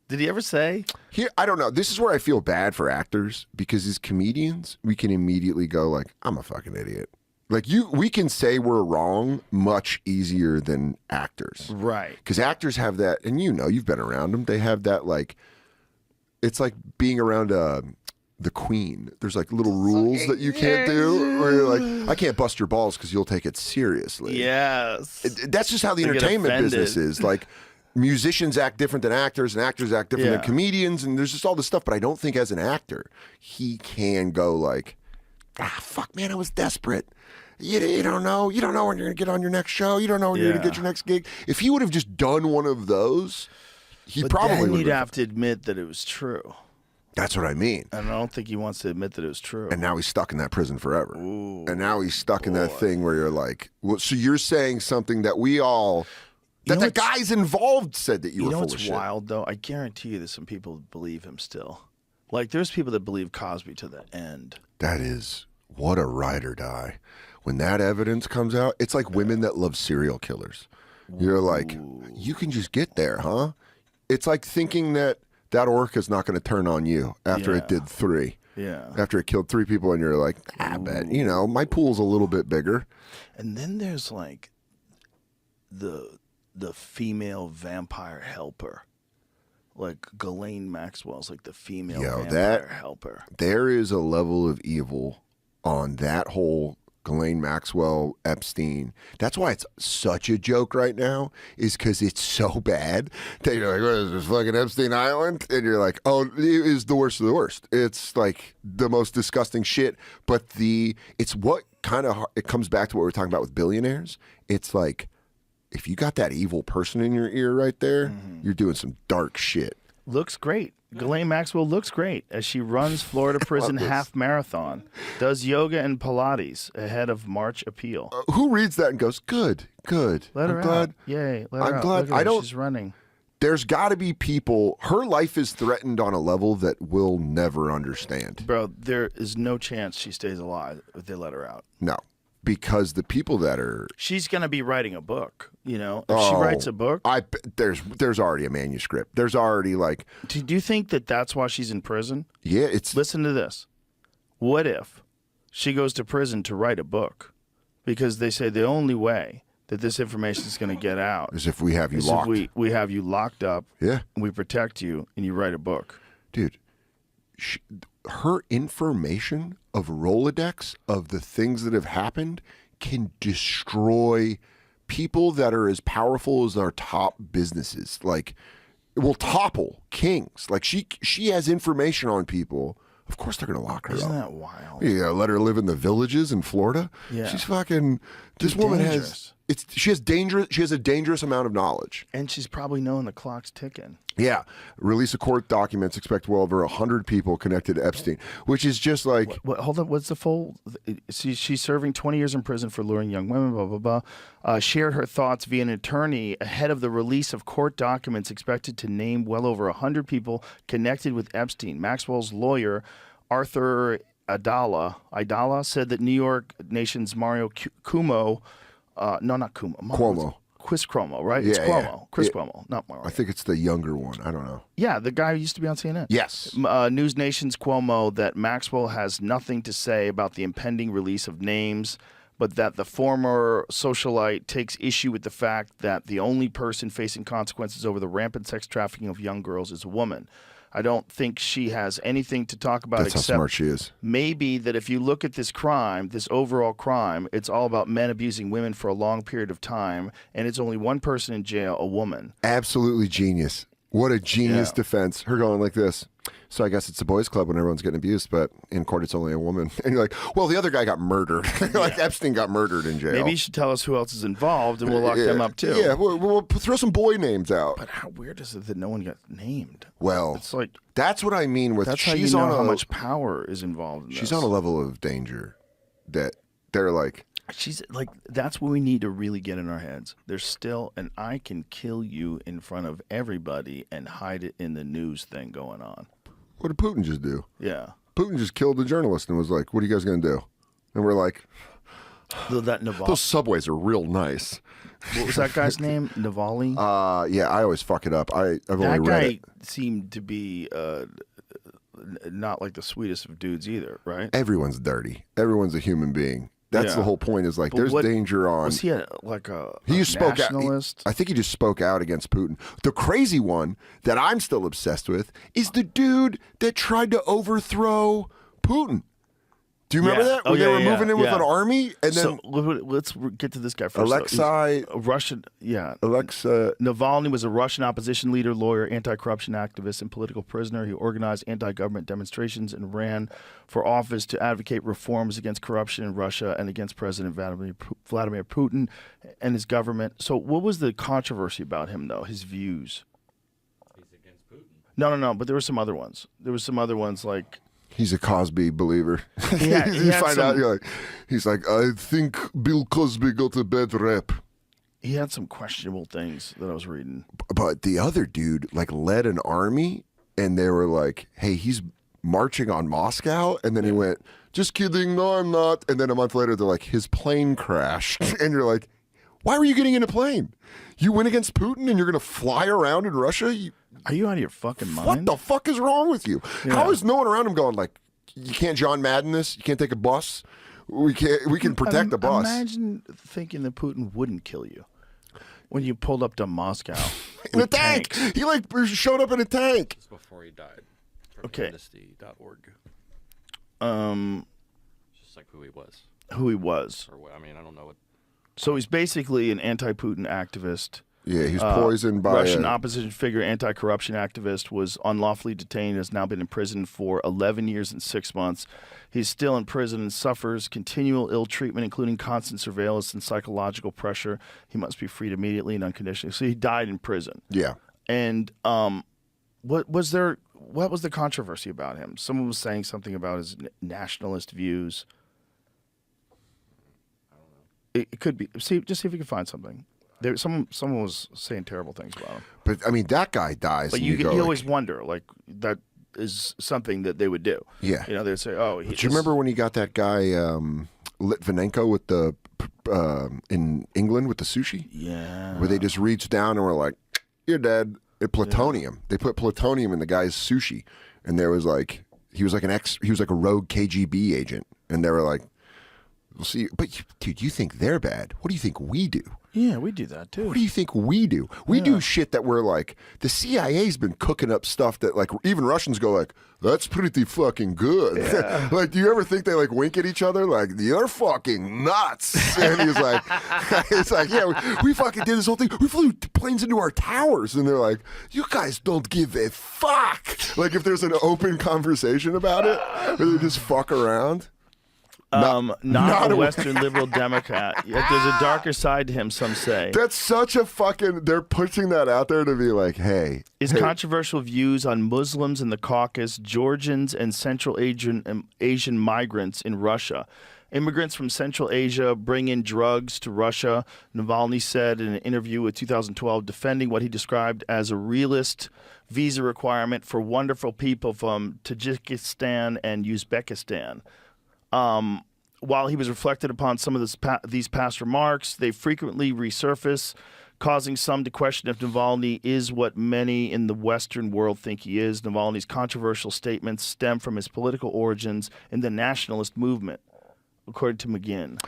B: Did he ever say?
A: I don't know. This is where I feel bad for actors because as comedians, we can immediately go like, I'm a fucking idiot. Like we can say we're wrong much easier than actors.
B: Right.
A: Because actors have that, and you've been around them. They have that like, it's like being around the Queen. There's like little rules that you can't do where you're like, I can't bust your balls because you'll take it seriously.
B: Yes.
A: That's just how the entertainment business is. Like musicians act different than actors and actors act different than comedians. And there's just all this stuff. But I don't think as an actor, he can go like, fuck, man, I was desperate. You don't know. You don't know when you're going to get on your next show. You don't know when you're going to get your next gig. If he would have just done one of those, he probably would
B: have to admit that it was true.
A: That's what I mean.
B: And I don't think he wants to admit that it was true.
A: And now he's stuck in that prison forever.
B: Ooh,
A: and now he's stuck in that thing where you're like, well, so you're saying something that we all, that the guys involved said that you were full of shit.
B: You know what's wild, though? I guarantee you there's some people that believe him still. Like, there's people that believe Cosby to the end.
A: That is, what a ride or die. When that evidence comes out, it's like women that love serial killers. You're like, you can just get there, huh? It's like thinking that orca's not going to turn on you after it did 3.
B: Yeah.
A: After it killed 3 people, and you're like, I bet, my pool's a little bit bigger.
B: And then there's like the female vampire helper. Like Ghislaine Maxwell's like the female vampire helper.
A: There is a level of evil on that whole Ghislaine Maxwell, Epstein. That's why it's such a joke right now, is because it's so bad that you're like, what is this, fucking Epstein Island? And you're like, oh, it is the worst of the worst. It's like the most disgusting shit. But it's what kind of, it comes back to what we were talking about with billionaires. It's like, if you got that evil person in your ear right there, you're doing some dark shit.
B: Looks great. Ghislaine Maxwell looks great as she runs Florida prison half marathon, does yoga and Pilates ahead of March appeal.
A: Who reads that and goes, good.
B: Let her out. Yay. Let her out.
A: Glad.
B: Look at her. She's running.
A: There's got to be people, her life is threatened on a level that we'll never understand.
B: Bro, there is no chance she stays alive if they let her out.
A: No. Because the people that are...
B: She's going to be writing a book, If she writes a book...
A: There's already a manuscript. There's already like...
B: Do you think that that's why she's in prison?
A: Yeah, it's...
B: Listen to this. What if she goes to prison to write a book? Because they say the only way that this information is going to get out...
A: is if we have you locked.
B: If we have you locked up,
A: and
B: we protect you, and you write a book.
A: Dude, her information of Rolodex of the things that have happened can destroy people that are as powerful as our top businesses. Like, will topple kings. Like, she has information on people. Of course they're going to lock her up.
B: Isn't that wild?
A: Yeah, let her live in the villages in Florida.
B: Yeah.
A: She's fucking... This woman
B: dangerous.
A: She has a dangerous amount of knowledge.
B: And she's probably knowing the clock's ticking.
A: Yeah. Release of court documents expect well over 100 people connected to Epstein, which is just like...
B: Hold on. What's the full... She's serving 20 years in prison for luring young women, blah, blah, blah. Shared her thoughts via an attorney ahead of the release of court documents expected to name well over 100 people connected with Epstein. Maxwell's lawyer, Arthur Aidala said that New York Nation's Mario Cuomo... not Cuomo.
A: Cuomo.
B: Chris Cuomo, right?
A: Yeah,
B: it's Cuomo.
A: yeah.
B: Chris Cuomo, not Mario.
A: I think it's the younger one. I don't know.
B: Yeah, the guy who used to be on CNN.
A: Yes.
B: News Nation's Cuomo that Maxwell has nothing to say about the impending release of names, but that the former socialite takes issue with the fact that the only person facing consequences over the rampant sex trafficking of young girls is a woman. I don't think she has anything to talk about.
A: That's
B: except
A: how smart she is.
B: Maybe that if you look at this crime, this overall crime, it's all about men abusing women for a long period of time, and it's only one person in jail, a woman.
A: Absolutely genius. What a genius
B: Yeah.
A: defense. Her going like this. So I guess it's a boys' club when everyone's getting abused, but in court it's only a woman. And you're like, well, the other guy got murdered. Like Epstein got murdered in jail.
B: Maybe you should tell us who else is involved, and we'll lock them up too.
A: Yeah, we'll throw some boy names out.
B: But how weird is it that no one got named?
A: Well,
B: It's like
A: that's what I mean with
B: that's how you
A: she's
B: know
A: on
B: how
A: a,
B: much power is involved in
A: she's
B: this.
A: on a level of danger that they're like,
B: She's like, that's what we need to really get in our heads. There's still an I can kill you in front of everybody and hide it in the news thing going on.
A: what did Putin just do?
B: Yeah.
A: Putin just killed the journalist and was like, what are you guys going to do? And we're like,
B: That Navalny.
A: those subways are real nice.
B: What was that guy's name? Navalny?
A: Yeah, I always fuck it up. I've only
B: that
A: read
B: guy
A: it.
B: seemed to be not like the sweetest of dudes either, right?
A: Everyone's dirty. Everyone's a human being. That's
B: Yeah.
A: the whole point is like,
B: But
A: there's
B: what-
A: danger on.
B: Was he like
A: He
B: a
A: just spoke out.
B: nationalist?
A: I think he just spoke out against Putin. The crazy one that I'm still obsessed with is the dude that tried to overthrow Putin. Do you remember
B: Yeah.
A: that?
B: Oh,
A: When they
B: yeah,
A: were
B: yeah,
A: moving in with
B: yeah.
A: an army? And then
B: So let's get to this guy first.
A: Alexei-
B: He's a Russian,
A: Alexa,
B: Navalny was a Russian opposition leader, lawyer, anti-corruption activist, and political prisoner. He organized anti-government demonstrations and ran for office to advocate reforms against corruption in Russia and against President Vladimir Putin and his government. So what was the controversy about him, though, his views?
D: He's against Putin.
B: No, but there were some other ones. There were some other ones like...
A: he's a Cosby believer.
B: Yeah,
A: you
B: he had
A: find
B: some-
A: out, you're like, he's like, I think Bill Cosby got a bad rep.
B: He had some questionable things that I was reading.
A: But the other dude like led an army and they were like, hey, he's marching on Moscow. And then he went, just kidding. No, I'm not. And then a month later, they're like, his plane crashed. And you're like, why were you getting in a plane? You went against Putin and you're going to fly around in Russia?
B: Are you out of your fucking mind?
A: What the fuck is wrong with you?
B: Yeah.
A: How is no one around him going like, you can't John Madden this? You can't take a bus? We can protect the bus.
B: Imagine thinking that Putin wouldn't kill you when you pulled up to Moscow
A: in a
B: with
A: tank.
B: tanks.
A: He like showed up in a tank.
D: It's before he died. From
B: Okay.
D: Amnesty.org. Just like who he was.
B: Who he was.
D: Or what, I mean, I don't know what.
B: So he's basically an anti-Putin activist.
A: Yeah, he's poisoned by
B: Russian
A: a,
B: opposition figure, anti-corruption activist, was unlawfully detained, has now been in prison for 11 years and 6 months. He's still in prison and suffers continual ill treatment, including constant surveillance and psychological pressure. He must be freed immediately and unconditionally. So he died in prison.
A: yeah.
B: And what was the controversy about him? Someone was saying something about his nationalist views. I don't know. It could be. Just see if you can find something. There, someone was saying terrible things about him.
A: But I mean, that guy dies.
B: But
A: and
B: you
A: go,
B: always wonder, like, that is something that they would do.
A: Yeah.
B: You know, they'd say, "Oh,
A: Do you remember when he got that guy Litvinenko with the in England with the sushi?
B: Yeah.
A: Where they just reached down and were like, "You're dead." Plutonium. Yeah. They put plutonium in the guy's sushi, and there was like he was like a rogue KGB agent, and they were like, "We'll see." But dude, you think they're bad? What do you think we do?
B: Yeah, we do that too.
A: What do you think we do? We do shit that we're like, the CIA's been cooking up stuff that like even Russians go like, that's pretty fucking good. Yeah. Like, do you ever think they like wink at each other? Like, you're fucking nuts. And he's like, it's like, yeah, we fucking did this whole thing. We flew planes into our towers. And they're like, you guys don't give a fuck. Like if there's an open conversation about it, where they just fuck around.
B: Not a Western liberal Democrat. Yet there's a darker side to him, some say.
A: That's such a fucking, they're pushing that out there to be like, hey.
B: His controversial views on Muslims in the Caucasus, Georgians, and Central Asian migrants in Russia. Immigrants from Central Asia bring in drugs to Russia, Navalny said in an interview with 2012, defending what he described as a realist visa requirement for wonderful people from Tajikistan and Uzbekistan. While he was reflected upon some of these past remarks, they frequently resurface, causing some to question if Navalny is what many in the Western world think he is. Navalny's controversial statements stem from his political origins in the nationalist movement, according to McGinn.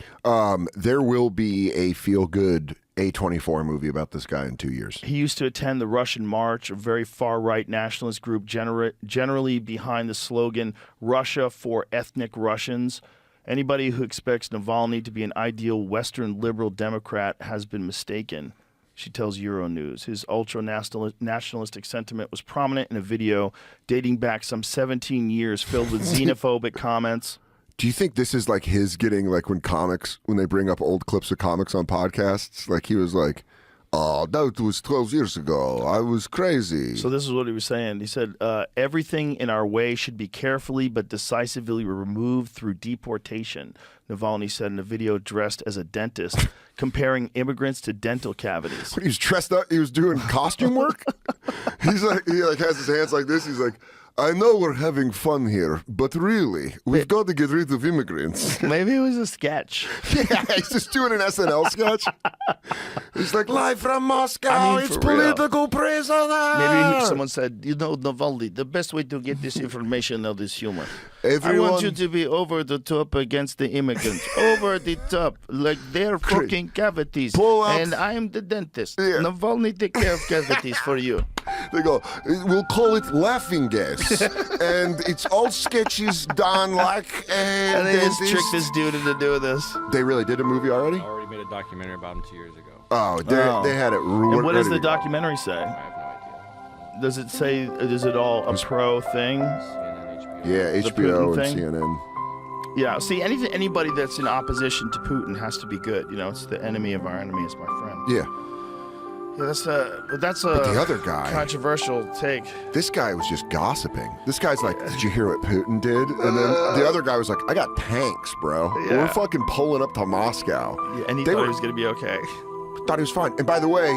A: There will be a feel-good A24 movie about this guy in 2 years.
B: He used to attend the Russian March, a very far-right nationalist group generally behind the slogan, Russia for ethnic Russians. Anybody who expects Navalny to be an ideal Western liberal Democrat has been mistaken. She tells Euronews. His ultra-nationalistic sentiment was prominent in a video dating back some 17 years filled with xenophobic comments.
A: Do you think this is like his getting, like when they bring up old clips of comics on podcasts, like he was like, oh, that was 12 years ago. I was crazy.
B: So this is what he was saying. He said, everything in our way should be carefully but decisively removed through deportation, Navalny said in a video dressed as a dentist, comparing immigrants to dental cavities.
A: When he was dressed up, he was doing costume work? He has his hands like this. He's like, I know we're having fun here, but really, we've got to get rid of immigrants.
B: Maybe it was a sketch.
A: Yeah, he's just doing an SNL sketch. He's like, live from Moscow,
B: I mean,
A: it's
B: for real.
A: political prisoner.
B: Maybe someone said, Navalny, the best way to get this information out is humor.
A: Everyone...
B: I want you to be over the top against the immigrants. Over the top. Like they're fucking cavities.
A: Pull out.
B: And I am the dentist.
A: Yeah.
B: Navalny take care of cavities for you.
A: They go, we'll call it laughing gas. And it's all sketches done like a
B: And they just
A: dentist.
B: tricked this dude into doing this.
A: They really did a movie already?
D: I already made a documentary about him 2 years ago.
A: Oh, they had it ruined.
B: And what does the documentary say?
D: I have no idea.
B: Does it say, is it all a pro thing?
D: CNN, HBO.
A: Yeah,
B: The
A: HBO
B: Putin
A: and
B: thing?
A: CNN.
B: Yeah, see, anybody that's in opposition to Putin has to be good. You know, it's the enemy of our enemy is my friend.
A: Yeah.
B: Yeah, that's a
A: But the other guy,
B: controversial take.
A: this guy was just gossiping. This guy's like, did you hear what Putin did? And then the other guy was like, I got tanks, bro.
B: Yeah.
A: We're fucking pulling up to Moscow.
B: Yeah, and he
A: They
B: thought
A: were-
B: he was going to be okay.
A: Thought he was fine. And by the way,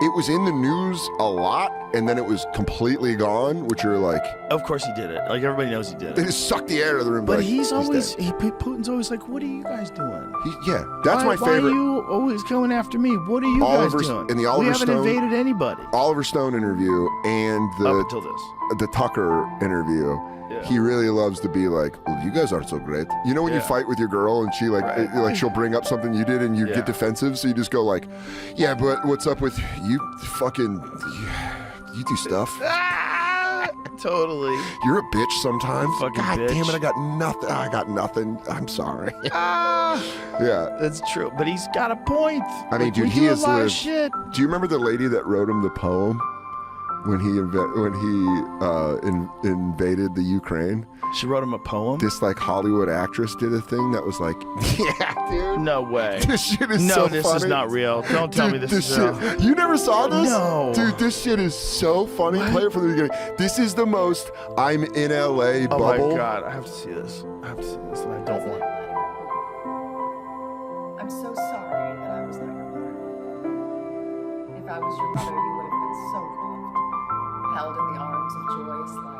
A: it was in the news a lot, and then it was completely gone, which you're like,
B: Of course he did it. Like, everybody knows he did
A: they
B: it.
A: just sucked the air out of the room.
B: But
A: like,
B: he's always,
A: dead.
B: Putin's always like, what are you guys doing?
A: Yeah, that's my
B: Why are
A: favorite.
B: you always coming after me? What are you
A: Oliver-
B: guys doing?
A: in the
B: we
A: Oliver
B: haven't
A: Stone-
B: invaded anybody
A: Oliver Stone interview and
B: up
A: the
B: until this.
A: Tucker interview.
B: Yeah.
A: He really loves to be like, well, you guys aren't so great. You know when you
B: Yeah.
A: fight with your girl and she like she'll bring up something you did and you
B: Yeah.
A: get defensive, so you just go like, yeah, but what's up with you? Fucking, you do stuff.
B: Totally.
A: You're a bitch sometimes.
B: Fucking
A: God
B: bitch.
A: damn it, I got nothing. I'm sorry. Yeah.
B: That's true. But he's got a point.
A: I mean,
B: Like,
A: dude,
B: we
A: he
B: do
A: has
B: a lot of
A: lived.
B: shit.
A: Do you remember the lady that wrote him the poem when he invaded the Ukraine?
B: She wrote him a poem?
A: This like Hollywood actress did a thing that was like, yeah, dude.
B: No way.
A: This shit is
B: No,
A: so
B: this
A: funny.
B: is not real. Don't tell me
A: Dude,
B: this is
A: shit.
B: real.
A: You never saw this?
B: No.
A: Dude, this shit is so funny. Play it from the beginning. This is the most I'm in LA
B: Oh
A: bubble.
B: my God. I have to see this. I have to see this, and I don't want.
G: I'm so sorry that I was not your mother. If I was your mother, you would have been so loved, held in the arms of joyous light.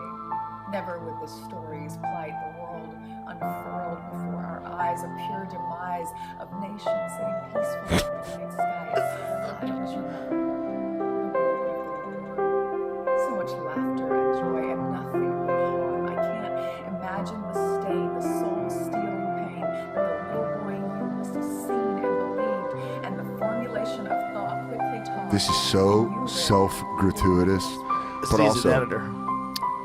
G: Never would the stories plight the world unfurled before our eyes, a pure demise of nations sitting peacefully in the night skies. If I was your mother, the world would have been warm. So much laughter and joy and nothing but harm. I can't imagine the stain, the soul-stealing pain that the little boy you must have seen and believed, and the formulation of thought quickly taught.
A: This is so self-gratuitous, but
B: Steve's an
A: also,
B: editor.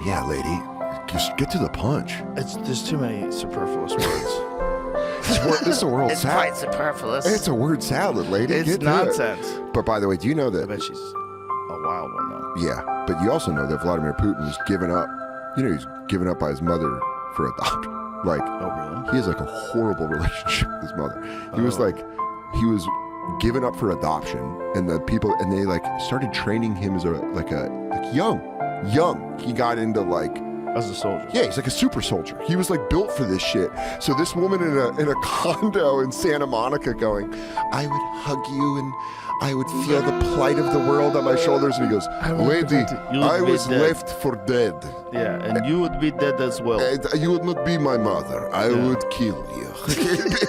A: yeah, lady, just get to the punch.
B: There's too many superfluous words.
A: This is a word
B: It's
A: salad.
B: quite superfluous.
A: It's a word salad, lady.
B: It's
A: Get to it.
B: nonsense.
A: But by the way, do you know
B: I
A: that?
B: bet she's a wild one, though.
A: Yeah, but you also know that Vladimir Putin was given up. You know, he's given up by his mother for adoption. Like,
B: Oh, really?
A: he has like a horrible relationship with his mother. He was given up for adoption, and they like started training him as young. He got into like,
B: As a soldier.
A: yeah, he's like a super soldier. He was like built for this shit. So this woman in a condo in Santa Monica going, I would hug you and I would feel the plight of the world on my shoulders. And he goes,
B: would
A: lady,
B: protect you. You would
A: I
B: be
A: was
B: dead."
A: left for dead.
B: Yeah, and you would be dead as well.
A: And you would not be my mother. I would kill you.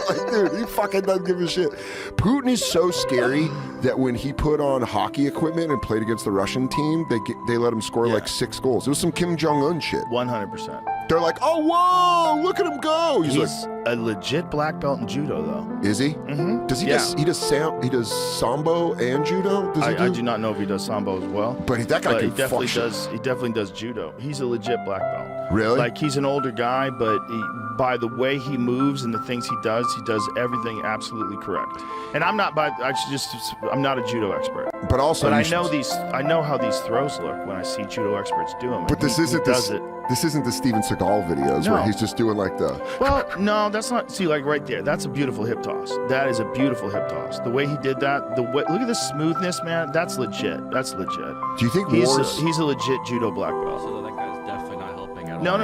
A: Like, dude, he fucking doesn't give a shit. Putin is so scary that when he put on hockey equipment and played against the Russian team, they let him score like 6 goals. It was some Kim Jong-un shit.
B: 100%.
A: They're like, oh, whoa, look at him go. He's
B: He's a legit black belt in judo, though.
A: is he? Mm-hmm. Does he he does sambo and judo? Does he
B: I do not know if he does sambo as well.
A: But that guy
B: But
A: can
B: he definitely
A: fuck shit.
B: does. He definitely does judo. He's a legit black belt.
A: Really?
B: Like he's an older guy, but by the way he moves and the things he does everything absolutely correct. And I'm not I'm not a judo expert.
A: But also,
B: But I know how these throws look when I see judo experts do them.
A: But this isn't the Steven Seagal videos where
B: No.
A: he's just doing like the.
B: Well, no, that's not. See, like right there, that's a beautiful hip toss. That is a beautiful hip toss. The way he did that, look at the smoothness, man. That's legit. That's legit.
A: Do you think
B: He's a legit judo black belt.
D: So that guy's definitely not helping at all.
B: No,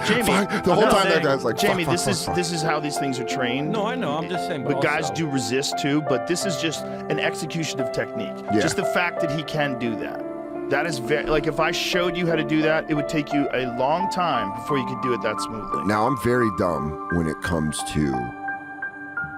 B: Jamie.
A: The whole time that guy's like,
B: Jamie,
A: fuck,
B: this is how these things are trained.
D: No, I know. I'm just saying.
B: But guys
D: also-
B: do resist too. But this is just an execution of technique.
A: Yeah.
B: Just the fact that he can do that. That is very like if I showed you how to do that, it would take you a long time before you could do it that smoothly.
A: Now, I'm very dumb when it comes to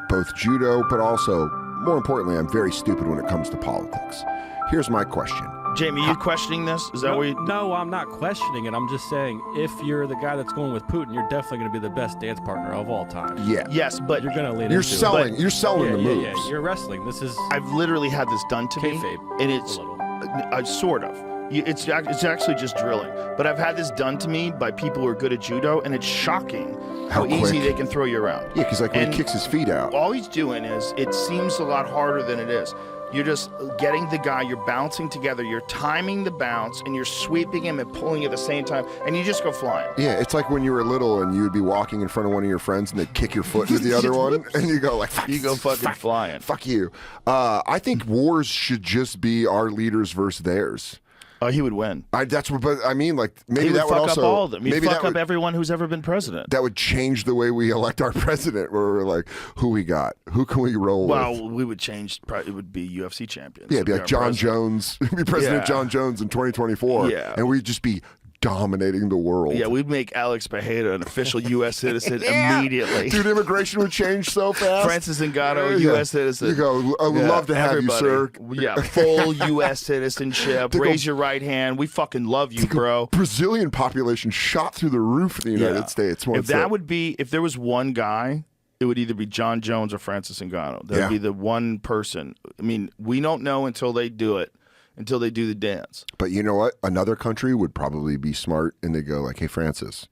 A: both judo, but also, more importantly, I'm very stupid when it comes to politics. Here's my question.
B: Jamie, you questioning this? Is that
D: No,
B: what you?
D: no, I'm not questioning it. I'm just saying, if you're the guy that's going with Putin, you're definitely going to be the best dance partner of all time.
A: Yeah.
B: Yes, but
D: You're going to lean
A: You're
D: into
A: selling.
D: it.
A: You're selling the moves.
D: Yeah, you're wrestling. This is
B: I've literally had this done to me,
D: kayfabe.
B: and it's
D: a little.
B: sort of. It's actually just drilling, but I've had this done to me by people who are good at judo, and it's shocking how easy
A: quick.
B: they can throw you around.
A: Yeah, because like when
B: And
A: he kicks his feet out.
B: all he's doing is it seems a lot harder than it is. You're just getting the guy, you're bouncing together, you're timing the bounce, and you're sweeping him and pulling at the same time, and you just go flying.
A: Yeah, it's like when you were little and you would be walking in front of one of your friends and they'd kick your foot into the other one, and you go like, fuck,
B: You go fucking
A: fuck,
B: flying.
A: Fuck you. I think wars should just be our leaders versus theirs.
B: Oh, he would win.
A: That's what, but I mean, like maybe
B: He would
A: that would
B: fuck
A: also
B: up all of them. He'd
A: maybe
B: fuck
A: that
B: up
A: would,
B: everyone who's ever been president.
A: that would change the way we elect our president. Where we're like, who we got, who can we roll with?
B: Well, we would change. It would be UFC champions.
A: Yeah, it'd be
B: If
A: like
B: we were
A: John
B: president.
A: Jones. It'd be President
B: Yeah.
A: John Jones in 2024.
B: Yeah.
A: And we'd just be dominating the world.
B: Yeah, we'd make Alex Bejeda an official U.S. citizen immediately.
A: Dude, immigration would change so fast.
B: Francis Ngannou,
A: Yeah.
B: U.S. citizen.
A: You go, I would
B: Yeah,
A: love to have
B: everybody.
A: you, sir.
B: Yeah, full U.S. citizenship.
A: They go-
B: Raise your right hand. We fucking love you, bro.
A: Brazilian population shot through the roof in the United
B: Yeah.
A: States.
B: If that would be, if there was one guy, it would either be John Jones or Francis Ngannou. That would
A: Yeah.
B: be the one person. I mean, we don't know until they do it, until they do the dance.
A: But you know what? Another country would probably be smart and they go like, hey, Francis,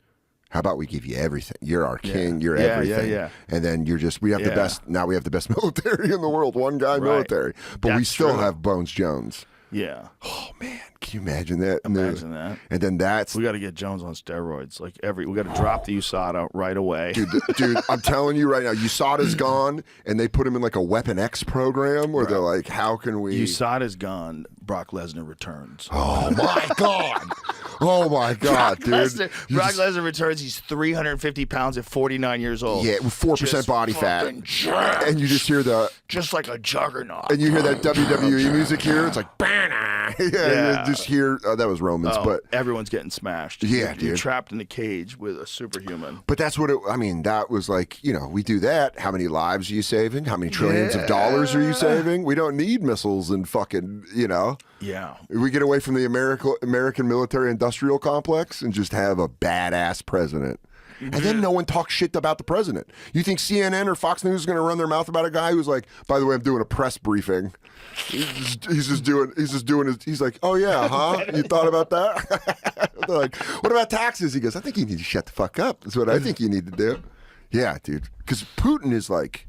A: how about we give you everything? You're our king. You're
B: Yeah,
A: everything.
B: yeah.
A: And then we have the
B: Yeah.
A: best. Now we have the best military in the world. One guy
B: Right.
A: military. But we
B: That's
A: still
B: true.
A: have Bones Jones.
B: Yeah,
A: Oh, man. Can you imagine that?
B: imagine that.
A: And then that's.
B: We got to get Jones on steroids. We got to drop the USADA right away.
A: Dude, I'm telling you right now, USADA's gone, and they put him in like a Weapon X program where they're like, how can we.
B: USADA's gone. Brock Lesnar returns.
A: Oh, my God. Oh, my God, dude.
B: Brock Lesnar returns. He's 350 pounds at 49 years old.
A: Yeah, with 4%
B: Just
A: body fat.
B: fucking jacked.
A: And you just hear
B: just like a juggernaut.
A: and you hear that WWE music here. It's like, "Bana." Yeah, you just hear, that was Romans,
B: Oh,
A: but
B: everyone's getting smashed.
A: Yeah,
B: You're
A: dude.
B: trapped in a cage with a superhuman.
A: that's what that was like, we do that. How many lives are you saving? How many trillions of dollars are you saving? We don't need missiles and fucking,
B: Yeah.
A: We get away from the American military industrial complex and just have a badass president. And then no one talks shit about the president. You think CNN or Fox News is going to run their mouth about a guy who's like, by the way, I'm doing a press briefing. He's just doing he's like, oh yeah, huh? You thought about that? They're like, what about taxes? He goes, I think you need to shut the fuck up. That's what I think you need to do. Yeah, dude. Because Putin is like,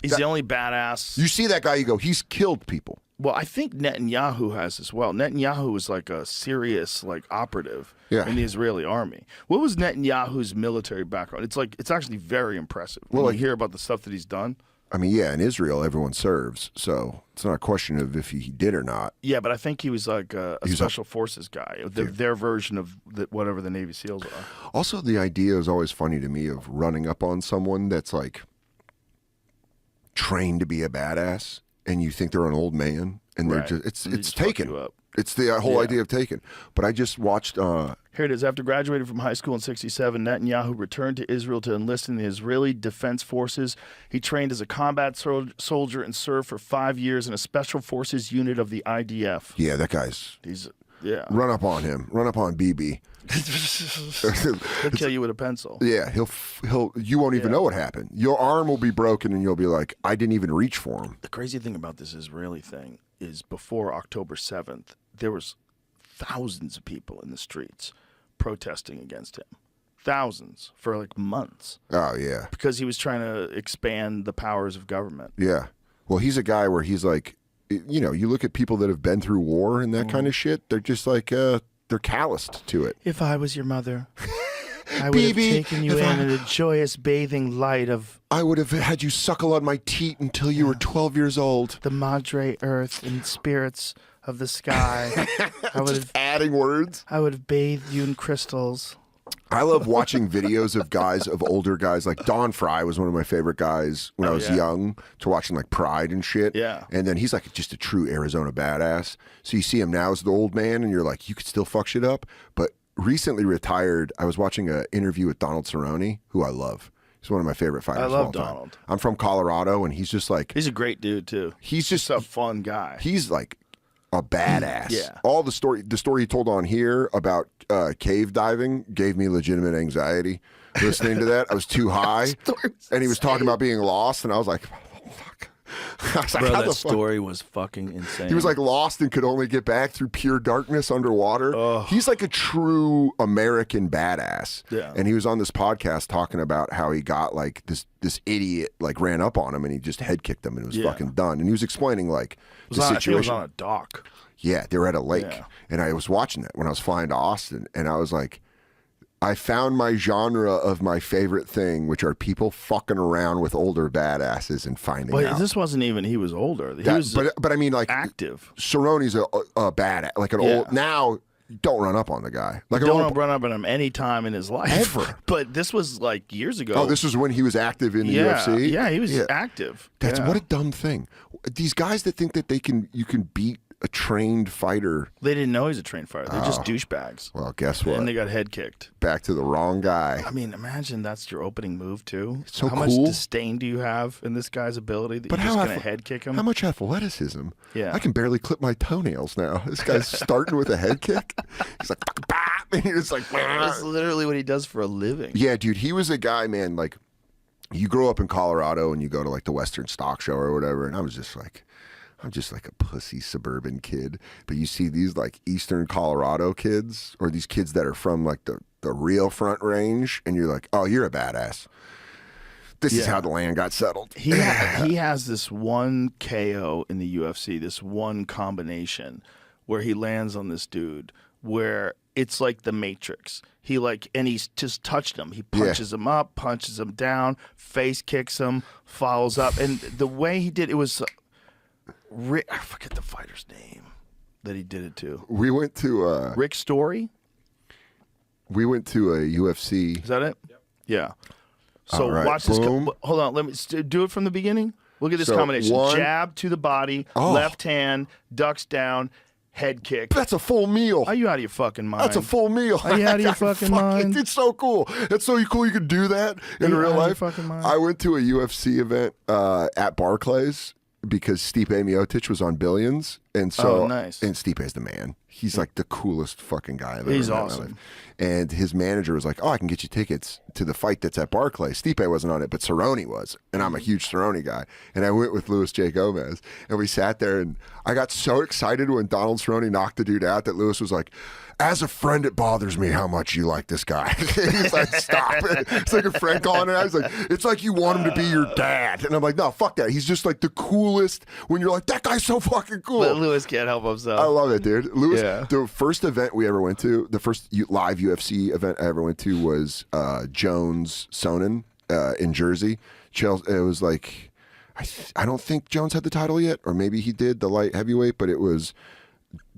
B: He's the only badass.
A: you see that guy, you go, he's killed people.
B: Well, I think Netanyahu has as well. Netanyahu was like a serious operative
A: Yeah.
B: in the Israeli army. What was Netanyahu's military background? It's actually very impressive.
A: Well,
B: When you hear about the stuff that he's done.
A: I mean, yeah, in Israel, everyone serves. So it's not a question of if he did or not.
B: Yeah, but I think he was like a
A: He's a-
B: special forces guy. Their version of whatever the Navy SEALs are.
A: Also, the idea is always funny to me of running up on someone that's like trained to be a badass, and you think they're an old man, and they're
B: Right.
A: just
B: And they
A: it's
B: just fuck
A: taken.
B: you up.
A: It's the whole
B: Yeah.
A: idea of taken. But I just watched.
B: Here it is. After graduating from high school in 1967, Netanyahu returned to Israel to enlist in the Israeli Defense Forces. He trained as a combat soldier and served for 5 years in a special forces unit of the IDF.
A: Yeah, that guy's.
B: He's Yeah.
A: Run up on him. Run up on BB.
B: He'll kill you with a pencil.
A: Yeah, you won't even know what happened. Your arm will be broken and you'll be like, I didn't even reach for him.
B: The crazy thing about this Israeli thing is before October 7th, there was thousands of people in the streets protesting against him. Thousands for like months.
A: Oh, yeah.
B: Because he was trying to expand the powers of government.
A: Yeah. Well, he's a guy where he's like, you know, you look at people that have been through war and that kind of shit, they're just like, they're calloused to it.
B: If I was your mother, I would have taken you in a joyous bathing light of...
A: I would have had you suckle on my teat until you were 12 years old.
B: The madre earth and spirits of the sky. I would have
A: adding words.
B: I would have bathed you in crystals.
A: I love watching videos of older guys. Like Don Fry was one of my favorite guys when I was young, to watching like Pride and shit.
B: Yeah.
A: And then he's like just a true Arizona badass. So you see him now as the old man and you're like, you could still fuck shit up. But recently retired, I was watching an interview with Donald Cerrone, who I love. He's one of my favorite fighters of all time.
B: Donald.
A: I'm from Colorado and he's just like...
B: He's a great dude too.
A: He's just
B: a fun guy.
A: He's like a badass.
B: Yeah.
A: All the story he told on here about cave diving gave me legitimate anxiety. Listening to that, I was too high, and he was talking about being lost, and I was like, oh, fuck. I was like,
B: Bro,
A: how
B: that
A: the fuck?
B: story was fucking insane.
A: He was like lost and could only get back through pure darkness underwater. He's like a true American badass.
B: Yeah.
A: And he was on this podcast talking about how he got like this idiot like ran up on him and he just head kicked him and it was fucking done. And he was explaining like the situation.
B: I think it was on a dock.
A: Yeah, they were at a lake.
B: Yeah.
A: And I was watching that when I was flying to Austin and I was like, I found my genre of my favorite thing, which are people fucking around with older badasses and finding out.
B: But this wasn't even, he was older. He was
A: but I mean, like,
B: active.
A: Cerrone's a badass, like an old. Now, don't run up on the guy. Like
B: don't run up on him any time in his life.
A: Ever.
B: But this was like years ago.
A: Oh, this was when he was active in the UFC?
B: Yeah, he was active.
A: That's what a dumb thing. These guys that think that you can beat a trained fighter.
B: They didn't know he was a trained fighter. They're just douchebags.
A: Well, guess what?
B: And they got head kicked.
A: Back to the wrong guy.
B: I mean, imagine that's your opening move too.
A: It's so
B: how
A: cool.
B: much disdain do you have in this guy's ability that you're just going to head kick him?
A: How much athleticism?
B: Yeah.
A: I can barely clip my toenails now. This guy's starting with a head kick. He's like, bah! And he's like, bah!
B: That's literally what he does for a living.
A: Yeah, dude, he was a guy, man, like, you grow up in Colorado and you go to like the Western Stock Show or whatever, and I'm just like a pussy suburban kid. But you see these like Eastern Colorado kids or these kids that are from like the real Front Range, and you're like, oh, you're a badass. This is how the land got settled.
B: He has this one KO in the UFC, this one combination where he lands on this dude where it's like the Matrix. And he's just touched him. He punches him up, punches him down, face kicks him, follows up. And the way he did it was... I forget the fighter's name that he did it to.
A: We went to
B: Rick Story.
A: We went to a UFC.
B: Is that it? Yep. Yeah. So
A: right.
B: watch this.
A: Boom.
B: Hold on. Let me do it from the beginning. Look at this combination: jab to the body, left hand, ducks down, head kick.
A: That's a full meal.
B: Are you out of your fucking mind?
A: That's a full meal.
B: Are you out of your fucking mind?
A: It's so cool. It's so cool you could do that in real life. I went to a UFC event at Barclays because Stipe Miocic was on Billions, and so
B: nice.
A: And Stipe's the man. He's like the coolest fucking guy I've ever met.
B: He's
A: in my
B: awesome.
A: life. And his manager was like, "Oh, I can get you tickets to the fight that's at Barclays." Stipe wasn't on it, but Cerrone was, and I'm a huge Cerrone guy. And I went with Luis J. Gomez, and we sat there, and I got so excited when Donald Cerrone knocked the dude out that Luis was like, "As a friend, it bothers me how much you like this guy." He's like, "Stop it!" It's like a friend calling it out. He's like, "It's like you want him to be your dad," and I'm like, "No, fuck that. He's just like the coolest." When you're like, "That guy's so fucking cool."
B: But Lewis can't help himself.
A: I love it, dude. Lewis, the first event we ever went to, the first live UFC event I ever went to was Jones Sonnen in Jersey. It was like, I don't think Jones had the title yet, or maybe he did, the light heavyweight, but it was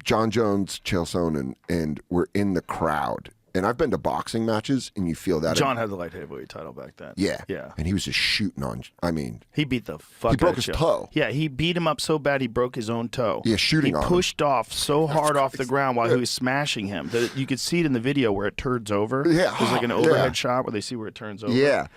A: John Jones, Chael Sonnen, and we're in the crowd. And I've been to boxing matches, and you feel that.
B: John had the light heavyweight title back then.
A: Yeah.
B: Yeah.
A: And he was just shooting on,
B: he beat the fuck
A: He broke
B: out of
A: his
B: Chael.
A: toe.
B: Yeah, he beat him up so bad he broke his own toe.
A: Yeah, shooting on
B: him. He pushed off so hard off the ground while he was smashing him that you could see it in the video where it turns over.
A: Yeah.
B: There's like an overhead shot where they see where it turns over.
A: Yeah.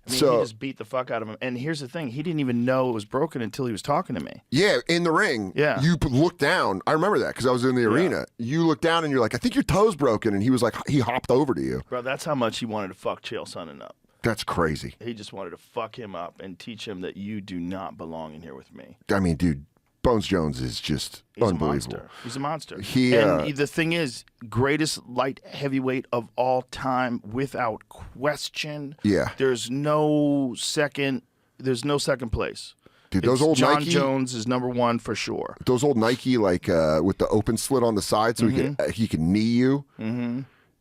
B: I mean,
A: So-
B: he just beat the fuck out of him. And here's the thing: he didn't even know it was broken until he was talking to me.
A: Yeah, in the ring.
B: Yeah.
A: You look down. I remember that because I was in the arena. You look down and you're like, I think your toe's broken. And he was like, he hopped over to you.
B: Bro, that's how much he wanted to fuck Chael Sonnen up.
A: That's crazy.
B: He just wanted to fuck him up and teach him that you do not belong in here with me.
A: I mean, dude, Bones Jones is just
B: He's
A: unbelievable.
B: a monster. He's a monster.
A: He,
B: the thing is, greatest light heavyweight of all time, without question.
A: Yeah.
B: There's no second. There's no second place.
A: Dude, those old
B: John
A: Nike,
B: Jones is number one for sure.
A: those old Nike, like with the open slit on the side, so he could knee you. Mm-hmm.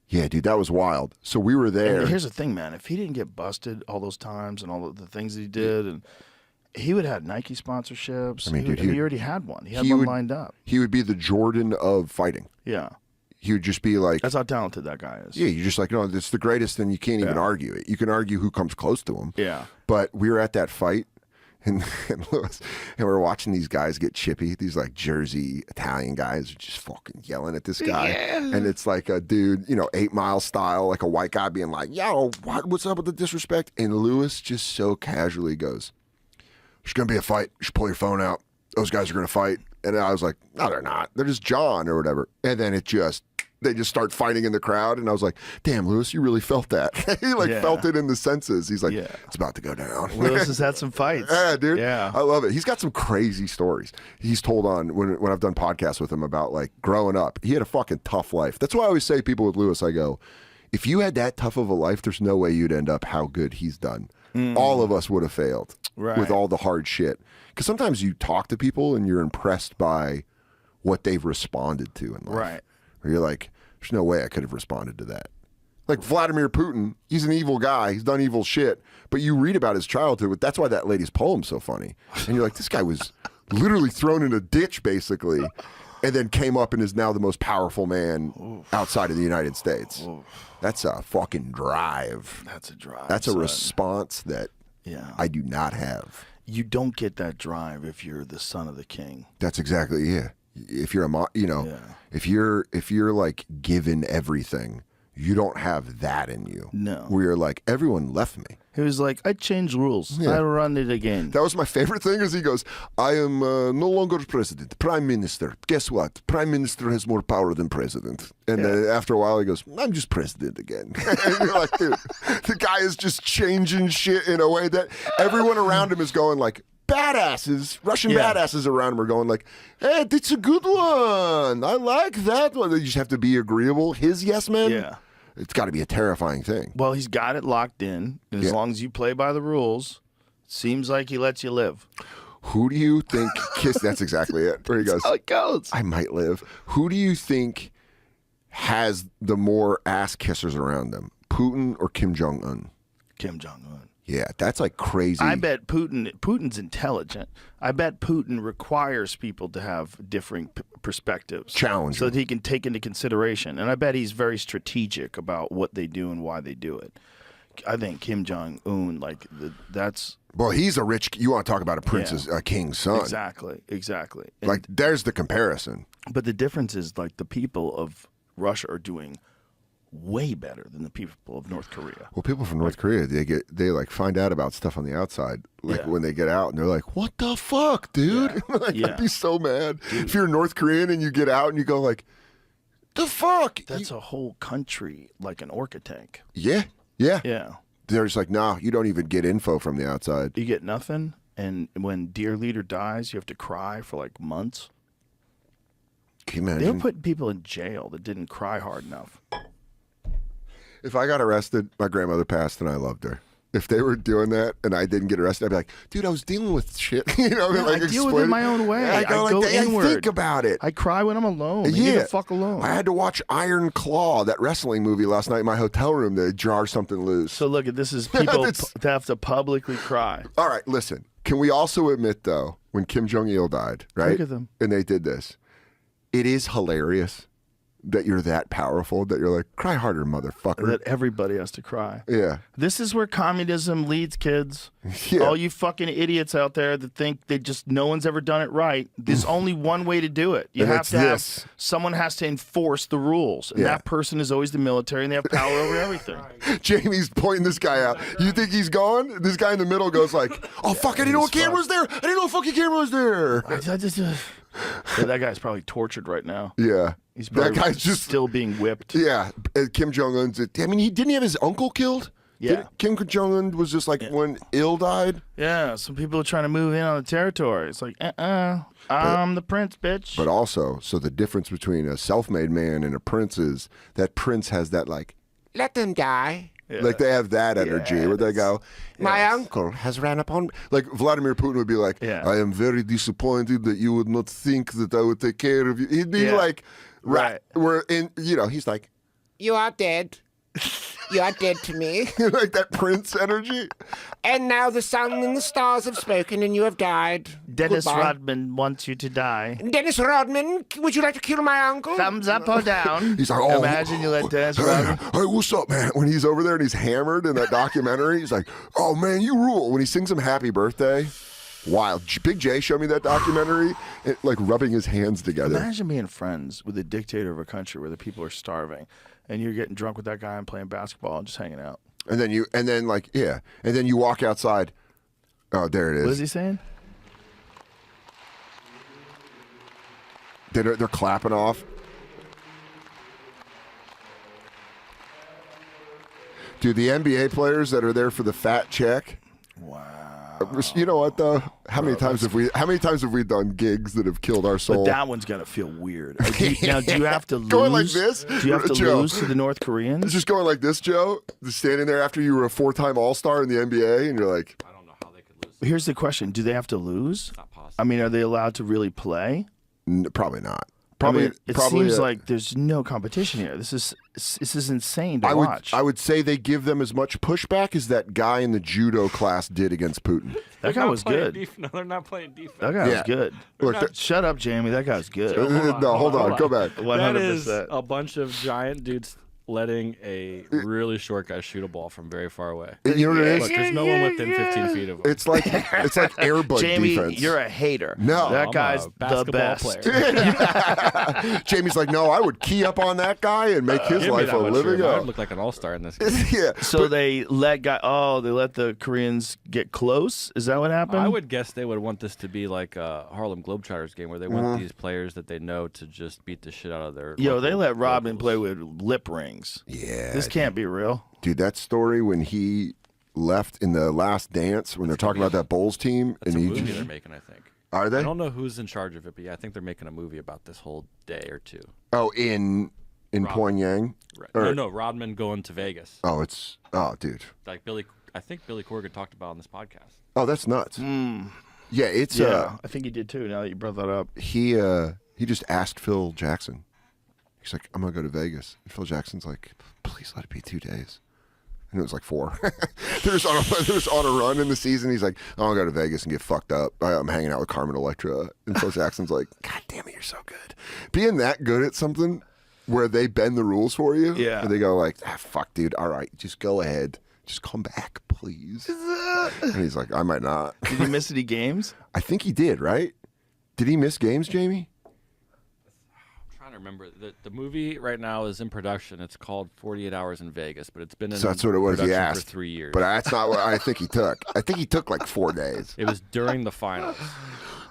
A: Yeah, dude, that was wild. So we were there.
B: And here's the thing, man. If he didn't get busted all those times and all of the things that he did, and he would have had Nike sponsorships.
A: I mean, dude,
B: he already had one. He had
A: he
B: one
A: would-
B: lined up.
A: He would be the Jordan of fighting.
B: Yeah,
A: He would just be like,
B: that's how talented that guy is.
A: yeah, you're just like, no, it's the greatest, and you can't even argue it. You can argue who comes close to him.
B: Yeah.
A: But we were at that fight, and Lewis, and we're watching these guys get chippy. These like Jersey Italian guys are just fucking yelling at this guy, and it's like a dude, 8 Mile style, like a white guy being like, "Yo, what's up with the disrespect?" And Lewis just so casually goes, "There's gonna be a fight. You should pull your phone out. Those guys are gonna fight." And I was like, "No, they're not. They're just John or whatever." And then they just start fighting in the crowd, and I was like, "Damn, Lewis, you really felt that." He felt it in the senses. He's like, "It's about to go down."
B: Lewis has had some fights.
A: Yeah, dude.
B: Yeah.
A: I love it. He's got some crazy stories. He's told on when I've done podcasts with him about like growing up. He had a fucking tough life. That's why I always say people with Lewis, I go, if you had that tough of a life, there's no way you'd end up how good he's done. All of us would have failed with all the hard shit. Because sometimes you talk to people and you're impressed by what they've responded to in life.
B: Right.
A: Or you're like, there's no way I could have responded to that. Like Vladimir Putin, he's an evil guy. He's done evil shit. But you read about his childhood. That's why that lady's poem's so funny. And you're like, this guy was literally thrown in a ditch, basically, and then came up and is now the most powerful man outside of the United States. That's a fucking drive.
B: That's a drive.
A: That's a
B: son.
A: response that I do not have.
B: You don't get that drive if you're the son of the king.
A: That's exactly, If you're if you're like given everything, you don't have that in you.
B: No.
A: Where you're like, everyone left me.
B: He was like, I changed rules.
A: Yeah.
B: I run it again.
A: That was my favorite thing is he goes, I am no longer president, prime minister. Guess what? Prime minister has more power than president. And then after a while he goes, I'm just president again. And you're like, dude, the guy is just changing shit in a way that everyone around him is going like, badasses, Russian badasses around him are going like, hey, that's a good one. I like that one. You just have to be agreeable. His yes man, it's got to be a terrifying thing.
B: Well, he's got it locked in. And as long as you play by the rules, seems like he lets you live.
A: Who do you think kiss? That's exactly it. Where he goes,
B: how it goes.
A: I might live. Who do you think has the more ass kissers around them, Putin or Kim Jong-un?
B: Kim Jong-un.
A: Yeah, that's like crazy.
B: I bet Putin's intelligent. I bet Putin requires people to have differing perspectives.
A: Challenge
B: so
A: him.
B: that he can take into consideration. And I bet he's very strategic about what they do and why they do it. I think Kim Jong-un, that's...
A: Well, he's a rich... You want to talk about a prince's, a king's son.
B: Exactly. And,
A: Like, there's the comparison.
B: But the difference is, like, the people of Russia are doing way better than the people of North Korea.
A: Well, people from North Korea, they like find out about stuff on the outside, like when they get out, and they're like, "What the fuck, dude?" I'd be so mad if you're North Korean and you get out and you go like, "The fuck?"
B: That's a whole country like an orca tank.
A: Yeah. There's like, no, you don't even get info from the outside.
B: You get nothing, and when dear leader dies, you have to cry for like months.
A: Can you
B: They
A: imagine?
B: were putting people in jail that didn't cry hard enough.
A: If I got arrested, my grandmother passed and I loved her. If they were doing that and I didn't get arrested, I'd be like, dude, I was dealing with shit.
B: I deal with it my own way.
A: I go
B: inward.
A: I think about it.
B: I cry when I'm alone. Leave the fuck alone.
A: I had to watch Iron Claw, that wrestling movie last night in my hotel room to jar something loose.
B: So look, this is people that have to publicly cry.
A: All right, listen. Can we also admit, though, when Kim Jong-il died, right?
B: Look at them.
A: And they did this. It is hilarious that you're that powerful that you're like, cry harder, motherfucker.
B: That everybody has to cry.
A: Yeah.
B: This is where communism leads, kids.
A: Yeah.
B: All you fucking idiots out there that think they just no one's ever done it right. There's only one way to do it. You
A: And
B: have
A: it's
B: to have
A: this.
B: someone has to enforce the rules, and
A: Yeah.
B: that person is always the military, and they have power over everything.
A: Jamie's pointing this guy out. You think he's gone? This guy in the middle goes like, oh, fuck, I didn't know what camera was there. I didn't know a fucking camera was there.
B: Yeah, that guy's probably tortured right now.
A: Yeah.
B: He's
A: That
B: probably
A: guy's just
B: still being whipped.
A: Yeah, Kim Jong Un's. I mean, didn't he have his uncle killed?
B: Yeah.
A: Kim Jong Un was just like when Il died.
B: Yeah, some people are trying to move in on the territory. It's like, I'm the prince, bitch.
A: But also, so the difference between a self-made man and a prince is that prince has that like,
C: Let them die.
A: like they have that energy where they go,
C: My uncle has ran upon.
A: like Vladimir Putin would be like,
B: Yeah.
A: I am very disappointed that you would not think that I would take care of you. He'd be
B: Yeah.
A: like,
B: Right.
A: We're in, he's like,
C: You are dead. You are dead to me.
A: like that prince energy.
C: And now the sun and the stars have spoken and you have died.
B: Dennis
C: Goodbye.
B: Rodman wants you to die.
C: Dennis Rodman, would you like to kill my uncle?
B: Thumbs up or down?
A: He's like, oh,
B: Imagine you let Dennis
A: hey,
B: Rodman.
A: hey, what's up, man? When he's over there and he's hammered in that documentary, he's like, oh, man, you rule. When he sings him happy birthday, wild. Big J showed me that documentary, like rubbing his hands together.
B: Imagine being friends with a dictator of a country where the people are starving, and you're getting drunk with that guy and playing basketball and just hanging out.
A: And then you walk outside. Oh, there it is.
B: What is he saying?
A: They're clapping off. Dude, the NBA players that are there for the fat check.
B: Wow.
A: You know what though? How many times have we done gigs that have killed our soul?
B: But that one's gonna feel weird. Now, do you have to lose?
A: Going like this?
B: Do you have to
A: Joe.
B: lose to the North
A: It's
B: Koreans?
A: just going like this, Joe. Just standing there after you were a 4-time All-Star in the NBA, and you're like,
D: I don't know how they could lose.
B: Here's the question: do they have to lose?
D: Not possible.
B: I mean, are they allowed to really play?
A: Probably not.
B: I
A: Probably.
B: mean, it
A: probably,
B: seems like there's no competition here. This is insane to watch.
A: I would say they give them as much pushback as that guy in the judo class did against Putin.
B: That guy was good.
D: No, they're not playing defense.
B: That guy
A: Yeah.
B: was good.
A: Look,
B: Shut up, Jamie. That guy's good.
A: hold on, go back.
B: 100%.
D: That is a bunch of giant dududes letting a really short guy shoot a ball from very far away.
A: You know what it
D: Look,
A: is?
D: there's no one within 15 feet of him.
A: It's like airbud
B: Jamie,
A: defense.
B: you're a hater.
A: No.
B: that
D: I'm
B: guy's
D: a
B: the
D: basketball
B: best.
D: player.
A: Jamie's like, no, I would key up on that guy and make his
D: Give me
A: life
D: that
A: a
D: much
A: living
D: room. I
A: up.
D: would look like an all-star in this game.
A: Yeah.
B: So they let the Koreans get close. Is that what happened?
D: I would guess they would want this to be like a Harlem Globetrotters game where they want these players that they know to just beat the shit out of their.
B: Yo, they
D: local
B: let Rodman
D: locals.
B: play with lip rings.
A: Yeah.
B: This can't be real.
A: Dude, that story when he left in the last dance when they're talking about that Bulls team
D: That's
A: and
D: a
A: he
D: movie they're making, I think.
A: Are they?
D: I don't know who's in charge of it, but yeah, I think they're making a movie about this whole day or two.
A: Oh, in Pyongyang.
D: Right.
A: Or-
D: No, Rodman going to Vegas.
A: Oh, dude.
D: Like I think Billy Corgan talked about on this podcast.
A: Oh, that's nuts. Yeah, it's
B: Yeah, I think he did too. Now that you brought that up,
A: he just asked Phil Jackson. He's like, I'm gonna go to Vegas. And Phil Jackson's like, please let it be 2 days. And it was like 4. They're just on a run in the season. He's like, oh, I'll go to Vegas and get fucked up. I'm hanging out with Carmen Electra. And Phil Jackson's like, God damn it, you're so good. Being that good at something where they bend the rules for you.
B: Yeah.
A: And they go like, fuck, dude. All right, just go ahead. Just come back, please. And he's like, I might not.
B: did you miss any games?
A: I think he did, right? Did he miss games, Jamie?
D: I'm trying to remember. The movie right now is in production. It's called 48 Hours in Vegas, but it's been in
A: So that's what it was. He
D: production
A: asked
D: for 3 years.
A: but that's not what I think he took. I think he took like 4 days.
D: It was during the finals.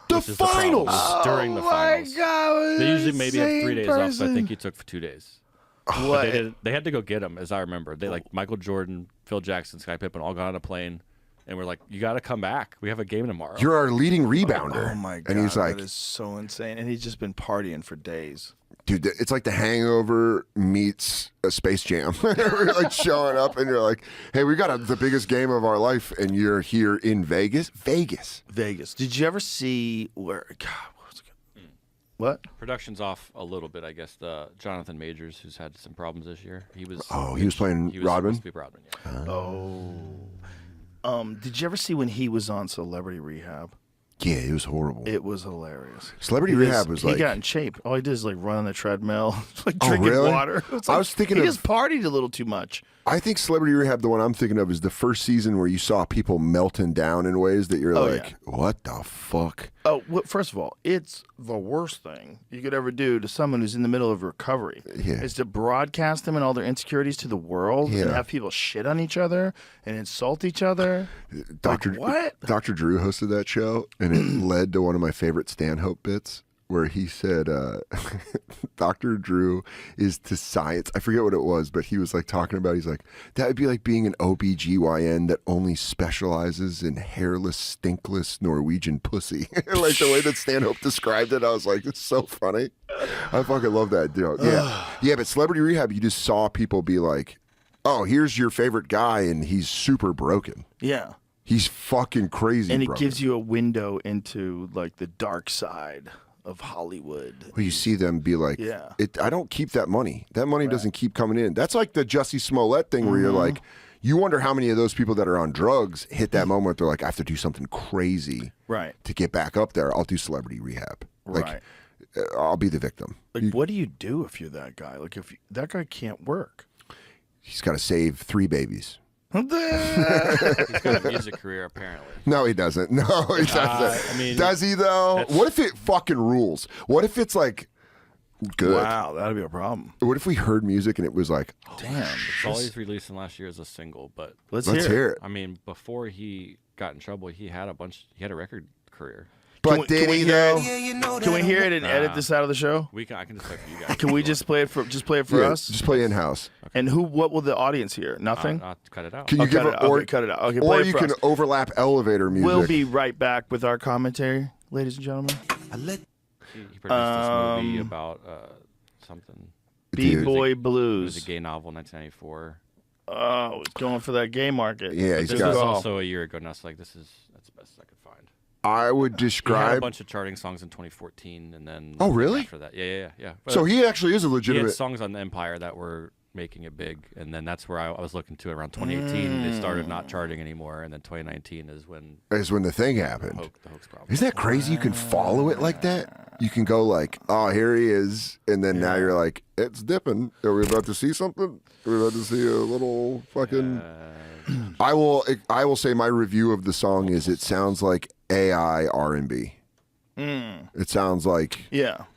A: The
D: which is the problem.
A: finals.
D: It was during the finals.
B: God!
D: They usually maybe have 3 days off, so I think he took for 2 days. But
B: What?
D: they had to go get him, as I remember. They like Michael Jordan, Phil Jackson, Scottie Pippen all got on a plane, and we're like, "You got to come back. We have a game tomorrow."
A: You're our leading rebounder.
B: Oh my God!
A: And he's like,
B: that is so insane. And he's just been partying for days.
A: dude, it's like The Hangover meets a Space Jam. We're like showing up, and you're like, hey, we got the biggest game of our life, and you're here in Vegas. Vegas.
B: Did you ever see where? God, what was it? What?
D: Production's off a little bit, I guess. Jonathan Majors, who's had some problems this year, he was.
A: Oh, he was playing
D: He was
A: Rodman?
D: supposed to be Rodman. Yeah.
B: Did you ever see when he was on Celebrity Rehab?
A: Yeah, it was horrible.
B: It was hilarious.
A: Celebrity Rehab was like...
B: He got in shape. All he did is like run on the treadmill, like
A: Oh,
B: drinking
A: really?
B: water. It's like,
A: I was thinking
B: he
A: of...
B: just partied a little too much.
A: I think Celebrity Rehab, the one I'm thinking of, is the first season where you saw people melting down in ways that you're like, what the fuck?
B: Oh, well, first of all, it's the worst thing you could ever do to someone who's in the middle of recovery.
A: Yeah.
B: Is to broadcast them and all their insecurities to the world and have people shit on each other and insult each other. What?
A: Dr. Drew hosted that show, and it led to one of my favorite Stanhope bits where he said, Dr. Drew is to science. I forget what it was, but he was like talking about, he's like, that would be like being an OBGYN that only specializes in hairless, stinkless Norwegian pussy. Like the way that Stanhope described it, I was like, it's so funny. I fucking love that joke. Yeah. Yeah, but Celebrity Rehab, you just saw people be like, oh, here's your favorite guy, and he's super broken.
B: Yeah.
A: He's fucking crazy.
B: And it
A: broken.
B: gives you a window into like the dark side of Hollywood.
A: Well, you see them be like, I don't keep that money. That money doesn't keep coming in. That's like the Jussie Smollett thing where you're like, you wonder how many of those people that are on drugs hit that moment. They're like, I have to do something crazy to get back up there. I'll do Celebrity Rehab. Like, I'll be the victim.
B: Like, what do you do if you're that guy? Like, if that guy can't work,
A: he's got to save 3 babies.
D: He's got a music career, apparently.
A: No, he doesn't. No, he doesn't.
D: I mean,
A: does he, though? What if it fucking rules? What if it's like good?
B: Wow, that'd be a problem.
A: What if we heard music and it was like,
B: damn.
D: It's all he's releasing last year as a single, but
B: let's hear it.
D: I mean, before he got in trouble, he had a record career.
A: But did he though?
B: Can we hear it and edit this out of the show?
D: I can just play for you guys.
B: Can we just play it for us?
A: Just play in house.
B: Okay. And what will the audience hear? Nothing.
D: Cut it out.
A: Can you give it or
B: cut it out? Okay,
A: or
B: play it
A: you
B: for
A: can
B: us.
A: overlap elevator music.
B: We'll be right back with our commentary, ladies and gentlemen.
D: He produced this movie about something.
B: B-Boy
D: It
B: Blues.
D: was a gay novel, 1994.
B: Oh, it's going for that gay market.
A: Yeah,
D: This was also a year ago now, so like that's the best I could find.
A: I would
D: He had
A: describe
D: a bunch of charting songs in 2014, and then
A: Oh, really?
D: after that, yeah. But
A: So he actually is a
D: he
A: legitimate.
D: had songs on the Empire that were making it big, and then that's where I was looking to around 2018. They started not charting anymore, and then 2019 is when
A: the thing happened.
D: the hoax problem.
A: Isn't that crazy? You can follow it like that. You can go like, oh, here he is, and then now you're like, it's dipping. Are we about to see something? Are we about to see a little fucking? I will say my review of the song is it sounds like AI R&B. It sounds like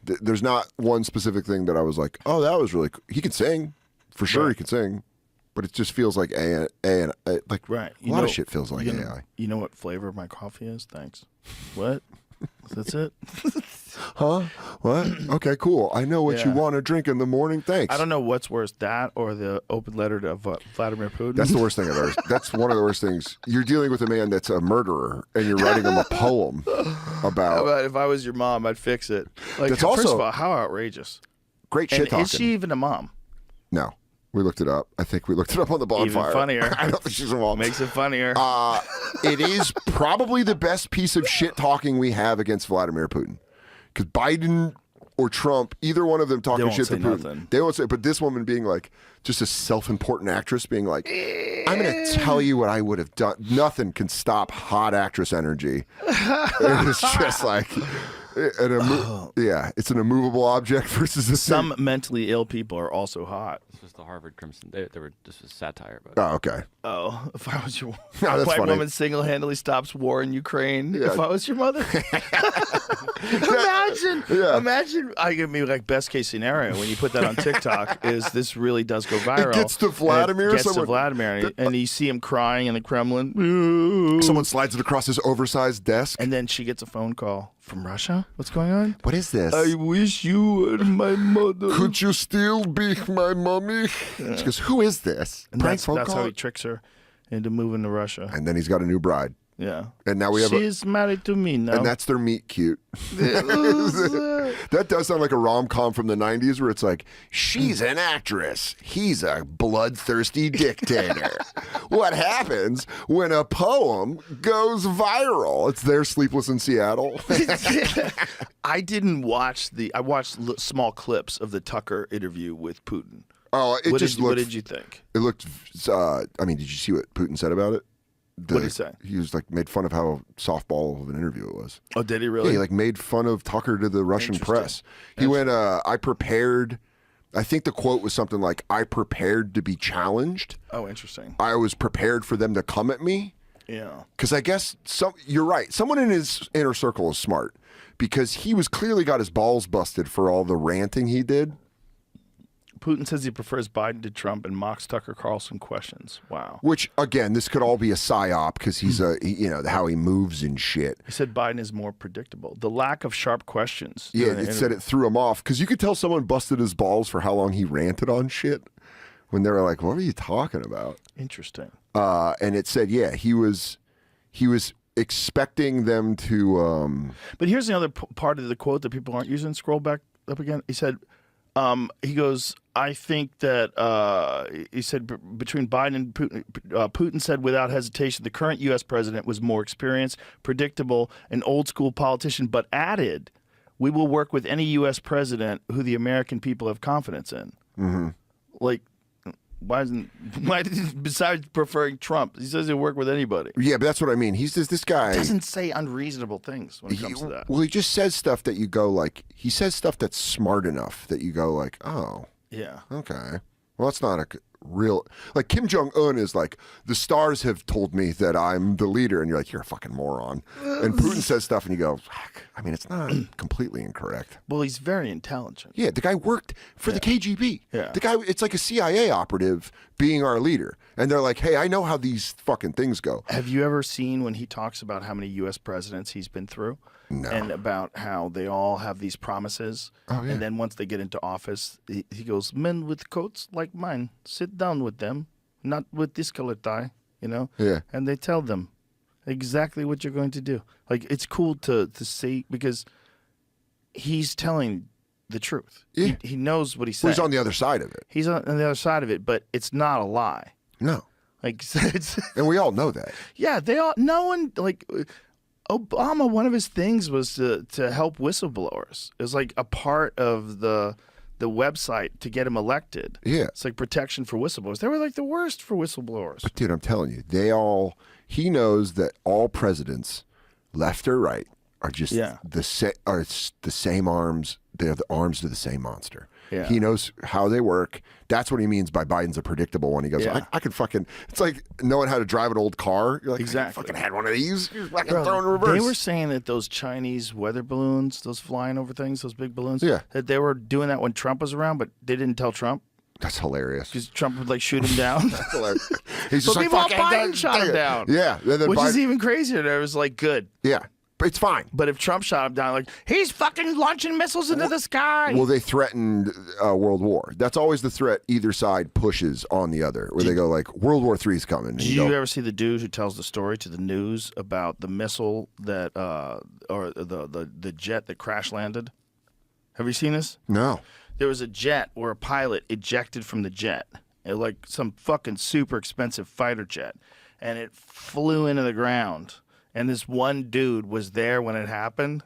A: there's not one specific thing that I was like, oh, that was really cool. He can sing, for sure. He can sing, but it just feels like AI. Like a lot of shit feels like AI.
B: You know what flavor my coffee is? Thanks. What? That's it?
A: Huh? What? Okay, cool. I know what you want to drink in the morning. Thanks.
B: I don't know what's worse, that or the open letter to Vladimir Putin.
A: That's the worst thing I've ever. That's one of the worst things. You're dealing with a man that's a murderer, and you're writing him a poem about.
B: If I was your mom, I'd fix it. Like,
A: That's
B: first
A: also
B: of all, how outrageous.
A: Great shit
B: And
A: talking.
B: is she even a mom?
A: No. We looked it up. I think we looked it up on the bonfire.
B: Even funnier.
A: I don't think she's a mom.
B: Makes it funnier.
A: It is probably the best piece of shit talking we have against Vladimir Putin. Because Biden or Trump, either one of them talking shit to Putin.
B: Nothing.
A: They won't say, but this woman being like, just a self-important actress being like, I'm going to tell you what I would have done. Nothing can stop hot actress energy. It's just like, it's an immovable object versus a
B: Some mentally ill people are also hot.
D: This was the Harvard Crimson. This was satire, but
A: Oh, okay.
B: Oh, if I was your
A: No, that's
B: white
A: funny.
B: woman single-handedly stops war in Ukraine.
A: Yeah.
B: If I was your mother, imagine. I give me like best case scenario when you put that on TikTok is this really does go viral.
A: It gets to Vladimir.
B: It gets to Vladimir, and you see him crying in the Kremlin.
A: Someone slides it across his oversized desk.
B: And then she gets a phone call from Russia. What's going on?
A: What is this?
B: I wish you were my mother.
A: Could you still be my mommy? She goes, who is this?
B: And
A: Prank
B: that's
A: phone
B: how
A: call?
B: he tricks her into moving to Russia.
A: And then he's got a new bride.
B: Yeah.
A: And now we have
B: She's married to me now.
A: and that's their meet cute. That does sound like a rom-com from the 90s where it's like, she's an actress. He's a bloodthirsty dictator. What happens when a poem goes viral? It's their Sleepless in Seattle.
B: I didn't watch I watched small clips of the Tucker interview with Putin.
A: Oh, it
B: What
A: just
B: did,
A: looked.
B: what did you think?
A: It looked. I mean, did you see what Putin said about it?
B: What'd he say?
A: He was like made fun of how softball of an interview it was.
B: Oh, did he really?
A: Yeah, he like made fun of Tucker to the Russian press. He went, I prepared. I think the quote was something like, I prepared to be challenged.
B: Oh, interesting.
A: I was prepared for them to come at me.
B: Yeah.
A: Because I guess you're right. Someone in his inner circle is smart because he was clearly got his balls busted for all the ranting he did.
B: Putin says he prefers Biden to Trump and mocks Tucker Carlson questions. Wow.
A: Which, again, this could all be a psyop because he's how he moves and shit.
B: He said Biden is more predictable. The lack of sharp questions.
A: Yeah, it said it threw him off because you could tell someone busted his balls for how long he ranted on shit when they were like, what are you talking about?
B: Interesting.
A: And it said, yeah, he was expecting them to.
B: But here's the other part of the quote that people aren't using. Scroll back up again. He said, he goes, I think that he said between Biden and Putin, Putin said without hesitation the current U.S. president was more experienced, predictable, an old school politician, but added, we will work with any U.S. president who the American people have confidence in. Mm-hmm. Like, why did he, besides preferring Trump, he says he'll work with anybody.
A: Yeah, but that's what I mean. He's just this guy.
B: He doesn't say unreasonable things when it comes to that.
A: Well, he just says stuff that you go like, he says stuff that's smart enough that you go like, oh.
B: Yeah.
A: Okay. Well, that's not a real. Like Kim Jong-un is like, the stars have told me that I'm the leader. And you're like, you're a fucking moron. And Putin says stuff and you go, fuck. I mean, it's not completely incorrect.
B: Well, he's very intelligent.
A: Yeah. The guy worked for the KGB.
B: Yeah.
A: The guy, it's like a CIA operative being our leader. And they're like, hey, I know how these fucking things go.
B: Have you ever seen when he talks about how many U.S. presidents he's been through?
A: No.
B: And about how they all have these promises.
A: Oh, yeah.
B: And then once they get into office, he goes, men with coats like mine, sit down with them, not with this color tie, you know?
A: Yeah.
B: And they tell them exactly what you're going to do. Like, it's cool to see because he's telling the truth.
A: Yeah.
B: He knows what he's
A: Well,
B: saying.
A: he's on the other side of it.
B: He's on the other side of it, but it's not a lie.
A: No.
B: Like, it's...
A: And we all know that.
B: Yeah, no one, like... Obama, one of his things was to help whistleblowers. It was like a part of the website to get him elected.
A: Yeah.
B: It's like protection for whistleblowers. They were like the worst for whistleblowers.
A: But dude, I'm telling you, he knows that all presidents, left or right, are just the same arms. They're the arms to the same monster.
B: Yeah.
A: He knows how they work. That's what he means by Biden's a predictable one. He goes,
B: Yeah.
A: I could fucking, it's like knowing how to drive an old car. You're like,
B: Exactly.
A: I fucking had one of these. You're fucking
B: Bro,
A: throwing in reverse.
B: they were saying that those Chinese weather balloons, those flying over things, those big balloons,
A: Yeah.
B: that they were doing that when Trump was around, but they didn't tell Trump
A: That's hilarious.
B: because Trump would like shoot him down.
A: That's hilarious. He's
B: But
A: just like,
B: meanwhile,
A: fuck
B: Biden shot him down.
A: Yeah. And then
B: Which is
A: Biden-
B: even crazier. There was like, good.
A: Yeah. But it's fine.
B: But if Trump shot him down, like, he's fucking launching missiles into the sky.
A: Well, they threatened World War. That's always the threat either side pushes on the other, where they go like, World War III is coming. And
B: Did
A: you
B: you
A: go,
B: ever see the dude who tells the story to the news about the missile that, or the jet that crash landed? Have you seen this?
A: No.
B: There was a jet where a pilot ejected from the jet, like some fucking super expensive fighter jet, and it flew into the ground. And this one dude was there when it happened.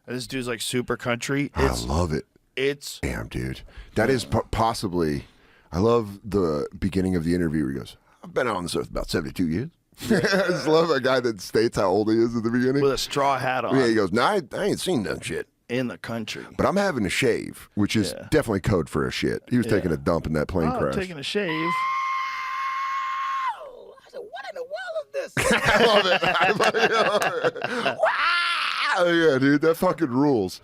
B: And this dude's like super country.
A: I love it.
B: It's
A: Damn, dude. That is possibly, I love the beginning of the interview where he goes, I've been out on this earth about 72 years. I just love a guy that states how old he is at the beginning.
B: with a straw hat on
A: Yeah, he goes, I ain't seen that shit.
B: in the country.
A: But I'm having a shave, which is definitely code for a shit. He was taking a dump in that plane
B: Oh,
A: crash.
B: taking a shave.
A: I love it. Wow, yeah, dude, that fucking rules.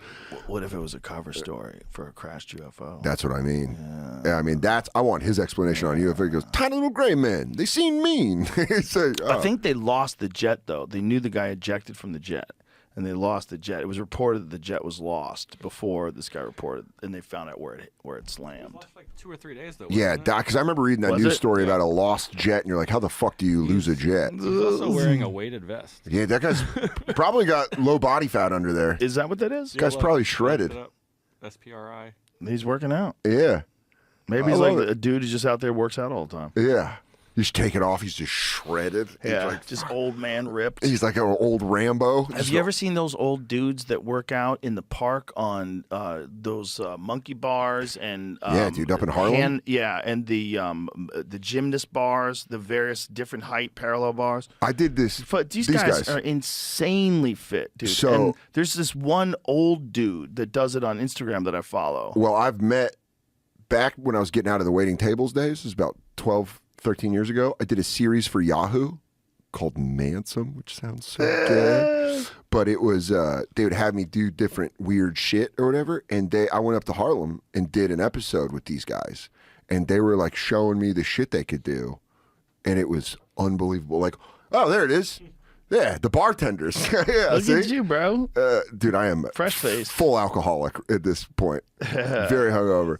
B: What if it was a cover story for a crashed UFO?
A: That's what I mean. Yeah, I mean, I want his explanation on UFO. He goes, tiny little gray men. They seem mean. He's like,
B: I think they lost the jet, though. They knew the guy ejected from the jet, and they lost the jet. It was reported that the jet was lost before this guy reported, and they found out where it slammed.
D: Lost like 2 or 3 days though.
A: yeah,
D: wasn't it?
A: because I remember reading that
B: Was
A: news
B: it?
A: story about a lost jet, and you're like, how the fuck do you lose a jet?
D: He's also wearing a weighted vest.
A: Yeah, that guy's probably got low body fat under there.
B: Is that what that is?
A: Guy's probably shredded.
D: SPRI.
B: He's working out.
A: Yeah,
B: Maybe
A: I
B: he's like
A: love it.
B: a dude who just out there works out all the time.
A: yeah. You just take it off. He's just shredded.
B: Yeah,
A: He's like,
B: just old man ripped.
A: he's like an old Rambo.
B: Have you ever seen those old dudes that work out in the park on those monkey bars and
A: Yeah, dude, up in Harlem?
B: and the gymnast bars, the various different height parallel bars?
A: I did this.
B: But these guys are insanely fit, dude.
A: So-
B: and there's this one old dude that does it on Instagram that I follow.
A: Well, I've met back when I was getting out of the waiting tables days. This was about 12, 13 years ago. I did a series for Yahoo called Mansome, which sounds so gay. But it was, they would have me do different weird shit or whatever. And I went up to Harlem and did an episode with these guys. And they were like showing me the shit they could do. And it was unbelievable. Like, oh, there it is. Yeah, the bartenders. Yeah,
B: Look
A: see?
B: at you, bro.
A: Dude, I am
B: Fresh-faced.
A: full alcoholic at this point. Very hungover.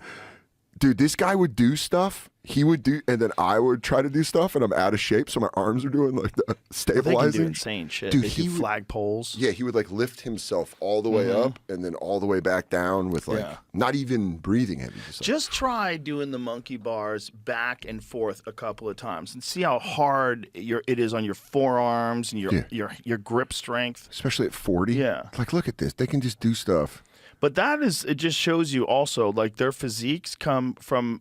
A: Dude, this guy would do stuff. He would do, and then I would try to do stuff, and I'm out of shape, so my arms are doing like the
B: They can
A: stabilizing.
B: do insane shit.
A: Dude,
B: they
A: he
B: do
A: would-
B: flag poles.
A: Yeah, he would like lift himself all the way up and then all the way back down with like
B: Yeah.
A: not even breathing heavy.
B: Just try doing the monkey bars back and forth a couple of times and see how hard it is on your forearms and your grip strength.
A: Especially at 40.
B: Yeah.
A: Like, look at this. They can just do stuff.
B: But it just shows you also like their physiques come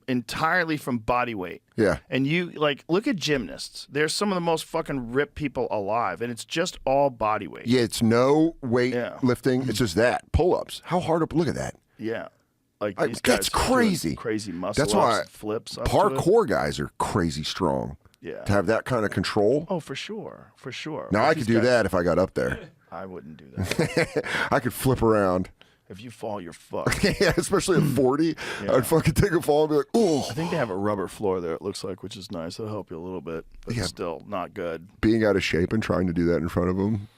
B: entirely from body weight.
A: Yeah.
B: And you like look at gymnasts. They're some of the most fucking ripped people alive, and it's just all body weight.
A: Yeah, it's no weight
B: Yeah.
A: lifting. It's just that. Pull-ups. How hard up? Look at that.
B: Yeah. Like
A: Like,
B: these guys
A: that's
B: doing
A: crazy.
B: Crazy muscle
A: That's why
B: ups, flips. Up to it.
A: Parkour guys are crazy strong.
B: Yeah.
A: To have that kind of control.
B: Oh, for sure. For sure.
A: Now,
B: But
A: I
B: these
A: could do
B: guys-
A: that if I got up there.
B: I wouldn't do that.
A: I could flip around.
B: If you fall, you're fucked.
A: Yeah, especially at 40. I'd fucking take a fall and be like, oh.
B: I think they have a rubber floor there, it looks like, which is nice. It'll help you a little bit, but
A: Yeah.
B: it's still not good.
A: Being out of shape and trying to do that in front of them.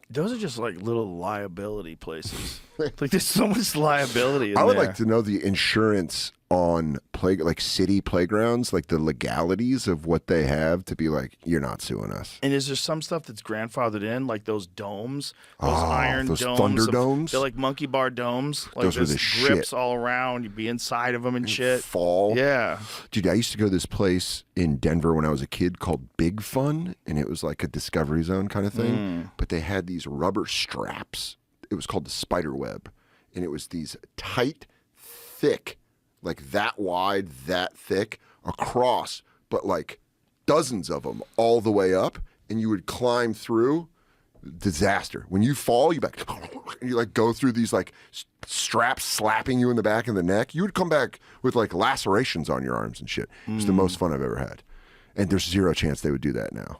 B: Those are just like little liability places. Like there's so much liability in
A: I would
B: there.
A: like to know the insurance on like city playgrounds, like the legalities of what they have to be like, you're not suing us.
B: And is there some stuff that's grandfathered in, like those domes, those iron
A: those
B: domes,
A: thunder domes?
B: They're like monkey bar domes. Like
A: Those were
B: there's
A: the
B: grips
A: shit.
B: all around. You'd be inside of them and shit.
A: Fall.
B: Yeah.
A: Dude, I used to go to this place in Denver when I was a kid called Big Fun, and it was like a Discovery Zone kind of thing. But they had these rubber straps. It was called the spider web, and it was these tight, thick, like that wide, that thick, across, but like dozens of them all the way up, and you would climb through. Disaster. When you fall, you like, and you like go through these like straps slapping you in the back and the neck. You would come back with like lacerations on your arms and shit. It was the most fun I've ever had. And there's zero chance they would do that now.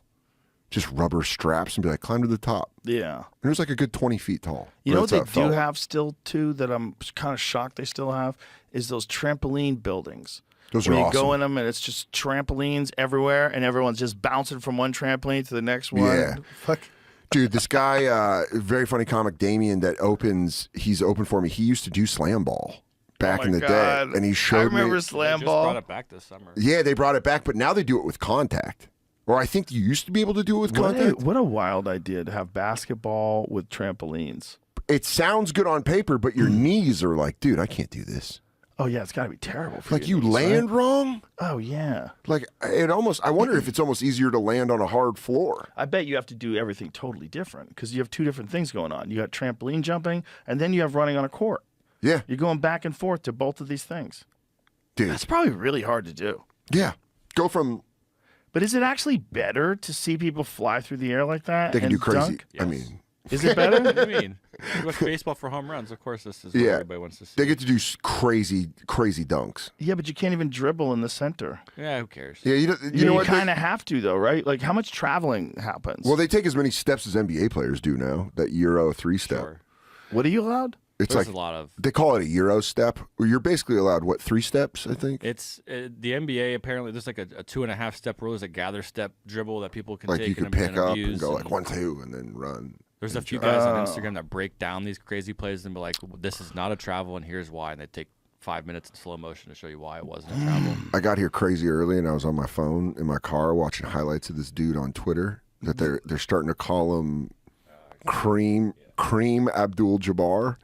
A: Just rubber straps and be like, climb to the top.
B: Yeah.
A: And it was like a good 20 feet tall.
B: You know what they
A: That's how it
B: do
A: felt.
B: have still too that I'm kind of shocked they still have is those trampoline buildings.
A: Those
B: where
A: are
B: you
A: awesome.
B: go in them and it's just trampolines everywhere and everyone's just bouncing from one trampoline to the next one.
A: Yeah.
B: Fuck.
A: Dude, this guy, very funny comic, Damien, he's open for me. He used to do slam ball back in the day. And he showed
B: I remember
A: me.
B: slam
D: They just
B: ball.
D: brought it back this summer.
A: Yeah, they brought it back, but now they do it with contact. Or I think you used to be able to do it with contact.
B: What a wild idea to have basketball with trampolines.
A: It sounds good on paper, but your knees are like, dude, I can't do this.
B: Oh yeah, it's got to be terrible for
A: Like
B: your
A: you
B: knees,
A: land
B: right?
A: wrong.
B: Oh yeah.
A: Like I wonder if it's almost easier to land on a hard floor.
B: I bet you have to do everything totally different because you have two different things going on. You got trampoline jumping, and then you have running on a court.
A: Yeah,
B: You're going back and forth to both of these things.
A: dude.
B: That's probably really hard to do.
A: Yeah, go from
B: But is it actually better to see people fly through the air like that?
A: they can
B: and
A: do crazy.
B: dunk?
A: I mean,
B: Is it better?
D: What do you mean? You watch baseball for home runs. Of course, this is what
A: yeah,
D: everybody wants to see.
A: they get to do crazy dunks.
B: Yeah, but you can't even dribble in the center.
D: Yeah, who cares?
A: Yeah, you
B: You
A: know what?
B: kind of have to though, right? Like how much traveling happens?
A: Well, they take as many steps as NBA players do now. That Euro 3-step.
D: Sure.
B: what are you allowed?
A: It's
D: There's
A: like
D: a lot of.
A: they call it a Euro step. Where you're basically allowed 3 steps, I think.
D: It's the NBA. Apparently, there's like a 2.5 step rule. There's a gather step dribble that people can
A: Like
D: take
A: you could
D: and,
A: pick
D: and
A: up
D: abuse
A: and go like 1, 2, and then run.
D: There's a
A: and
D: few
A: jump.
D: guys on Instagram that break down these crazy plays and be like, "This is not a travel, and here's why." And they take 5 minutes in slow motion to show you why it wasn't a travel.
A: I got here crazy early, and I was on my phone in my car watching highlights of this dude on Twitter that they're starting to call him Cream Abdul-Jabbar.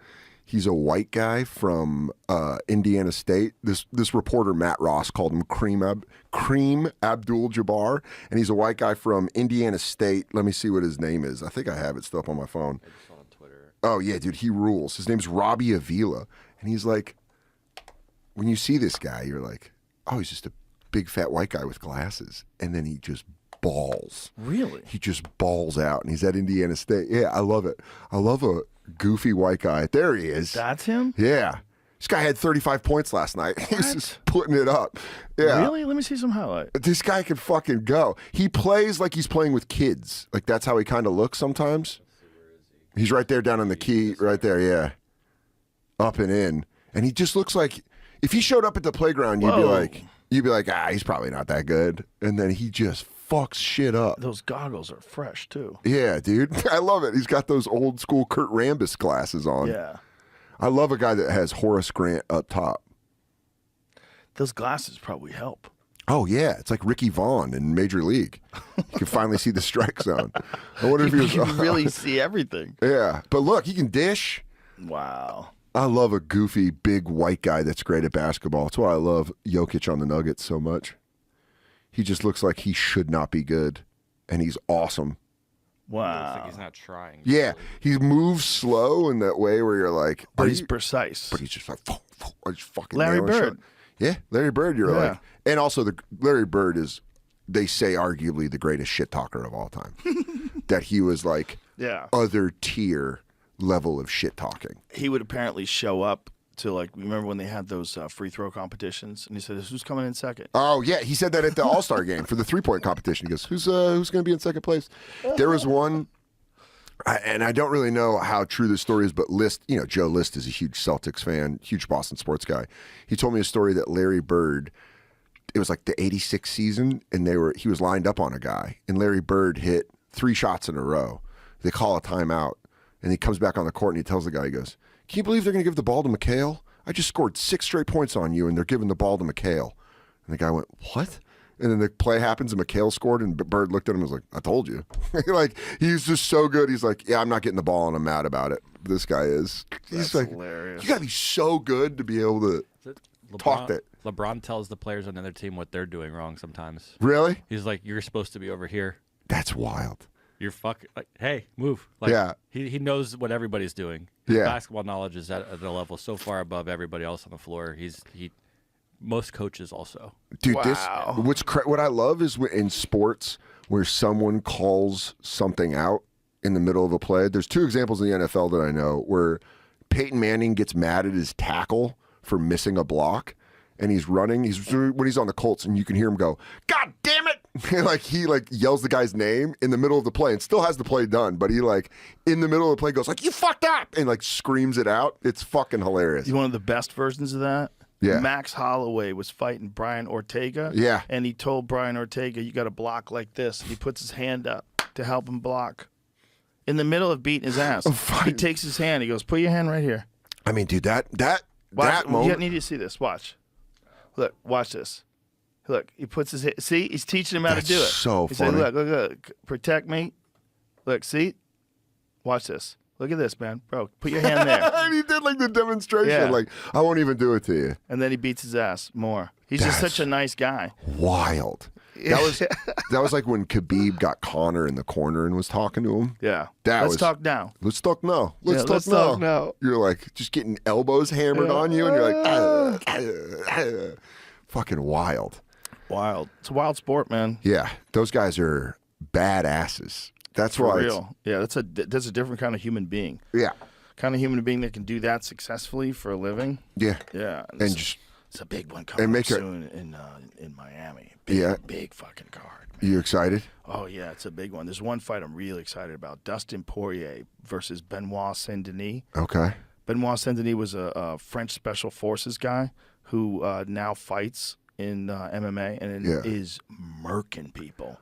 A: He's a white guy from Indiana State. This reporter, Matt Ross, called him Cream Abdul-Jabbar, and he's a white guy from Indiana State. Let me see what his name is. I think I have it still up on my phone.
D: I just saw on Twitter.
A: Oh, yeah, dude, he rules. His name's Robbie Avila, and he's like, when you see this guy, you're like, oh, he's just a big fat white guy with glasses, and then he just balls.
B: Really?
A: He just balls out, and he's at Indiana State. Yeah, I love it. I love a goofy white guy. There he is.
B: That's him?
A: Yeah. This guy had 35 points last night. He's just putting it up. Yeah.
B: Really? Let me see some highlight.
A: This guy can fucking go. He plays like he's playing with kids. Like, that's how he kind of looks sometimes. He's right there down on the key. Right there, yeah. Up and in. And he just looks like, if he showed up at the playground, you'd be like, he's probably not that good. And then he just fucks shit up.
B: Those goggles are fresh, too.
A: Yeah, dude. I love it. He's got those old school Kurt Rambis glasses on.
B: Yeah.
A: I love a guy that has Horace Grant up top.
B: Those glasses probably help.
A: Oh, yeah. It's like Ricky Vaughn in Major League. You can finally see the strike zone. I wonder if he was...
B: You can really see everything.
A: Yeah. But look, he can dish.
B: Wow.
A: I love a goofy, big white guy that's great at basketball. That's why I love Jokic on the Nuggets so much. He just looks like he should not be good, and he's awesome.
B: Wow.
D: Looks like he's not trying.
A: Yeah, he moves slow in that way where you're like...
B: But he's precise.
A: But he's just like... just fucking
B: Larry
A: nailing
B: Bird.
A: shit. Yeah, Larry Bird, you're like... And also, Larry Bird is, they say, arguably the greatest shit talker of all time. That he was like other tier level of shit talking.
B: He would apparently show up to, like, remember when they had those free throw competitions, and he said, "Who's coming in second?"
A: Oh yeah, he said that at the All-Star game for the 3-point competition. He goes, "Who's going to be in second place?" There was one, and I don't really know how true this story is, but Joe List is a huge Celtics fan, huge Boston sports guy. He told me a story that Larry Bird, it was like the '86 season, and he was lined up on a guy, and Larry Bird hit 3 shots in a row. They call a timeout, and he comes back on the court and he tells the guy, he goes, "Can you believe they're going to give the ball to McHale? I just scored 6 straight points on you, and they're giving the ball to McHale." And the guy went, "What?" And then the play happens, and McHale scored, and Bird looked at him and was like, "I told you." Like, he's just so good. He's like, "Yeah, I'm not getting the ball, and I'm mad about it." This guy is. He's
B: That's
A: like,
B: hilarious.
A: You got to be so good to be able to talk that.
D: LeBron tells the players on the other team what they're doing wrong sometimes.
A: Really?
D: He's like, "You're supposed to be over here.
A: That's wild.
D: You're fucking like, hey, move." Like,
A: Yeah.
D: He knows what everybody's doing. His
A: Yeah.
D: basketball knowledge is at a level so far above everybody else on the floor. Most coaches also.
A: Dude,
B: Wow.
A: what I love is in sports where someone calls something out in the middle of a play. There's 2 examples in the NFL that I know where Peyton Manning gets mad at his tackle for missing a block, and he's running. When he's on the Colts, and you can hear him go, "God damn it!" he yells the guy's name in the middle of the play, and still has the play done. But he in the middle of the play goes like, "You fucked up," and screams it out. It's fucking hilarious.
B: One of the best versions of that.
A: Yeah.
B: Max Holloway was fighting Brian Ortega.
A: Yeah.
B: And he told Brian Ortega, "You got to block like this." And he puts his hand up to help him block. In the middle of beating his ass, he takes his hand. He goes, "Put your hand right here."
A: I mean, dude, that
B: Watch,
A: moment.
B: You need to see this. Watch. Look, watch this. Look, he puts his hand. See, he's teaching him how to do it.
A: So
B: he
A: funny.
B: said, look, protect me. Look, see? Watch this. Look at this, man. Bro, put your hand there.
A: And he did the demonstration.
B: Yeah.
A: I won't even do it to you.
B: And then he beats his ass more. He's just
A: That's
B: such a nice guy.
A: Wild. That was like when Khabib got Conor in the corner and was talking to him.
B: Yeah.
A: Let's
B: Let's talk now.
A: Let's talk now. Let's
B: let's
A: talk
B: talk now.
A: You're like just getting elbows hammered on you, and you're like, fucking wild.
B: Wild. It's a wild sport, man.
A: Yeah, those guys are badasses. That's
B: For
A: why.
B: real. Yeah, that's a different kind of human being.
A: Yeah,
B: Kind of human being that can do that successfully for a living.
A: yeah,
B: Yeah.
A: and
B: It's a big one coming
A: make
B: up
A: it-
B: soon in Miami. Big fucking card.
A: You excited?
B: Oh, yeah, it's a big one. There's one fight I'm really excited about. Dustin Poirier versus Benoit Saint-Denis.
A: Okay.
B: Benoit Saint-Denis was a French Special Forces guy who now fights in MMA and is murking people.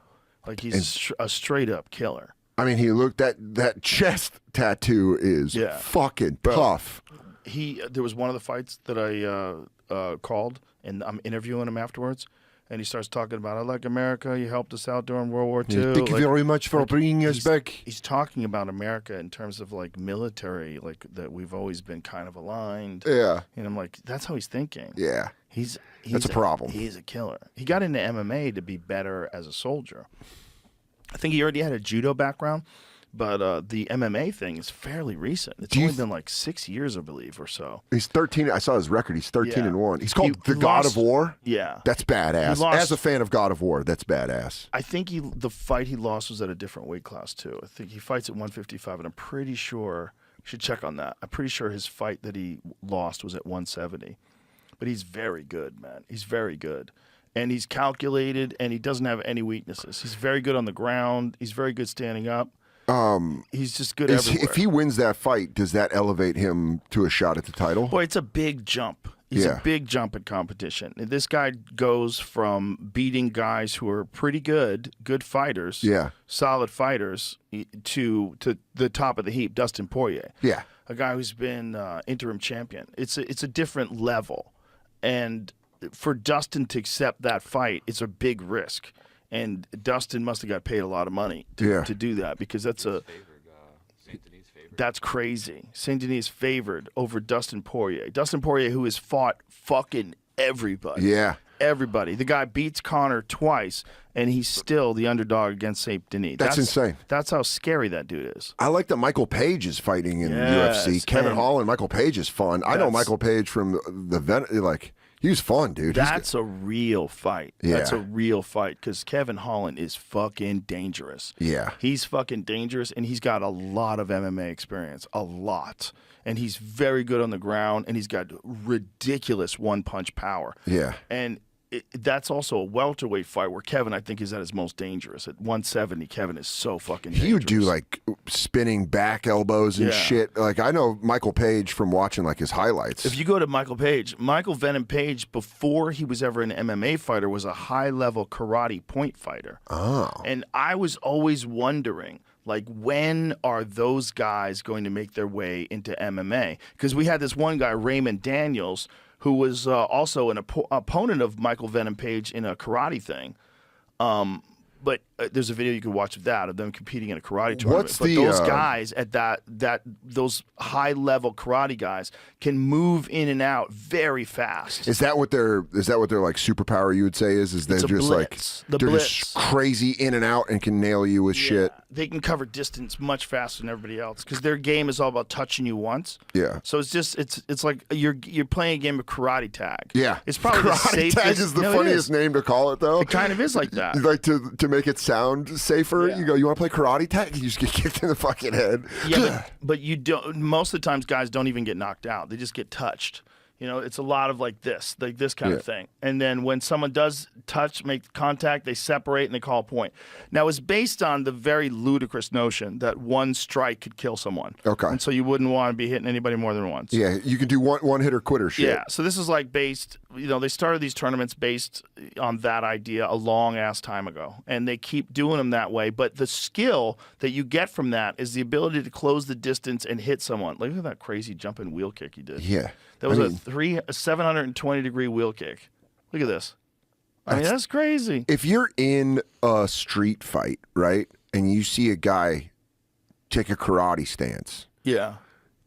B: Like, he's a straight-up killer.
A: I mean, he looked that chest tattoo is fucking tough.
B: There was one of the fights that I called, and I'm interviewing him afterwards. And he starts talking about, I like America. You helped us out during World War II.
A: Thank you very much for bringing us back.
B: He's talking about America in terms of like military, like that we've always been kind of aligned.
A: Yeah.
B: And I'm like, that's how he's thinking.
A: Yeah.
B: He's
A: That's a problem.
B: He's a killer. He got into MMA to be better as a soldier. I think he already had a judo background, but the MMA thing is fairly recent. It's only been like 6 years, I believe, or so.
A: He's 13. I saw his record. He's 13-1. He's called
B: He
A: the God of
B: lost-
A: War.
B: Yeah.
A: That's badass.
B: He lost-
A: As a fan of God of War, that's badass.
B: I think the fight he lost was at a different weight class, too. I think he fights at 155, and I'm pretty sure, you should check on that. I'm pretty sure his fight that he lost was at 170. But he's very good, man. He's very good. And he's calculated, and he doesn't have any weaknesses. He's very good on the ground. He's very good standing up. He's just good everywhere.
A: If he wins that fight, does that elevate him to a shot at the title?
B: Boy, it's a big jump. He's a big jump in competition. This guy goes from beating guys who are pretty good fighters, solid fighters, to the top of the heap, Dustin Poirier.
A: Yeah.
B: A guy who's been interim champion. It's a different level. And for Dustin to accept that fight, it's a big risk. And Dustin must have got paid a lot of money to do that, because that's that's crazy. Saint Denis favored over Dustin Poirier. Dustin Poirier, who has fought fucking everybody.
A: Yeah.
B: Everybody. The guy beats Conor twice, and he's still the underdog against Saint Denis.
A: That's insane.
B: That's how scary that dude is.
A: I like that Michael Page is fighting in
B: Yes,
A: UFC. Kevin
B: and
A: Hall and Michael Page is fun. I know
B: that's-
A: Michael Page from he was fun, dude.
B: That's a real fight.
A: Yeah.
B: That's a real fight, because Kevin Holland is fucking dangerous.
A: Yeah.
B: He's fucking dangerous, and he's got a lot of MMA experience. A lot. And he's very good on the ground, and he's got ridiculous one-punch power.
A: Yeah.
B: And that's also a welterweight fight where Kevin, I think, is at his most dangerous. At 170, Kevin is so fucking dangerous.
A: He would do like spinning back elbows and shit. Like I know Michael Page from watching like his highlights.
B: If you go to Michael Venom Page, before he was ever an MMA fighter, was a high-level karate point fighter.
A: Oh.
B: And I was always wondering, like, when are those guys going to make their way into MMA? Because we had this one guy, Raymond Daniels, who was also an opponent of Michael Venom Page in a karate thing. But there's a video you can watch of that, of them competing in a karate tournament. But those guys at those high level karate guys can move in and out very fast.
A: Is that what their like superpower you would say is they're
B: It's a
A: just
B: blitz.
A: like
B: The
A: they're
B: blitz.
A: just crazy in and out and can nail you with shit.
B: They can cover distance much faster than everybody else, because their game is all about touching you once.
A: Yeah.
B: So it's like you're playing a game of karate tag.
A: Yeah.
B: It's probably the
A: Karate
B: safest.
A: tag is the
B: No, it
A: funniest
B: is.
A: name to call it though.
B: It kind of is like that.
A: Like to make it sound safer, you go, you want to play karate tag? You just get kicked in the fucking head.
B: Yeah, but you don't. Most of the times, guys don't even get knocked out; they just get touched. You know, it's a lot of like this kind of thing. And then when someone does make contact, they separate and they call a point. Now, it's based on the very ludicrous notion that one strike could kill someone.
A: Okay.
B: And so you wouldn't want to be hitting anybody more than once.
A: Yeah, you can do one hitter quitter shit.
B: Yeah, so this is like based, they started these tournaments based on that idea a long ass time ago, and they keep doing them that way. But the skill that you get from that is the ability to close the distance and hit someone. Look at that crazy jumping wheel kick he did.
A: Yeah.
B: That was a 720-degree wheel kick. Look at this. I mean, that's crazy.
A: If you're in a street fight, right, and you see a guy take a karate stance,
B: Yeah.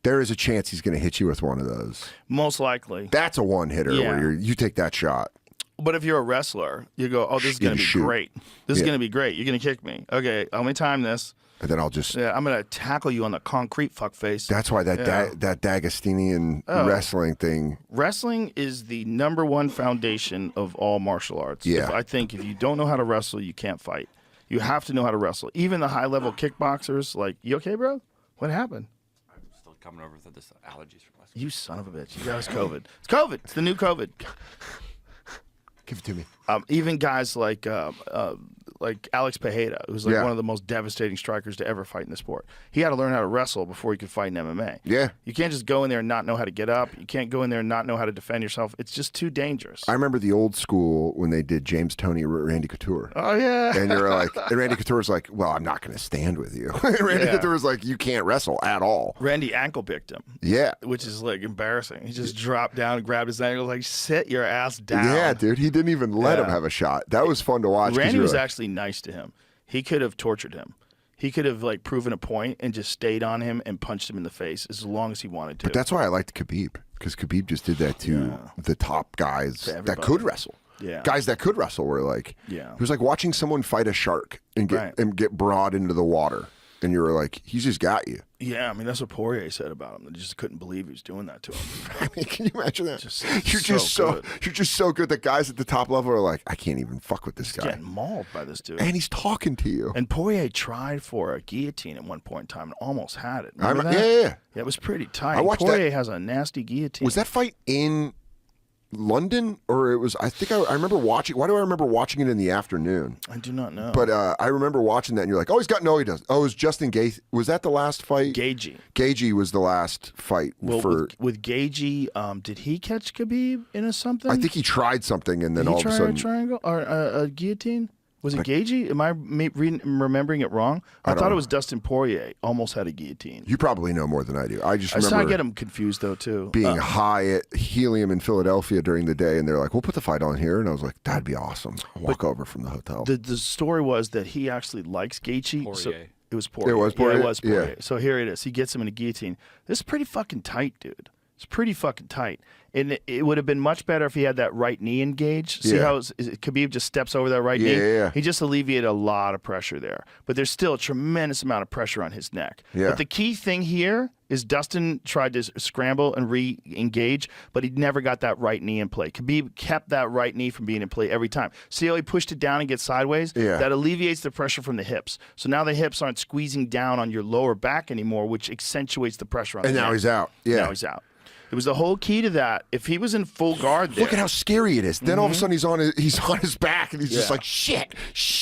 A: there is a chance he's going to hit you with one of those.
B: Most likely.
A: That's a one hitter
B: Yeah.
A: where you take that shot.
B: But if you're a wrestler, you go, oh, this is going to be
A: shoot.
B: great. This is going to be great. You're going to kick me. Okay, let me time this.
A: And then I'll just.
B: Yeah, I'm going to tackle you on the concrete, fuckface.
A: That's why that D'Agostinian wrestling thing.
B: Wrestling is the #1 foundation of all martial arts.
A: Yeah.
B: I think if you don't know how to wrestle, you can't fight. You have to know how to wrestle. Even the high-level kickboxers, like, you okay, bro? What happened?
D: I'm still coming over with this allergies from last week.
B: You son of a bitch. Yeah, it's COVID. It's COVID. It's the new COVID.
A: Give it to me.
B: Even guys like like Alex Pereira, who's like one of the most devastating strikers to ever fight in the sport. He had to learn how to wrestle before he could fight in MMA.
A: Yeah.
B: You can't just go in there and not know how to get up. You can't go in there and not know how to defend yourself. It's just too dangerous.
A: I remember the old school when they did James Toney, Randy Couture.
B: Oh, yeah.
A: And you're like, and Randy Couture's like, well, I'm not going to stand with you. Randy Couture's like, you can't wrestle at all.
B: Randy ankle picked him.
A: Yeah.
B: Which is like embarrassing. He just dropped down and grabbed his ankle, like, sit your ass down.
A: Yeah, dude. He didn't even let him have a shot. That was fun to watch.
B: Randy was actually nice to him. He could have tortured him. He could have like proven a point and just stayed on him and punched him in the face as long as he wanted to.
A: But that's why I liked Khabib, because Khabib just did that to the top guys that could wrestle.
B: Yeah.
A: Guys that could wrestle were like,
B: Yeah.
A: it was like watching someone fight a shark and get brought into the water. And you were like, he's just got you.
B: Yeah, I mean, that's what Poirier said about him. They just couldn't believe he was doing that to him.
A: I mean, can you imagine that?
B: You're
A: You're just so good that guys at the top level are like, I can't even fuck with this guy.
B: Getting mauled by this dude.
A: And he's talking to you.
B: And Poirier tried for a guillotine at one point in time and almost had it. Remember that?
A: Yeah.
B: Yeah, it was pretty tight.
A: I watched
B: Poirier
A: that.
B: has a nasty guillotine.
A: Was that fight in London, or it was? I think I remember watching. Why do I remember watching it in the afternoon?
B: I do not know.
A: But I remember watching that, and you're like, "Oh, he's got no, he does." Oh, it was Justin Gaethje. Was that the last fight?
B: Gaethje.
A: Gaethje was the last fight for.
B: With Gaethje, did he catch Khabib in a something?
A: I think he tried something, and then
B: did he
A: all
B: try
A: of a sudden,
B: a triangle or a guillotine? Was it Gaethje? Am I remembering it wrong? I thought it was Dustin Poirier. Almost had a guillotine.
A: you probably know more than I do. I just
B: I
A: remember
B: get him confused though too.
A: being high at Helium in Philadelphia during the day, and they're like, "We'll put the fight on here," and I was like, "That'd be awesome." I'll walk over from the hotel.
B: The story was that he actually likes Gaethje. So
D: Poirier.
B: it was Poirier.
A: It was Poirier?
B: Yeah, it was Poirier.
A: Yeah.
B: So here it is. He gets him in a guillotine. This is pretty fucking tight, dude. It's pretty fucking tight. And it would have been much better if he had that right knee engaged. See how Khabib just steps over that right knee?
A: Yeah.
B: He just alleviated a lot of pressure there. But there's still a tremendous amount of pressure on his neck.
A: Yeah.
B: But the key thing here is Dustin tried to scramble and re-engage, but he never got that right knee in play. Khabib kept that right knee from being in play every time. See how he pushed it down and gets sideways?
A: Yeah.
B: That alleviates the pressure from the hips. So now the hips aren't squeezing down on your lower back anymore, which accentuates the pressure on
A: and
B: the
A: now
B: neck.
A: he's out. Yeah.
B: Now he's out. It was the whole key to that. If he was in full guard there.
A: Look at how scary it is. Then all of a sudden he's on his back, and he's just like, shit.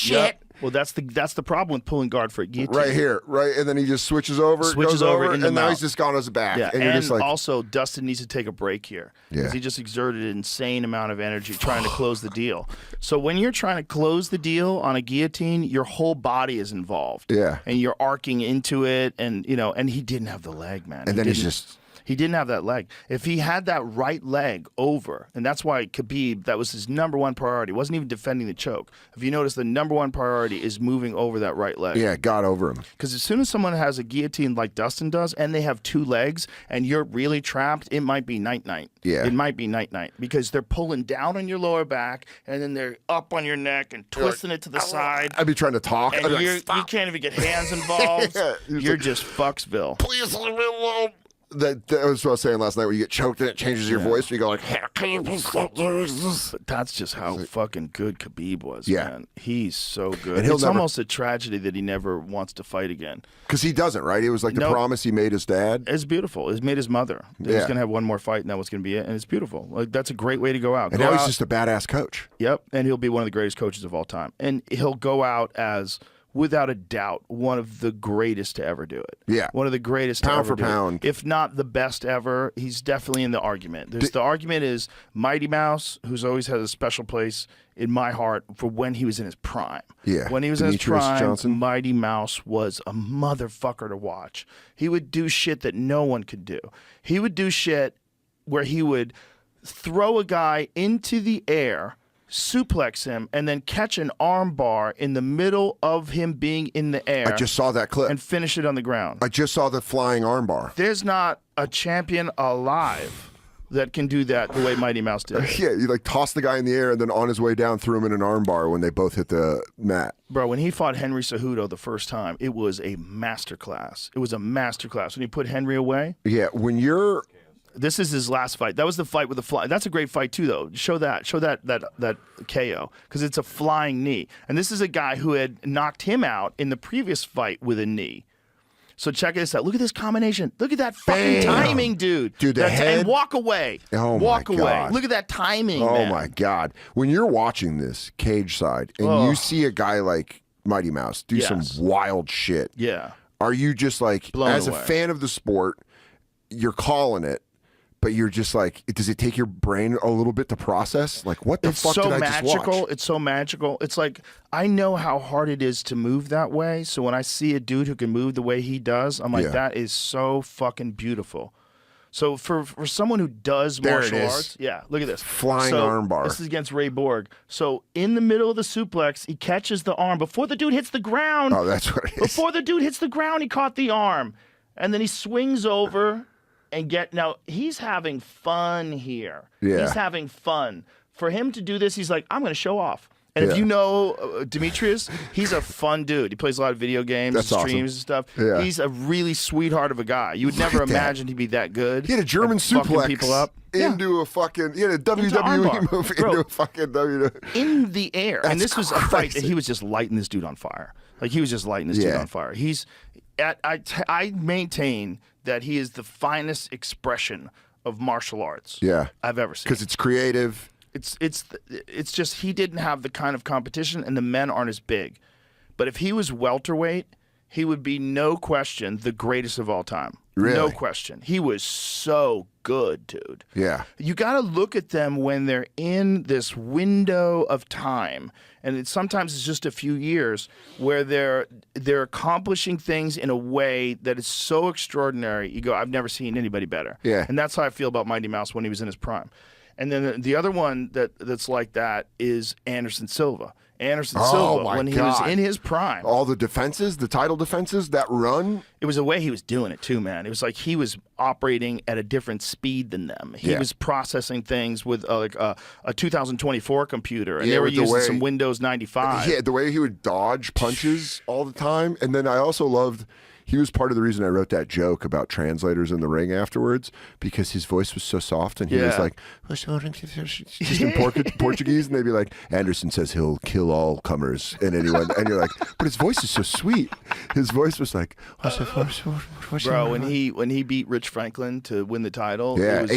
B: Yep. Well, that's the problem with pulling guard for a guillotine.
A: Right here, right, and then he just switches over, goes over,
B: in the
A: and now
B: mouth.
A: he's just gone on his back.
B: Yeah,
A: and you're just like,
B: also Dustin needs to take a break here because he just exerted an insane amount of energy trying to close the deal. So when you're trying to close the deal on a guillotine, your whole body is involved.
A: Yeah.
B: And you're arcing into it, and and he didn't have the leg, man.
A: and then he's just.
B: He didn't have that leg. If he had that right leg over, and that's why Khabib, that was his number one priority. It wasn't even defending the choke. If you notice, the number one priority is moving over that right leg.
A: Yeah, got over him.
B: Because as soon as someone has a guillotine like Dustin does, and they have two legs, and you're really trapped, it might be night-night.
A: Yeah.
B: It might be night-night. Because they're pulling down on your lower back, and then they're up on your neck and twisting it to the side.
A: I'd be trying to talk.
B: And
A: I'd be
B: you
A: like,
B: can't even get hands involved.
A: Yeah,
B: You're just Fucksville.
A: please leave me alone. That was what I was saying last night, where you get choked and it changes your voice, and you go like, "How can you please stop doing this?"
B: But that's just how fucking good Khabib was,
A: Yeah.
B: man. He's so good.
A: And he'll
B: It's
A: never-
B: almost a tragedy that he never wants to fight again.
A: Because he doesn't, right? It was like the
B: Nope.
A: promise he made his dad.
B: It's beautiful. It's made his mother. He's
A: Yeah.
B: going to have one more fight, and that was going to be it. And it's beautiful. Like, that's a great way to go out.
A: And
B: Go
A: now he's
B: out-
A: just a badass coach.
B: Yep, and he'll be one of the greatest coaches of all time. And he'll go out as, without a doubt, one of the greatest to ever do it.
A: Yeah.
B: One of the greatest to
A: Pound
B: ever
A: for
B: do it.
A: pound.
B: If not the best ever, he's definitely in the argument. The argument is Mighty Mouse, who's always had a special place in my heart for when he was in his prime.
A: Yeah.
B: When he was in his
A: Demetrius
B: prime,
A: Johnson.
B: Mighty Mouse was a motherfucker to watch. He would do shit that no one could do. He would do shit where he would throw a guy into the air, suplex him, and then catch an arm bar in the middle of him being in the air.
A: I just saw that clip.
B: And finish it on the ground.
A: I just saw the flying armbar.
B: There's not a champion alive that can do that the way Mighty Mouse did.
A: Yeah, you like toss the guy in the air, and then on his way down, threw him in an armbar when they both hit the mat.
B: Bro, when he fought Henry Cejudo the first time, it was a masterclass. It was a masterclass. When he put Henry away,
A: Yeah, when you're
B: this is his last fight. That was the fight with the fly. That's a great fight too, though. Show that KO, because it's a flying knee. And this is a guy who had knocked him out in the previous fight with a knee. So check this out. Look at this combination. Look at that fucking timing, dude.
A: Dude, the head.
B: And walk away.
A: Oh,
B: walk
A: my
B: away.
A: God.
B: Look at that timing,
A: Oh,
B: man.
A: my God. When you're watching this cage side and you see a guy like Mighty Mouse do some wild shit, are you just like,
B: Blown
A: as
B: away.
A: a fan of the sport, you're calling it, but you're just like, does it take your brain a little bit to process? Like, what the fuck did I just watch?
B: It's so magical. It's like, I know how hard it is to move that way. So when I see a dude who can move the way he does, I'm like, that is so fucking beautiful. So for someone who does martial arts, look at this.
A: Flying armbar.
B: This is against Ray Borg. So in the middle of the suplex, he catches the arm before the dude hits the ground.
A: Oh, that's what it is.
B: Before the dude hits the ground, he caught the arm. And then he swings over and now he's having fun here.
A: Yeah.
B: He's having fun. For him to do this, he's like, I'm going to show off. And if you know Demetrius, he's a fun dude. He plays a lot of video games,
A: That's
B: streams and stuff.
A: Yeah.
B: He's a really sweetheart of a guy. You would never imagine he'd be that good.
A: He had a German
B: at fucking
A: suplex
B: people up.
A: into a fucking, he had a WWE
B: armbar.
A: move
B: Bro,
A: into a fucking WWE.
B: In the air.
A: That's
B: And this was a fight that
A: crazy.
B: he was just lighting this dude on fire. Like, he was just lighting this dude on fire. I maintain that he is the finest expression of martial arts I've ever seen.
A: Because it's creative.
B: It's just he didn't have the kind of competition, and the men aren't as big. But if he was welterweight, he would be, no question, the greatest of all time.
A: Really?
B: No question. He was so good, dude.
A: Yeah.
B: You got to look at them when they're in this window of time, and sometimes it's just a few years, where they're accomplishing things in a way that is so extraordinary. You go, I've never seen anybody better.
A: Yeah.
B: And that's how I feel about Mighty Mouse when he was in his prime. And then the other one that's like that is Anderson Silva. Silva, when he was in his prime.
A: All the defenses, the title defenses, that run.
B: It was the way he was doing it too, man. It was like he was operating at a different speed than them. He was processing things with a 2024 computer, and they were using some Windows 95.
A: Yeah, the way he would dodge punches all the time. And then I also loved, he was part of the reason I wrote that joke about translators in the ring afterwards, because his voice was so soft, and he was like, just in Portuguese, and they'd be like, Anderson says he'll kill all comers and anyone, and you're like, but his voice is so sweet. His voice was like,
B: bro, when he beat Rich Franklin to win the title,
A: yeah,
B: was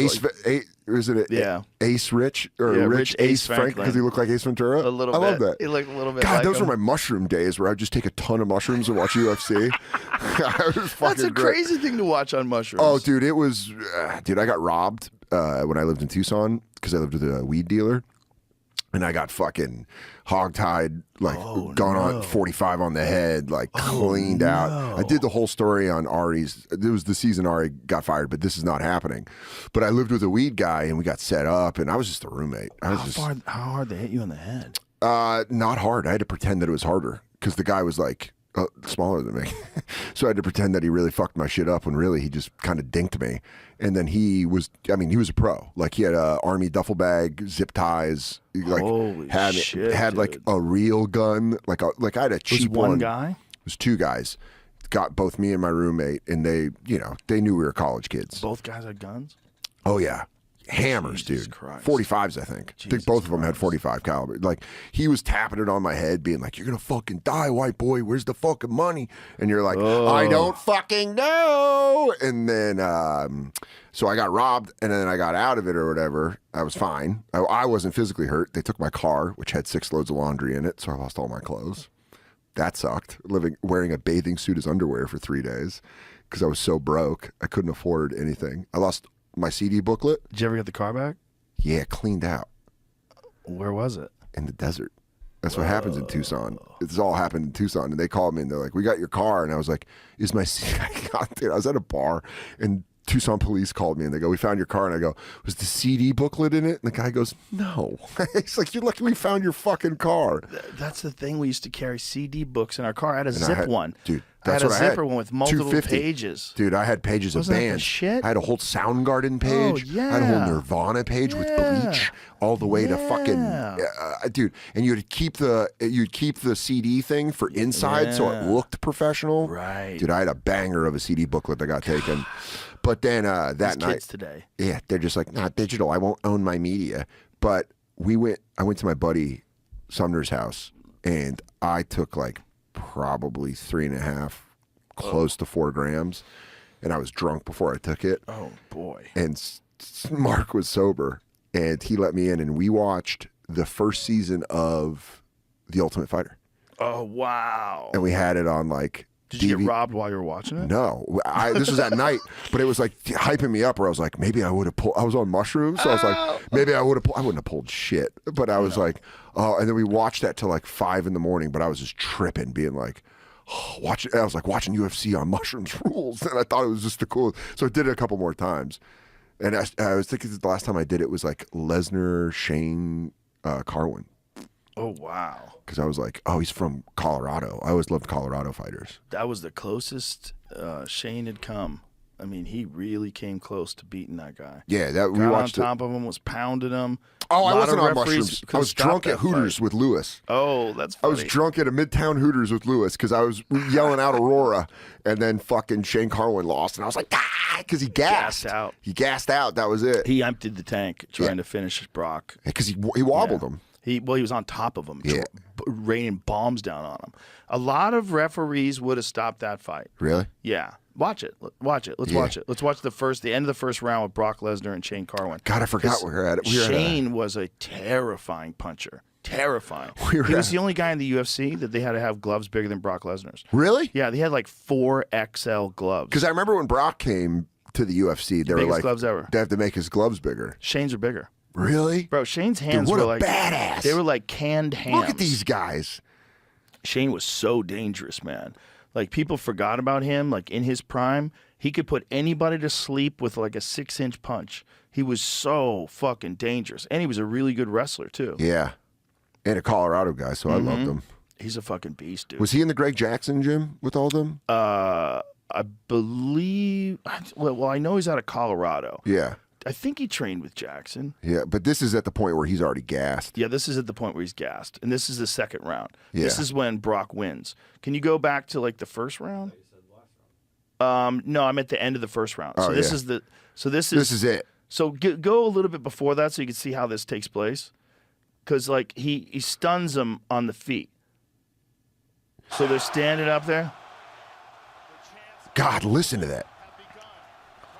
A: Ace Rich or
B: Rich
A: Ace Franklin, because he looked like Ace Ventura.
B: A little
A: I
B: bit.
A: love that.
B: He looked a little bit.
A: God,
B: like
A: those
B: him.
A: were my mushroom days where I'd just take a ton of mushrooms and watch UFC.
B: That's a crazy thing to watch on mushrooms.
A: Oh, dude, it was. Dude, I got robbed when I lived in Tucson because I lived with a weed dealer, and I got fucking hogtied, like on 45 on the head, like cleaned out. I did the whole story on Ari's. It was the season Ari got fired, but this is not happening. But I lived with a weed guy, and we got set up, and I was just a roommate.
B: How hard they hit you in the head?
A: Not hard. I had to pretend that it was harder because the guy was like smaller than me. So I had to pretend that he really fucked my shit up when really he just kind of dinked me. And then he was a pro. Like, he had a army duffel bag, zip ties, like
B: Holy shit,
A: had
B: dude.
A: like a real gun, like I had a cheap
B: one
A: one.
B: guy?
A: It was two guys. Got both me and my roommate, and they knew we were college kids.
B: Both guys had guns?
A: Oh yeah. Hammers,
B: Jesus
A: dude.
B: Christ.
A: 45s, I think. I think both of them had 45 caliber. Like, he was tapping it on my head, being like, "You're gonna fucking die, white boy. Where's the fucking money?" And you're like, "I don't fucking know." And then, so I got robbed, and then I got out of it or whatever. I was fine. I wasn't physically hurt. They took my car, which had 6 loads of laundry in it, so I lost all my clothes. That sucked. Wearing a bathing suit as underwear for 3 days because I was so broke. I couldn't afford anything. I lost my CD booklet.
B: Did you ever get the car back?
A: Yeah, cleaned out.
B: Where was it?
A: In the desert. That's what happens in Tucson. It's all happened in Tucson. And they called me and they're like, "We got your car." And I was like, "Is my CD?" I was at a bar and Tucson police called me and they go, "We found your car." And I go, "Was the CD booklet in it?" And the guy goes, "No." He's like, "You're lucky we found your fucking car."
B: That's the thing. We used to carry CD books in our car. I had a
A: And
B: zip one.
A: Dude,
B: I
A: that's
B: had a
A: what I had.
B: zipper one with multiple
A: 250.
B: pages.
A: Dude, I had pages
B: Wasn't
A: of
B: that the
A: bands.
B: shit?
A: I had a whole Soundgarden page.
B: Oh, yeah.
A: I had a whole Nirvana page with Bleach all the way to fucking dude. And you'd keep the CD thing for inside so it looked professional.
B: Right.
A: Dude, I had a banger of a CD booklet that got taken. But then that
B: These
A: night,
B: kids today.
A: yeah, they're just like, "Not digital. I won't own my media." But I went to my buddy Sumner's house, and I took like probably 3.5 close to 4 grams, and I was drunk before I took it.
B: Oh boy.
A: And Mark was sober, and he let me in, and we watched the first season of The Ultimate Fighter.
B: Oh wow.
A: And we had it on like.
B: Did you get robbed while you were watching it?
A: No, this was at night, but it was like hyping me up where I was like, maybe I would have pulled. I was on mushrooms, so I was like, maybe I would have. I wouldn't have pulled shit, but I was like, oh. And then we watched that till like 5 a.m, but I was just tripping, being like, oh, watching. I was like watching UFC on mushrooms rules, and I thought it was just the coolest. So I did it a couple more times, and I was thinking the last time I did it was like Lesnar, Shane, Carwin.
B: Oh wow.
A: Because I was like, oh, he's from Colorado. I always loved Colorado fighters.
B: That was the closest Shane had come. I mean, he really came close to beating that guy.
A: Yeah, we
B: Got
A: watched
B: on top of him, was pounding him.
A: Oh, I wasn't on
B: referees
A: mushrooms. I
B: couldn't
A: was
B: stop
A: drunk
B: that
A: at Hooters
B: fight.
A: with Lewis.
B: Oh, that's
A: I
B: funny.
A: was drunk at a Midtown Hooters with Lewis because I was yelling out Aurora, and then fucking Shane Carwin lost, and I was like, ah, because he gassed
B: out.
A: He gassed out. That was it.
B: He emptied the tank trying to finish Brock.
A: Because he wobbled him.
B: He was on top of him,
A: Yeah.
B: raining bombs down on him. A lot of referees would have stopped that fight.
A: Really?
B: Yeah. Watch it. Watch it. Let's watch it. Let's watch the end of the first round with Brock Lesnar and Shane Carwin.
A: God, I forgot we were at it.
B: Shane was a terrifying puncher. Terrifying. He was the only guy in the UFC that they had to have gloves bigger than Brock Lesnar's.
A: Really?
B: Yeah, they had like 4XL gloves.
A: Because I remember when Brock came to the UFC, they were
B: Biggest
A: like,
B: gloves ever.
A: they have to make his gloves bigger.
B: Shane's are bigger.
A: Really?
B: Bro, Shane's hands
A: what
B: were
A: a
B: like
A: badass.
B: They were like canned hams.
A: Look at these guys.
B: Shane was so dangerous, man. Like people forgot about him. Like in his prime, he could put anybody to sleep with like a 6-inch punch. He was so fucking dangerous, and he was a really good wrestler too.
A: Yeah. And a Colorado guy, so I loved him.
B: He's a fucking beast, dude.
A: Was he in the Greg Jackson gym with all of them?
B: I believe. Well, I know he's out of Colorado.
A: Yeah.
B: I think he trained with Jackson.
A: Yeah, but this is at the point where he's already gassed.
B: Yeah, this is at the point where he's gassed, and this is the second round.
A: Yeah.
B: This is when Brock wins. Can you go back to like the first round? No, I'm at the end of the first round. So this is the. So this is
A: it.
B: So go a little bit before that, so you can see how this takes place, because like he stuns him on the feet. So they're standing up there.
A: God, listen to that.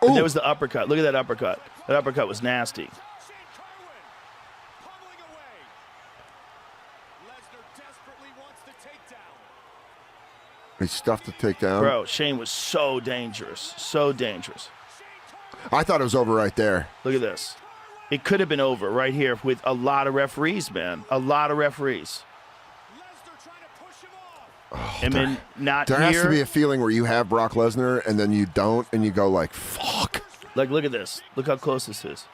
B: And there was the uppercut. Look at that uppercut. That uppercut was nasty.
A: He stuffed the takedown.
B: Bro, Shane was so dangerous. So dangerous.
A: I thought it was over right there.
B: Look at this. It could have been over right here with a lot of referees, man. A lot of referees. I mean, not
A: There
B: here.
A: has to be a feeling where you have Brock Lesnar and then you don't, and you go like, fuck.
B: Like, look at this. Look how close this is.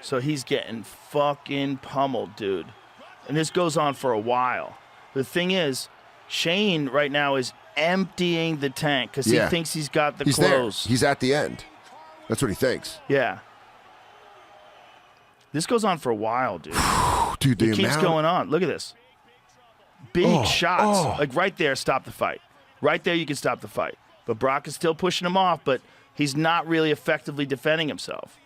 B: So he's getting fucking pummeled, dude. And this goes on for a while. The thing is, Shane right now is emptying the tank because he thinks he's got the
A: He's
B: clothes.
A: there. He's at the end. That's what he thinks.
B: Yeah. This goes on for a while, dude.
A: Dude, the
B: It keeps
A: amount-
B: going on. Look at this. Big shots. Like right there, stop the fight. Right there, you can stop the fight. But Brock is still pushing him off, but he's not really effectively defending himself.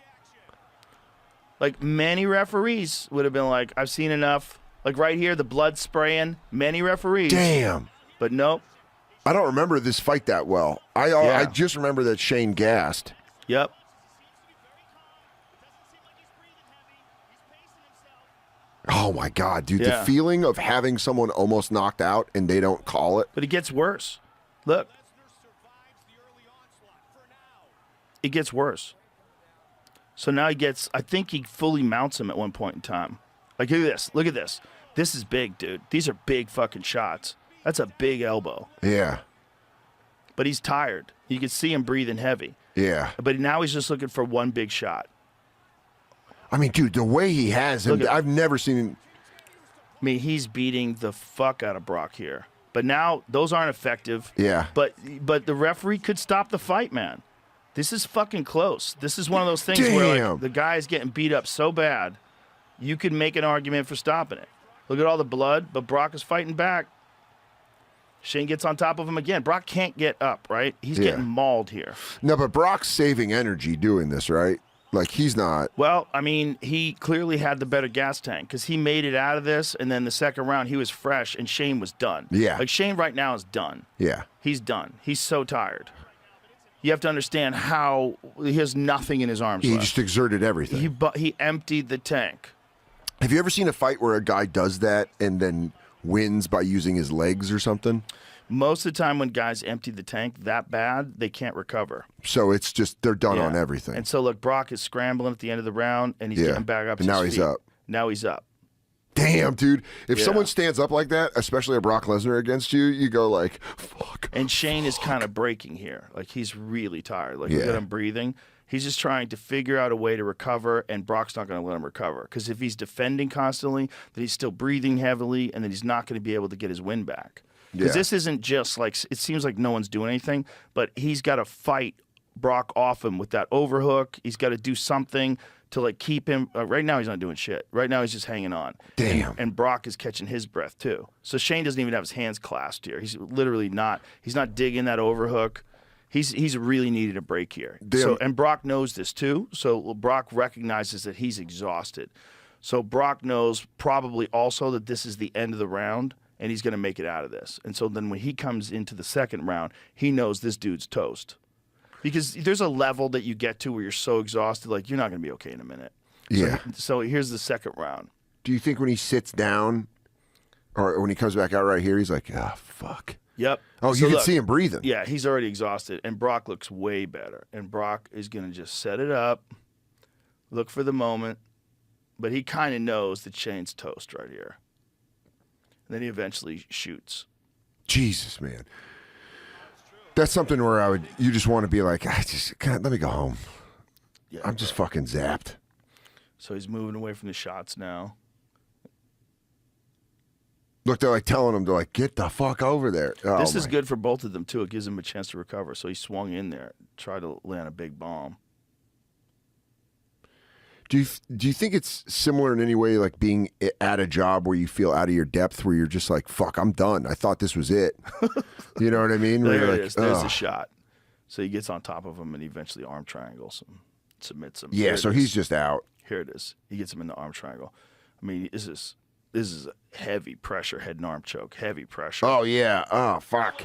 B: Like many referees would have been like, I've seen enough. Like right here, the blood spraying. Many referees.
A: Damn.
B: But nope.
A: I don't remember this fight that well. I just remember that Shane gassed.
B: Yep.
A: Oh my God, dude.
B: Yeah.
A: The feeling of having someone almost knocked out and they don't call it.
B: But it gets worse. Look. It gets worse. So now I think he fully mounts him at one point in time. Like, look at this. Look at this. This is big, dude. These are big fucking shots. That's a big elbow.
A: Yeah.
B: But he's tired. You can see him breathing heavy.
A: Yeah.
B: But now he's just looking for one big shot.
A: I mean, dude, the way he has him, I've never seen him.
B: I mean, he's beating the fuck out of Brock here. But now those aren't effective.
A: Yeah.
B: But the referee could stop the fight, man. This is fucking close. This is one of those things where like, the guy's getting beat up so bad, you could make an argument for stopping it. Look at all the blood, but Brock is fighting back. Shane gets on top of him again. Brock can't get up, right? He's getting mauled here.
A: No, but Brock's saving energy doing this, right? Like, he's not.
B: Well, I mean, he clearly had the better gas tank because he made it out of this, and then the second round he was fresh, and Shane was done.
A: Yeah.
B: Like Shane right now is done.
A: Yeah.
B: He's done. He's so tired. You have to understand how he has nothing in his arms
A: He
B: left.
A: just exerted everything.
B: He emptied the tank.
A: Have you ever seen a fight where a guy does that and then wins by using his legs or something?
B: Most of the time when guys empty the tank that bad, they can't recover.
A: So it's just they're done on everything.
B: And so, look, Brock is scrambling at the end of the round, and he's getting back up to
A: and now
B: his
A: he's
B: feet.
A: up.
B: Now he's up.
A: Damn, dude. If someone stands up like that, especially a Brock Lesnar against you, you go like, fuck.
B: And Shane is kind of breaking here. Like, he's really tired. Like, look at him breathing. He's just trying to figure out a way to recover, and Brock's not going to let him recover. Because if he's defending constantly, then he's still breathing heavily, and then he's not going to be able to get his win back. Because this isn't just like, it seems like no one's doing anything, but he's got to fight Brock off him with that overhook. He's got to do something to like keep him. Right now, he's not doing shit. Right now, he's just hanging on.
A: Damn.
B: And Brock is catching his breath too. So Shane doesn't even have his hands clasped here. He's literally not. He's not digging that overhook. He's really needed a break here. So, and Brock knows this too. So Brock recognizes that he's exhausted. So Brock knows probably also that this is the end of the round, and he's going to make it out of this. And so then when he comes into the second round, he knows this dude's toast. Because there's a level that you get to where you're so exhausted, like, you're not going to be okay in a minute.
A: Yeah.
B: So here's the second round.
A: Do you think when he sits down or when he comes back out right here, he's like, ah, fuck.
B: Yep.
A: Oh,
B: So
A: you can
B: look,
A: see him breathing.
B: Yeah, he's already exhausted, and Brock looks way better. And Brock is going to just set it up, look for the moment, but he kind of knows that Shane's toast right here. And then he eventually shoots.
A: Jesus, man. That's something where you just want to be like, let me go home.
B: Yeah,
A: I'm just fucking zapped.
B: So he's moving away from the shots now.
A: Look, they're like telling him to like get the fuck over there. Oh,
B: This is good for both of them too. It gives him a chance to recover. So he swung in there, tried to land a big bomb.
A: Do you think it's similar in any way, like being at a job where you feel out of your depth, where you're just like, fuck, I'm done. I thought this was it. You know what I mean? Where
B: There
A: you're
B: it
A: like,
B: is. There's
A: ugh.
B: the shot. So he gets on top of him and he eventually arm triangles him, submits him.
A: Yeah,
B: Here it
A: so
B: is.
A: he's just out.
B: Here it is. He gets him in the arm triangle. I mean, this is heavy pressure, head and arm choke, heavy pressure.
A: Oh, yeah. Oh, fuck.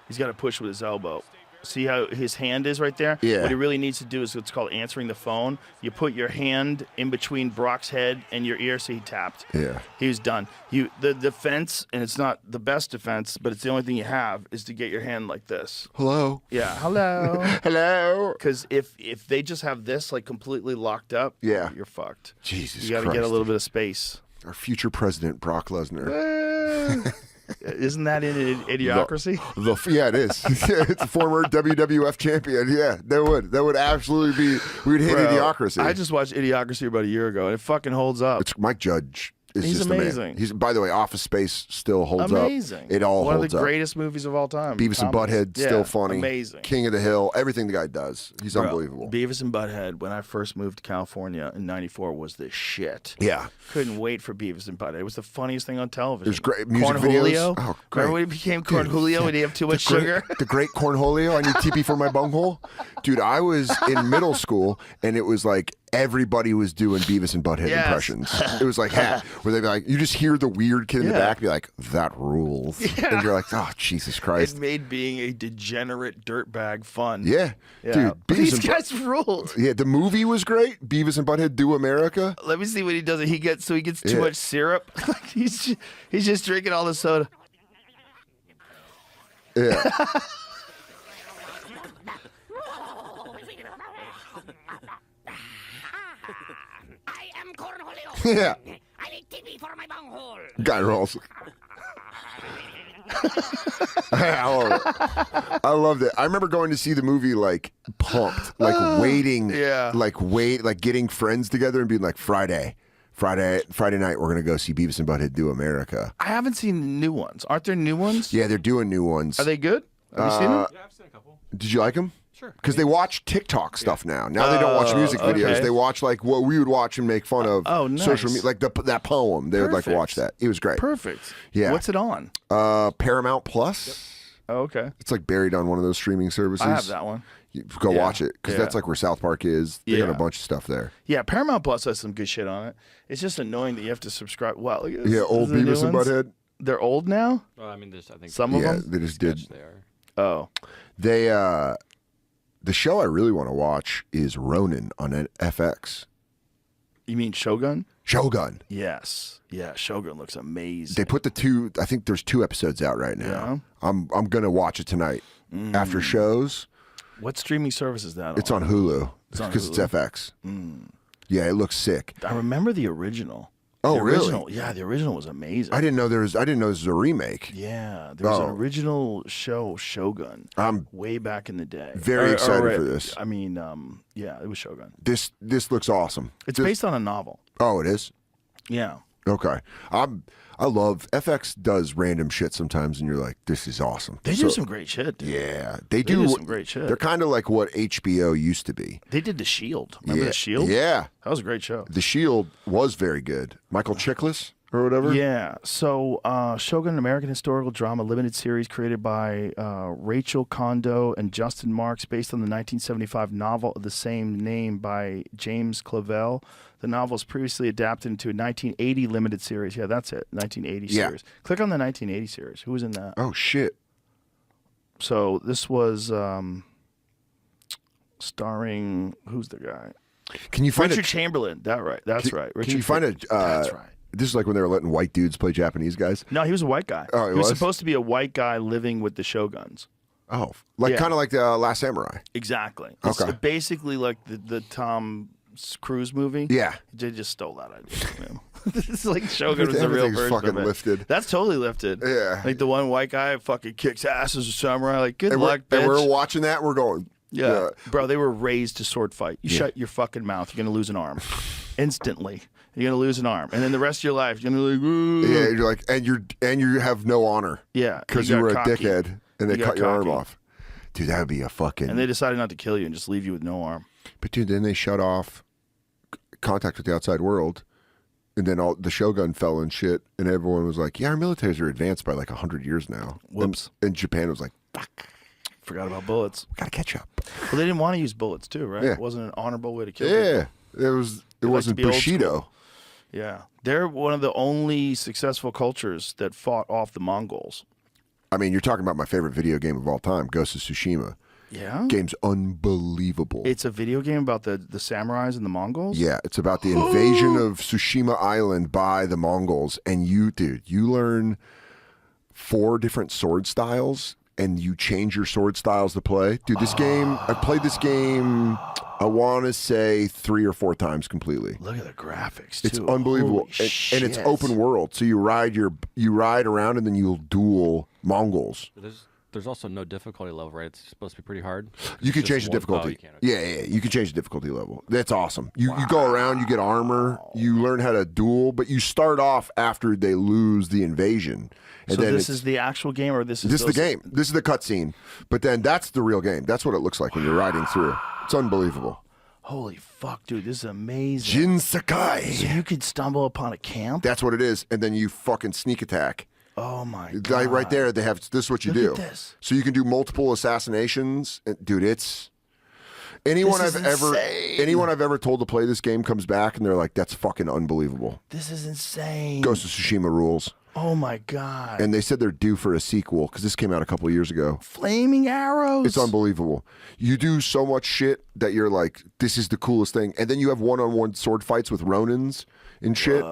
B: He's got to push with his elbow. See how his hand is right there?
A: Yeah.
B: What he really needs to do is what's called answering the phone. You put your hand in between Brock's head and your ear, so he tapped.
A: Yeah.
B: He was done. The defense, and it's not the best defense, but it's the only thing you have, is to get your hand like this.
A: Hello.
B: Yeah, hello.
A: Hello.
B: Because if they just have this like completely locked up,
A: Yeah.
B: you're fucked.
A: Jesus
B: You got to get a
A: Christ.
B: little bit of space.
A: Our future president, Brock Lesnar.
B: Isn't that in Idiocracy?
A: Yeah, it is. It's a former WWF champion. Yeah, that would absolutely be. We would hit
B: Bro,
A: Idiocracy.
B: I just watched Idiocracy about a year ago, and it fucking holds up.
A: It's Mike Judge.
B: He's
A: just the man.
B: amazing.
A: He's, by the way, Office Space still holds up.
B: Amazing.
A: It all
B: One
A: holds
B: of the
A: up.
B: greatest movies of all time.
A: Beavis and
B: Comedy.
A: Butthead,
B: Yeah,
A: still funny.
B: Amazing.
A: King of the Hill, everything the guy does. He's
B: Bro,
A: unbelievable.
B: Beavis and Butthead, when I first moved to California in '94, was the shit.
A: Yeah.
B: Couldn't wait for Beavis and Butthead. It was the funniest thing on television.
A: It was great. Music
B: Corn
A: videos.
B: Julio.
A: Oh, great.
B: Remember when he became Corn Julio when he had too much sugar?
A: The great Cornholio. I need TP for my bunghole. Dude, I was in middle school, and it was like everybody was doing Beavis and Butthead
B: Yes.
A: impressions. It was like, where they'd be like, you just hear the weird kid in the
B: Yeah.
A: back be like, that rules. And you're like, oh, Jesus Christ.
B: It made being a degenerate dirtbag fun.
A: Yeah.
B: Yeah.
A: Dude,
B: But
A: Beavis
B: these
A: and
B: guys ruled.
A: Yeah, the movie was great. Beavis and Butthead Do America.
B: Let me see what he does. He gets too
A: Yeah.
B: much syrup. he's just drinking all the soda.
A: Yeah.
C: I am Cornholio.
A: Yeah.
C: I need TV for my bunghole.
A: Guy rolls. I loved it. I remember going to see the movie like pumped, like waiting,
B: Yeah.
A: like getting friends together and being like Friday night we're gonna go see Beavis and Butthead Do America.
B: I haven't seen the new ones. Aren't there new ones?
A: Yeah, they're doing new ones.
B: Are they good? Have you seen them?
D: Yeah, I've seen a couple.
A: Did you like them?
D: Sure.
A: Because they watch TikTok stuff now. Now they don't watch music videos.
B: okay.
A: They watch like what we would watch and make fun of.
B: Oh, nice.
A: Social media, like that poem. They would like
B: Perfect.
A: watch that. It was great.
B: Perfect.
A: Yeah.
B: What's it on?
A: Paramount Plus.
B: Oh, okay.
A: It's like buried on one of those streaming services.
B: I have that one.
A: You go
B: Yeah.
A: watch it because
B: Yeah.
A: that's like where South Park is. They got a
B: Yeah.
A: bunch of stuff there.
B: Yeah, Paramount Plus has some good shit on it. It's just annoying that you have to subscribe. Wow, look at this.
A: Yeah, old
B: These are the
A: Beavis
B: new
A: and
B: ones?
A: Butthead.
B: They're old now?
D: Well, I mean, there's I think
B: Some of
A: Yeah,
B: them?
A: they just did.
D: they are.
B: Oh.
A: They the show I really want to watch is Ronin on FX.
B: You mean Shogun?
A: Shogun.
B: Yes. Yeah, Shogun looks amazing.
A: They put the two. I think there's 2 episodes out right now.
B: Yeah.
A: I'm gonna watch it tonight after shows.
B: What streaming service is that
A: It's on Hulu
B: It's on
A: because it's
B: Hulu?
A: FX. Yeah, it looks sick.
B: I remember the original.
A: Oh,
B: The
A: really?
B: original, yeah, the original was amazing.
A: I didn't know this was a remake.
B: Yeah, there was an
A: Oh.
B: original show, Shogun,
A: I'm
B: way back in the day.
A: very excited for this.
B: I mean, yeah, it was Shogun.
A: This looks awesome.
B: It's
A: This-
B: based on a novel.
A: Oh, it is.
B: Yeah.
A: Okay. I love FX does random shit sometimes, and you're like, this is awesome.
B: They do some great shit, dude.
A: Yeah,
B: They do some great shit.
A: They're kind of like what HBO used to be.
B: They did The Shield. Remember
A: Yeah.
B: The Shield?
A: Yeah.
B: That was a great show.
A: The Shield was very good. Michael Chiklis or whatever.
B: Yeah. So, Shogun, an American historical drama limited series created by Rachel Kondo and Justin Marks, based on the 1975 novel of the same name by James Clavell. The novel was previously adapted into a 1980 limited series. Yeah, that's it. 1980
A: Yeah.
B: series. Click on the 1980 series. Who was in that?
A: Oh shit.
B: So this was starring, who's the guy?
A: Can you find
B: Richard
A: a?
B: Chamberlain. That's right.
A: Can you find a?
B: That's right.
A: This is like when they were letting white dudes play Japanese guys.
B: No, he was a white guy.
A: Oh, he
B: he was
A: was?
B: supposed to be a white guy living with the shoguns.
A: Oh, like
B: Yeah.
A: kind of like the Last Samurai.
B: Exactly. It's
A: Okay.
B: basically like the Tom Cruise movie.
A: Yeah.
B: They just stole that idea from him. It's like Shogun was the real
A: Everything's
B: version
A: fucking
B: of it.
A: lifted.
B: That's totally lifted.
A: Yeah.
B: Like the one white guy fucking kicks ass as a samurai. Like, good
A: And
B: luck,
A: we're,
B: bitch.
A: and we're watching that. We're going.
B: Yeah. Bro, they were raised to sword fight. You
A: Yeah.
B: shut your fucking mouth, you're going to lose an arm. Instantly. You're going to lose an arm. And then the rest of your life, you're going to be like, ooh.
A: Yeah, you're like, and you have no honor.
B: Yeah,
A: because
B: you
A: you
B: got
A: were a
B: cocky.
A: dickhead, and they
B: You got
A: cut your arm
B: cocky.
A: off. Dude, that would be a fucking.
B: And they decided not to kill you and just leave you with no arm.
A: But dude, then they shut off contact with the outside world, and then all the Shogun fell and shit, and everyone was like, "Yeah, our militaries are advanced by like 100 years now."
B: Whoops.
A: And Japan was like, "Fuck,
B: Forgot about bullets.
A: we gotta catch up."
B: Well, they didn't want to use bullets too, right?
A: Yeah.
B: It wasn't an honorable way to kill people.
A: Yeah, it was. It
B: They like
A: wasn't
B: to be old
A: Bushido.
B: school. Yeah. They're one of the only successful cultures that fought off the Mongols.
A: I mean, you're talking about my favorite video game of all time, Ghost of Tsushima.
B: Yeah?
A: Game's unbelievable.
B: It's a video game about the samurais and the Mongols?
A: Yeah, it's about the invasion of Tsushima Island by the Mongols, and you learn 4 different sword styles, and you change your sword styles to play. Dude, this game, I've played this game, I want to say 3 or 4 times completely.
B: Look at the graphics, too.
A: It's unbelievable,
B: Holy
A: and it's
B: shit.
A: open world. So you ride around, and then you'll duel Mongols.
D: There's also no difficulty level, right? It's supposed to be pretty hard.
A: You can
D: Just
A: change the
D: one-
A: difficulty.
D: Oh, you can, okay.
A: Yeah, you can change the difficulty level. That's awesome. You go around, you get armor, you learn how to duel, but you start off after they lose the invasion. And
B: So
A: then
B: this is the actual game, or this is
A: the game. This is the cutscene. But then that's the real game. That's what it looks like when you're riding through. It's unbelievable.
B: Holy fuck, dude, this is amazing.
A: Jin Sakai.
B: So you could stumble upon a camp?
A: That's what it is. And then you fucking sneak attack.
B: Oh my
A: Like
B: god!
A: right there, they have. This is what you
B: Look
A: do.
B: at this.
A: So you can do multiple assassinations. Dude, it's anyone
B: This is insane.
A: anyone I've ever told to play this game comes back and they're like, "That's fucking unbelievable."
B: This is insane.
A: Ghost of Tsushima rules.
B: Oh my god!
A: And they said they're due for a sequel because this came out a couple of years ago.
B: Flaming arrows.
A: It's unbelievable. You do so much shit that you're like, this is the coolest thing. And then you have one-on-one sword fights with Ronins and shit.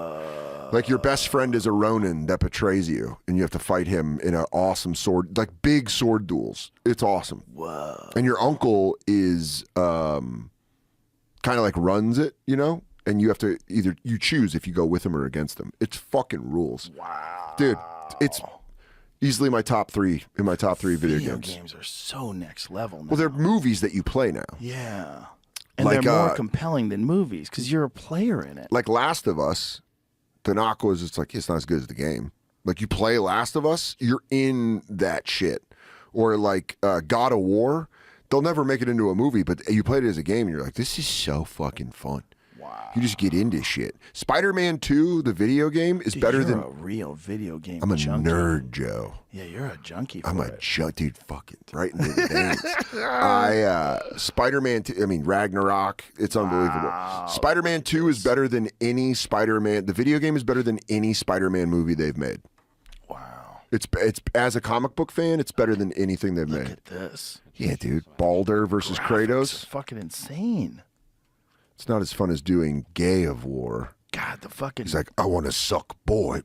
A: Like your best friend is a Ronin that betrays you, and you have to fight him in an awesome sword, like big sword duels. It's awesome.
B: Whoa.
A: And your uncle is kind of like runs it, you know? And you have to you choose if you go with him or against him. It's fucking rules.
B: Wow.
A: Dude, it's easily my top 3 in my top 3 video games.
B: games are so next level now.
A: Well, they're movies that you play now.
B: yeah. And
A: Like,
B: they're more compelling than movies because you're a player in it.
A: Like Last of Us, the knock was it's like, it's not as good as the game. Like you play Last of Us, you're in that shit. Or like God of War, they'll never make it into a movie, but you played it as a game and you're like, this is so fucking fun. Wow. You just get into shit. Spider-Man 2, the video game, is better than
B: a real video game.
A: I'm a
B: junkie.
A: nerd, Joe.
B: Yeah, you're a junkie.
A: I'm a dude. Fucking right in the veins. Spider-Man 2. I mean Ragnarok. It's unbelievable.
B: Wow,
A: Spider-Man 2 is better than any Spider-Man. The video game is better than any Spider-Man movie they've made.
B: Wow.
A: It's as a comic book fan, it's better than anything they've made.
B: Look at this.
A: Yeah, dude. Balder versus Kratos.
B: It's fucking insane.
A: It's not as fun as doing Gay of War.
B: God, the fucking.
A: He's like, I want to suck, boy,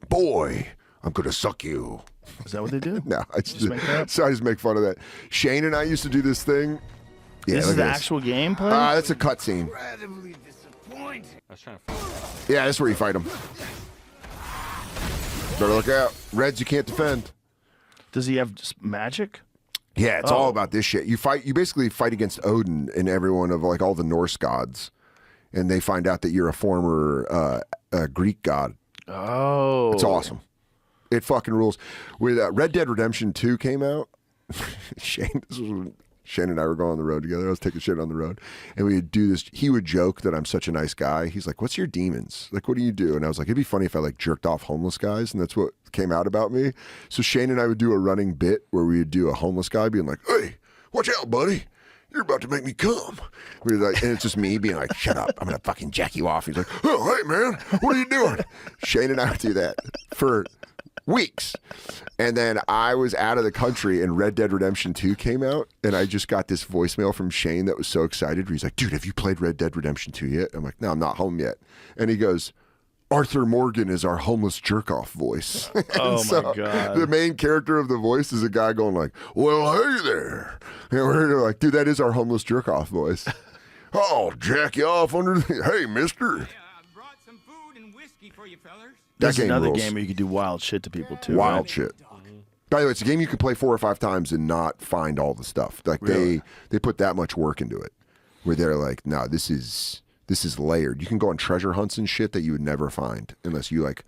A: I'm gonna suck you.
B: Is that what they do?
A: No, I just
B: make that up?
A: so I just make fun of that. Shane and I used to do this thing. Yeah,
B: This
A: look
B: is the
A: at
B: actual gameplay.
A: That's a cutscene.
D: I was trying to find
A: Yeah, that's where you fight him. Better look out. Reds, you can't defend.
B: Does he have just magic?
A: Yeah, it's all about this shit. You basically fight against Odin and everyone of like all the Norse gods, and they find out that you're a former Greek god.
B: Oh,
A: It's awesome. It fucking rules. With Red Dead Redemption 2 came out, Shane and I were going on the road together. I was taking shit on the road, and we would do this. He would joke that I'm such a nice guy. He's like, "What's your demons? Like, what do you do?" And I was like, "It'd be funny if I like jerked off homeless guys," and that's what came out about me. So Shane and I would do a running bit where we would do a homeless guy being like, "Hey, watch out, buddy. You're about to make me come." We're like, and it's just me being like, "Shut up. I'm going to fucking jack you off." He's like, "Oh, hey, man, what are you doing?" Shane and I would do that for weeks. And then I was out of the country and Red Dead Redemption 2 came out, and I just got this voicemail from Shane that was so excited. He's like, "Dude, have you played Red Dead Redemption 2 yet?" I'm like, "No, I'm not home yet." And he goes, "Arthur Morgan is our homeless jerk-off voice."
B: Oh,
A: so
B: my God.
A: The main character of the voice is a guy going like, "Well, hey there." And we're like, "Dude, that is our homeless jerk-off voice." "Oh, jack you off under the... Hey, mister."
H: I brought some food and whiskey for you fellers.
B: There's
A: That game
B: another
A: rules.
B: game where you could do wild shit to people too.
A: Wild
B: right?
A: shit. By the way, it's a game you can play 4 or 5 times and not find all the stuff. Like
B: Really?
A: they put that much work into it, where they're like, "No, this is layered." You can go on treasure hunts and shit that you would never find unless you like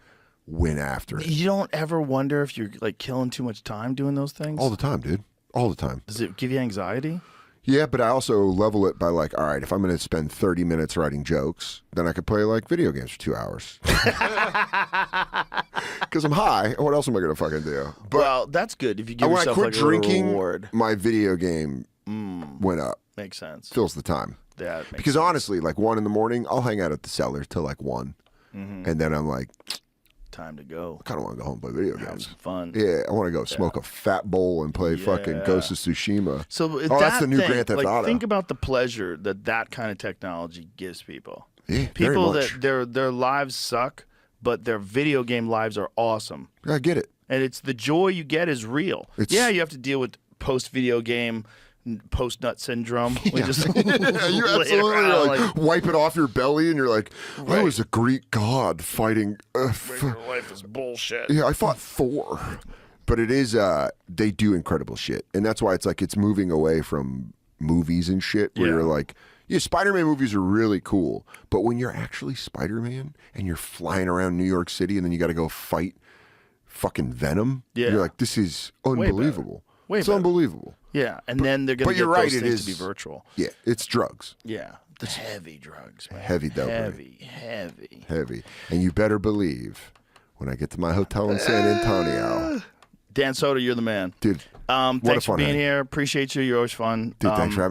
A: win after it.
B: You don't ever wonder if you're like killing too much time doing those things?
A: All the time, dude. All the time.
B: Does it give you anxiety?
A: Yeah, but I also level it by like, all right, if I'm going to spend 30 minutes writing jokes, then I could play like video games for 2 hours. Because I'm high. What else am I going to fucking do? But
B: Well, that's good if you give
A: when I
B: yourself
A: quit
B: like a little
A: drinking,
B: reward.
A: my video game went up.
B: Makes sense.
A: Fills the time.
B: That makes
A: Because
B: sense.
A: honestly, like 1 a.m, I'll hang out at the cellar till like 1.
B: Mm-hmm.
A: And then I'm like,
B: Time to go.
A: I kind of want to go home and play video
B: Have
A: games.
B: some fun.
A: Yeah, I want to go smoke a fat bowl and play fucking
B: Yeah.
A: Ghost of Tsushima.
B: So
A: that's the new
B: thing,
A: Grand Theft
B: like,
A: Auto.
B: think about the pleasure that kind of technology gives people.
A: Yeah, very
B: People
A: much.
B: that their lives suck, but their video game lives are awesome.
A: I get it.
B: And it's the joy you get is real.
A: It's-
B: Yeah, you have to deal with post-video game, post-nut syndrome. We just
A: You
B: lay
A: absolutely
B: around
A: are like, wipe it off your belly, and you're like, I was a Greek god fighting.
B: your life is bullshit.
A: Yeah, I fought Thor. But it is, they do incredible shit. And that's why it's like it's moving away from movies and shit where
B: Yeah.
A: you're like, yeah, Spider-Man movies are really cool. But when you're actually Spider-Man and you're flying around New York City and then you got to go fight fucking Venom,
B: Yeah.
A: you're like, this is unbelievable.
B: Way
A: It's
B: better.
A: unbelievable.
B: Yeah, and then they're going
A: but
B: to get
A: you're right,
B: those
A: it
B: things
A: is-
B: to be virtual.
A: Yeah, it's drugs.
B: Yeah, the heavy drugs, man.
A: Heavy dope,
B: Heavy.
A: Heavy. And you better believe when I get to my hotel in San Antonio.
B: Dan Soder, you're the man.
A: Dude,
B: Thanks
A: a
B: for
A: fun
B: being
A: hang.
B: here. Appreciate you. You're always fun.
A: Dude, thanks for having